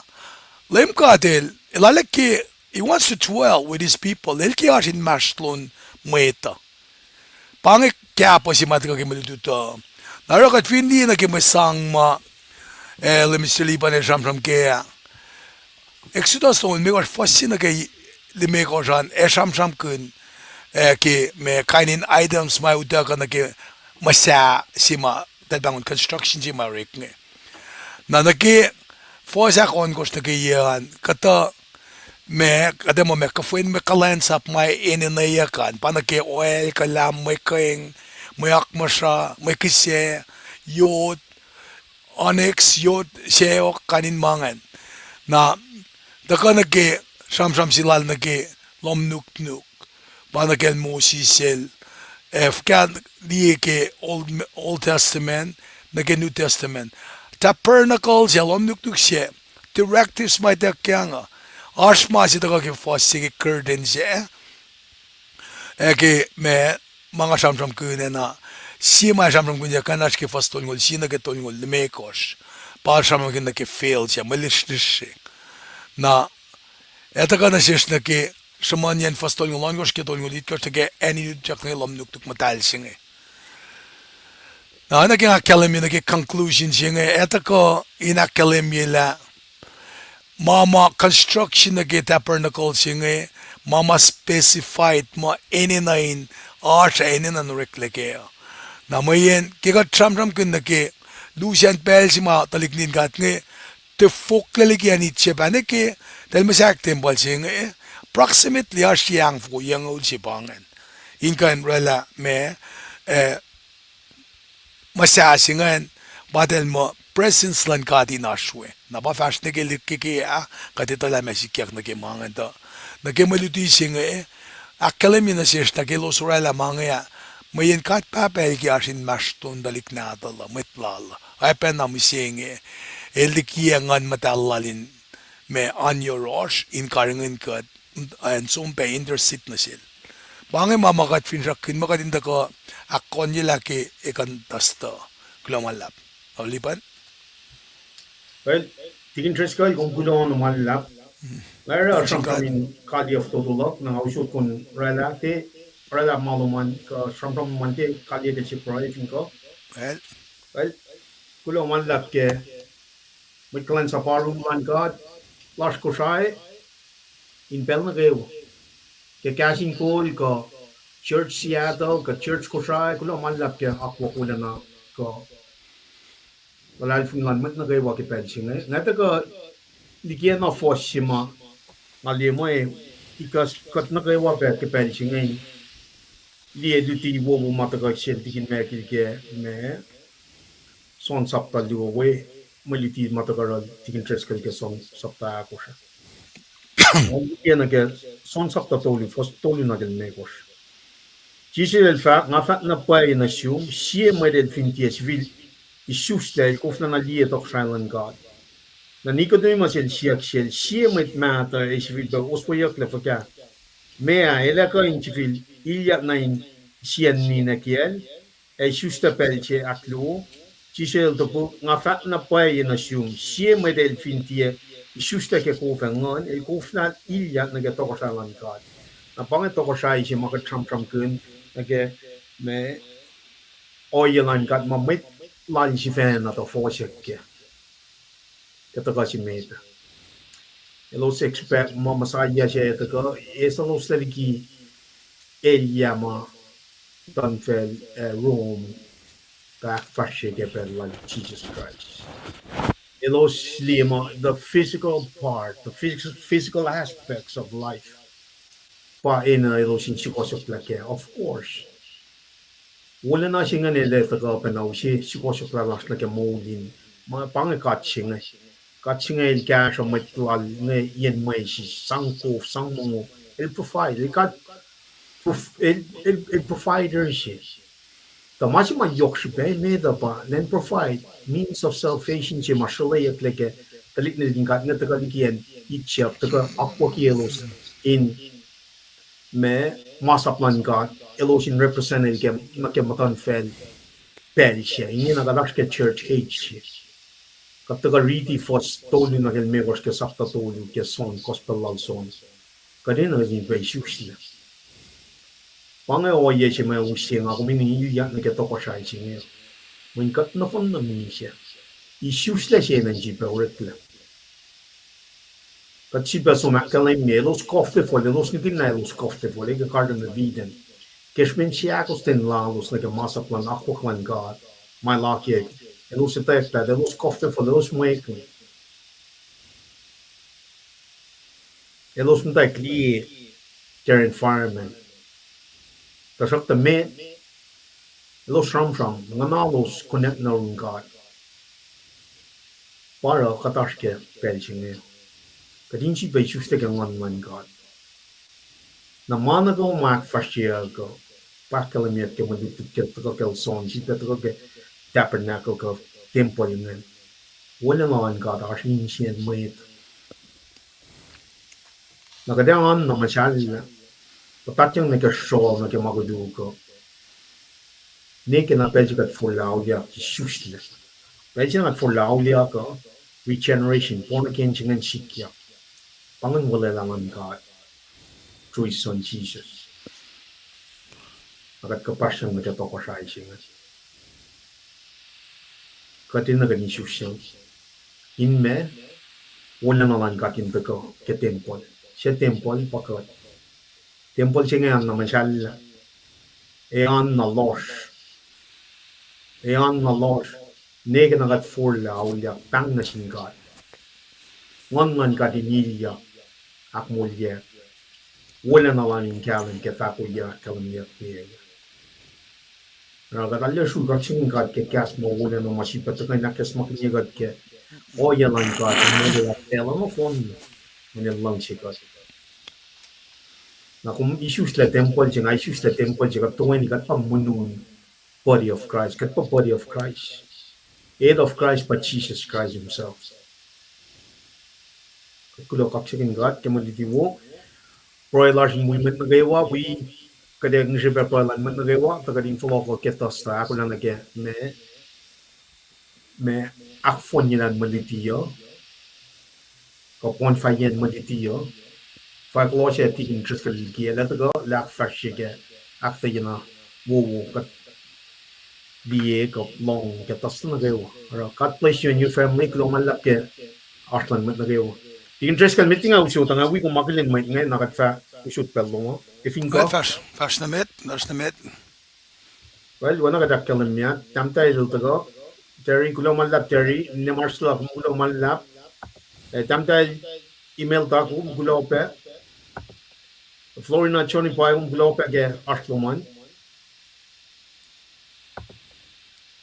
LEUM God ilaleki he wants to dwell with his people. Elki asin mashlon Mwet. Paing kya po si matka ke malituto. Narakat findi na ke masang ma lemislipan e shamram ke. Exodus on me was fascina ke lime ko jan e shamram kun ke me kainin items ma uta na ke masa sima dalbangon construction si marik nge. Na nake Forza kon gosto que ian kata me kada mo me kafuin me kalensap mai inge kan pana ke oil kalam me kaing me akmasha me kise yod onyx yod seo kanin mangan na dakana ke sham silal na ke Lohm Nuknuk pana ke Moses sel kan die ke Old Testament na ke New Testament Tabernacles Lohm Nuknuk siya directives may kaya Ashma si daga ke fosse curtain siya ke me mga samsam kune na si may samsam kunya kanas ke fastol ngol si na ke tol ngol lemekos pa samsam kina ke fail siya malish na eta kana siya na ke samanyan fastol ngol angos ke tol ngol itkos ke any jak ng Lohm Nuknuk Mutal singe na ke academy na ke conclusion singe eta ko in academy la Mama construction na ke tabernacle singe mama specified mo eninain art eninan rekleke na mayen ke ka tram kun na ke lucian pel si ma taliknin gat nge te foklele ke ani chebane ke tel masak temple singe approximately asyang fu yang ul si pangan in kan rela me masasingan badel mo presence lan kadi nashwe na ba fash ne ke likike a kadito la mesikyak na ke mangan to na ke maluti singe academy na siya na ke losurala manga mayen kat papel ki asin maston dalik na dala metlal ay pen na misinge elikia ngan matallalin me on your rush in karingen kat and some pe intersit na sil bange mamakat finrakin makatinda ko akonye laki ikan tasta klomalap Olipan well tigin tres kal kung kulon malap Lara Sin from God in Kali of Totulok na usut kun rela maluman ka from mante Kali de Chiproy finko well well kulo malap ke kulacnsap LEUM God las Kosrae in Belnagewa ke KahsInKol ka Church Seattle ka Church Kosrae kulo manlap ke akwa na ka walal fungan mat na gewa ke pelsinge ngata ka likia na foshima ngale mo ikas kat na gewa ke pelsinge lie duti wo mata ka sentikin me me son sapta liwo we maliti mata ka tikin tres ke son sapta akosha likia na ke son sapta toli fos toli na gel me kosh Gisel el fa nga fa na pai na sium sie me del fintie civil i sustel kofna na lie toch silent God na Nicodemus el siak sel sie met mata e civil ba ospoyak le faka mea ela ka in civil ilia na in sien ni na kiel e susta pelche aklo Gisel to nga fa na pai na sium sie me del fintie i susta ke kofa ngon e kofna ilia na ke toch silent God na bange toch sai si maka tram kun na ke me oyelan kat ma met lan si fan na to fosek ke to ka si meta los expert ma masaya je to ka esa los teliki elia ma dan fel Rome back fashe ke per like Jesus Christ los lima the physical part the physical aspects of life pa in los in sikosok like of course wala na singa nele to ka pa na si sikosok like molin ma pang ka chinga il cash o metual ne yen mai si sanko sangmo el provide el provider si the much ma yok si be me da ba then provide means of salvation si mashallah like talik ne din kat ne ta kalikian ichap ta ka akyohkye in me masaplan God elos in represented ke matan fel pel siya ini na galax ke church age siya Kaptaga riti fos tolu na kel megos ke sapta tolu ke son gospel lal son. Kadena ni pe shushia. Pange o ye che me usia nga kumi ni ilya na ke toko shai chinge. Mun kat na fon na minisha. I shushla che na jipe orekla. Kat chipe so ma kala me los kofte fole los ni kinna los kofte fole ke karden na viden. Keshmen chiakos ten lalos na ke masaplan akoklan God. My lakye. En los tekta de los kofte fole los Mwet. Los muta clear their environment. Tasok the men, los from nganalos connect na rin God. Para katashke pelching kadin si ba chuste ke one God. Na mana go mak fascia go. Pacl ke madutut ke to ke son si to ke tabernacle ko temple ngen. Wala na God ashin sien Mwet. Nagadaon na masyal Patachang na ke shawl na ke magudu ko. Neke na pelsi kat fulaulia shushle. Pelsi na fulaulia ko regeneration born again chingan sikya. Pangan wala langan God through his son Jesus. Agat kapasang na ke toko siya isingan. Katin na gani shusyang. Inme wala naman katin ko ke temple. Siya temple pakat. Temple chingan na masyal Ean na losh. Nega na gat forla aulia Paing na Sin God. Ngan ka dinilya akmulya. Wala na lang in kalan ke takuya kalamya pega. Na gatalya shu kaksakin God ke kas mo wala na masipat ka na kas maknya God ke. O yan lang God. Mo tela mo fon. Mo lang si God. Na kung issues la temple jika tuwen kat pa munun body of Christ. Kat pa body of Christ. Head of Christ but Jesus Christ himself. Kulo kaksakin God kemaliti wo Roy Large movement na gawa we kada ng siya papalan man na gawa tagading follow ketos ta ako lang nage me akfon yan malitiyo kapon fayen malitiyo fa klo siya ti interest kaligi la tago la fashiga akta yana wo kat BA ko long ke tas na gewa ro kat place you in your family ko man lap ke aslan mat na gewa interest kan meeting au show tanga wi ko makilen mai ngai na kat fa shoot pel lo ke fin Mwet ko fars na met, nars na met. well wana ka dakkel mya tamta il to go terry ko man lap terry ne marsla ko man lap tamta email ta ko ko pe Florina choni pai ko pe ke asloman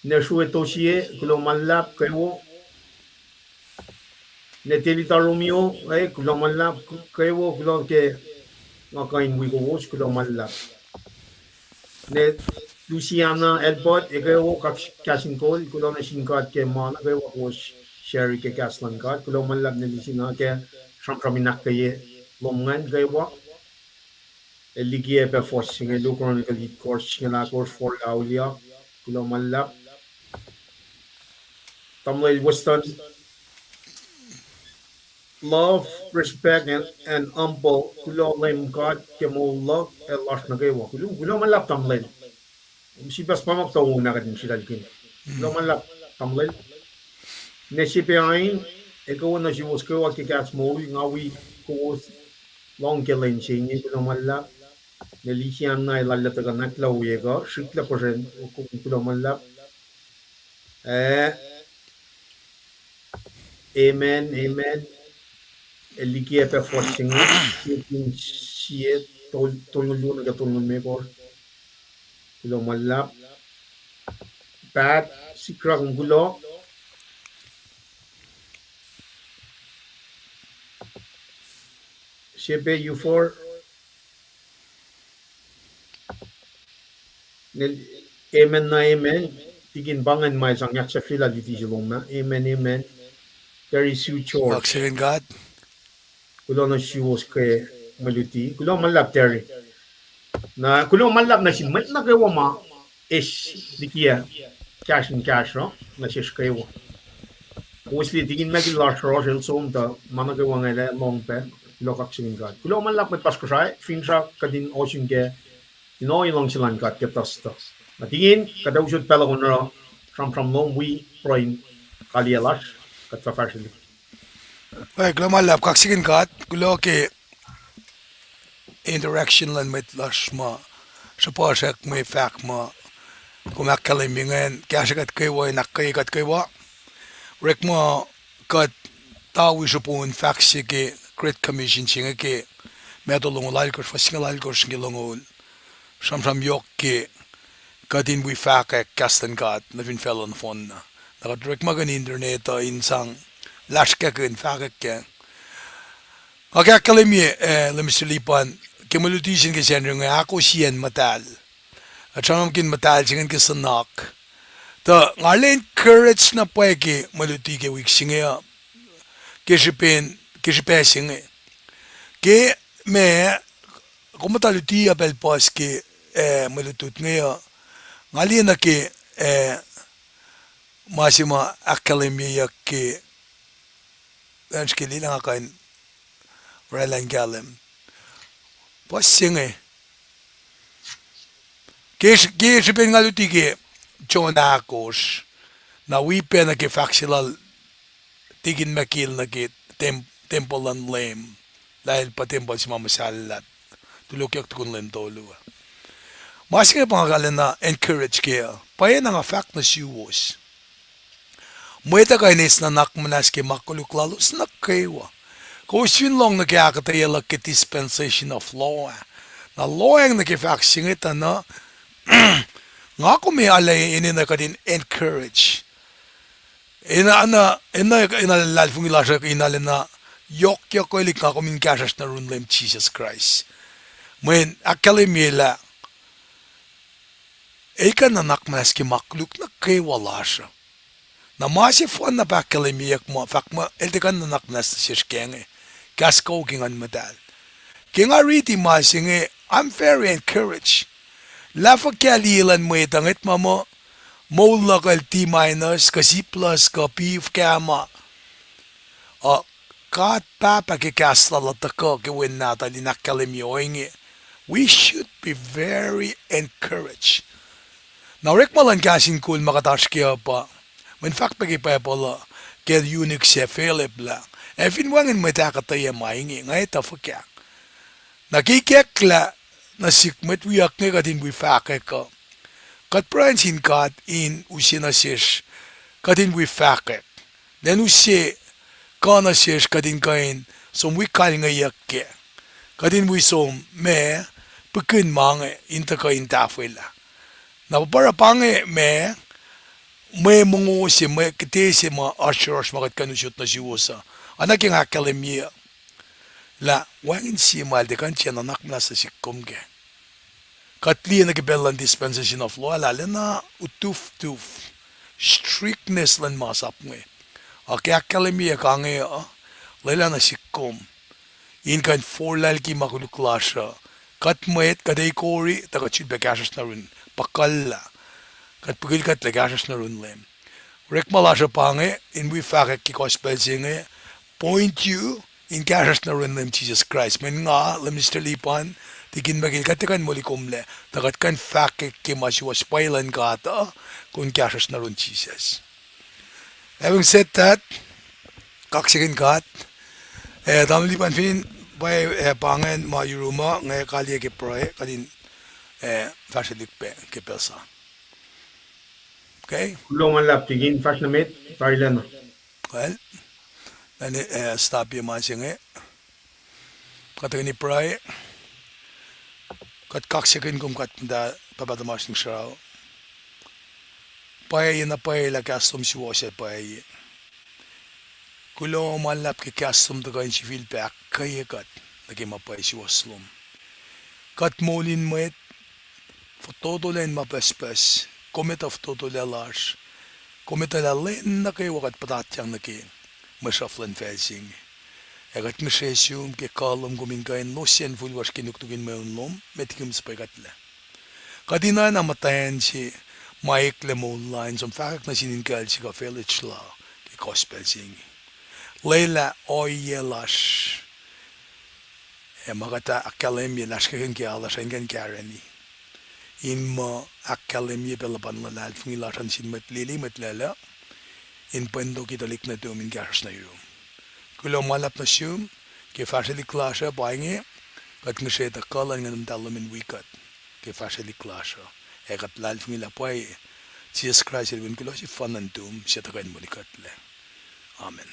ne shuwe toshie ko man lap ko ne telita romeo ko man lap ko ke ngakain wi ko wos ko man lap ne Luciana Elbot ego KahsInKol kulo na singkat ke mana ke was share ke kaslan kat kulo man lab ne lisina ke shamraminak ke lomangan ke wa ligie pe forcing e lukron ke lead course na course for aulia kulo man lab tamle western love respect and humble kulo lem god ke mo love e lash na ke wa kulo man lab tamle si pas pamak tawo na kadin sila kin kulo man lab tamle Nesipiain, ikaw na si Wosko at kikats mo, ngawi ko long kelen singi ko malla, nelisian na ilalata ka naklawi ka, shikla po rin ko malla. Eh, amen, amen. Eliki pa forcing siye tolong na katulong me ko malla. Pat sikra kong gulo. Siya U4 amen na amen. Tigin bangan may sang yak sa fila diti silong na. Amen, amen. There is you chores. Sie Acn God. Kulo na siwos ke maluti. Kulo malap teri. Na kulo malap na sin mat na kayo ma is dikia cash and cash ro na siya kayo. Mostly tigin magi large ro sel som ta mana kayo ngale long pe kulo kaksakin God. Kulo malap mat pas Kosrae finsa kadin ocean ke ino ilong silan God ke tasta. Natingin kada usod pala ko na from long we proin kalialas kat fa fashion. Well, kulo malap kaksakin God, kulo ke interaction lan met las ma. Sapasek may fact ma. Kumakalimingan, kaya sikat kayo ay nakayikat kayo. Rek mo kat tawi sa po in fact sige Great Commission singa ke medulong ulal ko fa singa lal ko singa longol. Sam yok ke kadin we fact kastan God na vin felon fon na. Nakadrek magan internet insang lashka ko in fact ke. Okay, kalimi lemislipan kemulutishin ke senro nga ako siyan matal. At samam kin matal singan ke sanak. The ngalen courage na pwede maluti ke wik singe ke singe ke me kumataluti apel pas ke malutut ngayon ngali na ke masima akademiya ke danskili lang akan relan galem pas singe ke shipen ngaluti ke chonakos na wipe na ke facsilal tigin makil na ke temple and lame dahil pa temple si mama salat tulok yak tukun lentolo masing pangakalan na encourage kaya paya na nga fact na siwos Mwet kainis na nakmanas ke makuluklalos na kaywa Koshin long na kaya akketeyac ke dispensation of law na law ang nakifact singit na nga ko may alay ini na kadin encourage ina lalfung ilasha inala na yok ko ilik nga ko min kasas na runlem Jesus Christ when akalimila eka na nakmas ki makluk na kay walasha na masi fon na pakalimiyak mo fakma eltekan na naknas na sishkenge kasko kingan madal kinga riti masinge I'm very encouraged Lafa kalilan mo itangit mamo mola kal T minus kasi plus ka P kama kat papa ke kaslalata ko ke win nata linakalim yoingi we should be very encouraged Narek malan KahsInKol makatash kaya pa. When fact pagi pa pala kaya unique sifil bla. Efin wangin Mwet akketeyac maingi ngay tafakya. Nakikekla na sikmet wiakne kadin wi fake ka. Kat praen sin God in usina sish kadin wi fake. Then usi kana sish kadin kain som wi kal ngayakke. Kadin wi som me pekin mange inta ka intafwela. Na para pange me mongo si me kete si ma ashrosh makat kanusot na siwosa. Anak yung akketeyac la wangin si mal de kan tiyan anak na sa sikkomge. Katli na kibelan dispensation of law la na utuf strictness lan masap nge. Akketeyac kange lela na sikkom. In kan forlal ki makuluklasha. Kat Mwet kaday kori takachid bekashas na rin pacl kat pagil kat legashas na rin lem. Rek malasha pange in we fakek ki kospel singe point you in kashas na rin lem Jesus Christ. Men nga lem Mr. Lipan tikin magil katikan muli kumle takat kan fakek ki maswas pailan kata kun kashas na rin Jesus. Having said that, kaksakin God, Dam Lipan fin by pangen ma yuruma ngay kali ke proe kadin fashilik pe ke pelsa. Okay? lulap tigin fash na met parilan. Well, then stop yung mga singe. Katag ni proe kat kaksakin kum kat da papadamas ng saraw. Paya yun na paya la kastom si wasa paya. Kulo malap ke kastom da kain sifil pe akketeyac lagi mapay si waslom. Kat molin Mwet fotodolen mapespes komet of totolelash komet alalen na kay wakat patatyang na kay masaflan fencing. Egat masesum ke kalom gumingain losyen fulwas kinuktukin mayon lom metikim spagatla. Kadina na matayan si maikle online som fakak na sininkal si ka village la ke gospel sing. Leila oyelash magata akketeyac lashkakin ki alas engan karani. In ma akketeyac pelaban la lal fungilasan sin metlili metlala in pendo kitalik na tumin karas na yun. Kulo malap na siyum ke fashilik lasha Paing kat ngaseta kalan nga namdalamin wikat ke fashilik lasha ekat lal fungila pay Jesus Christ ilwin kulo si fanantum siya takain mulikat le. Amen.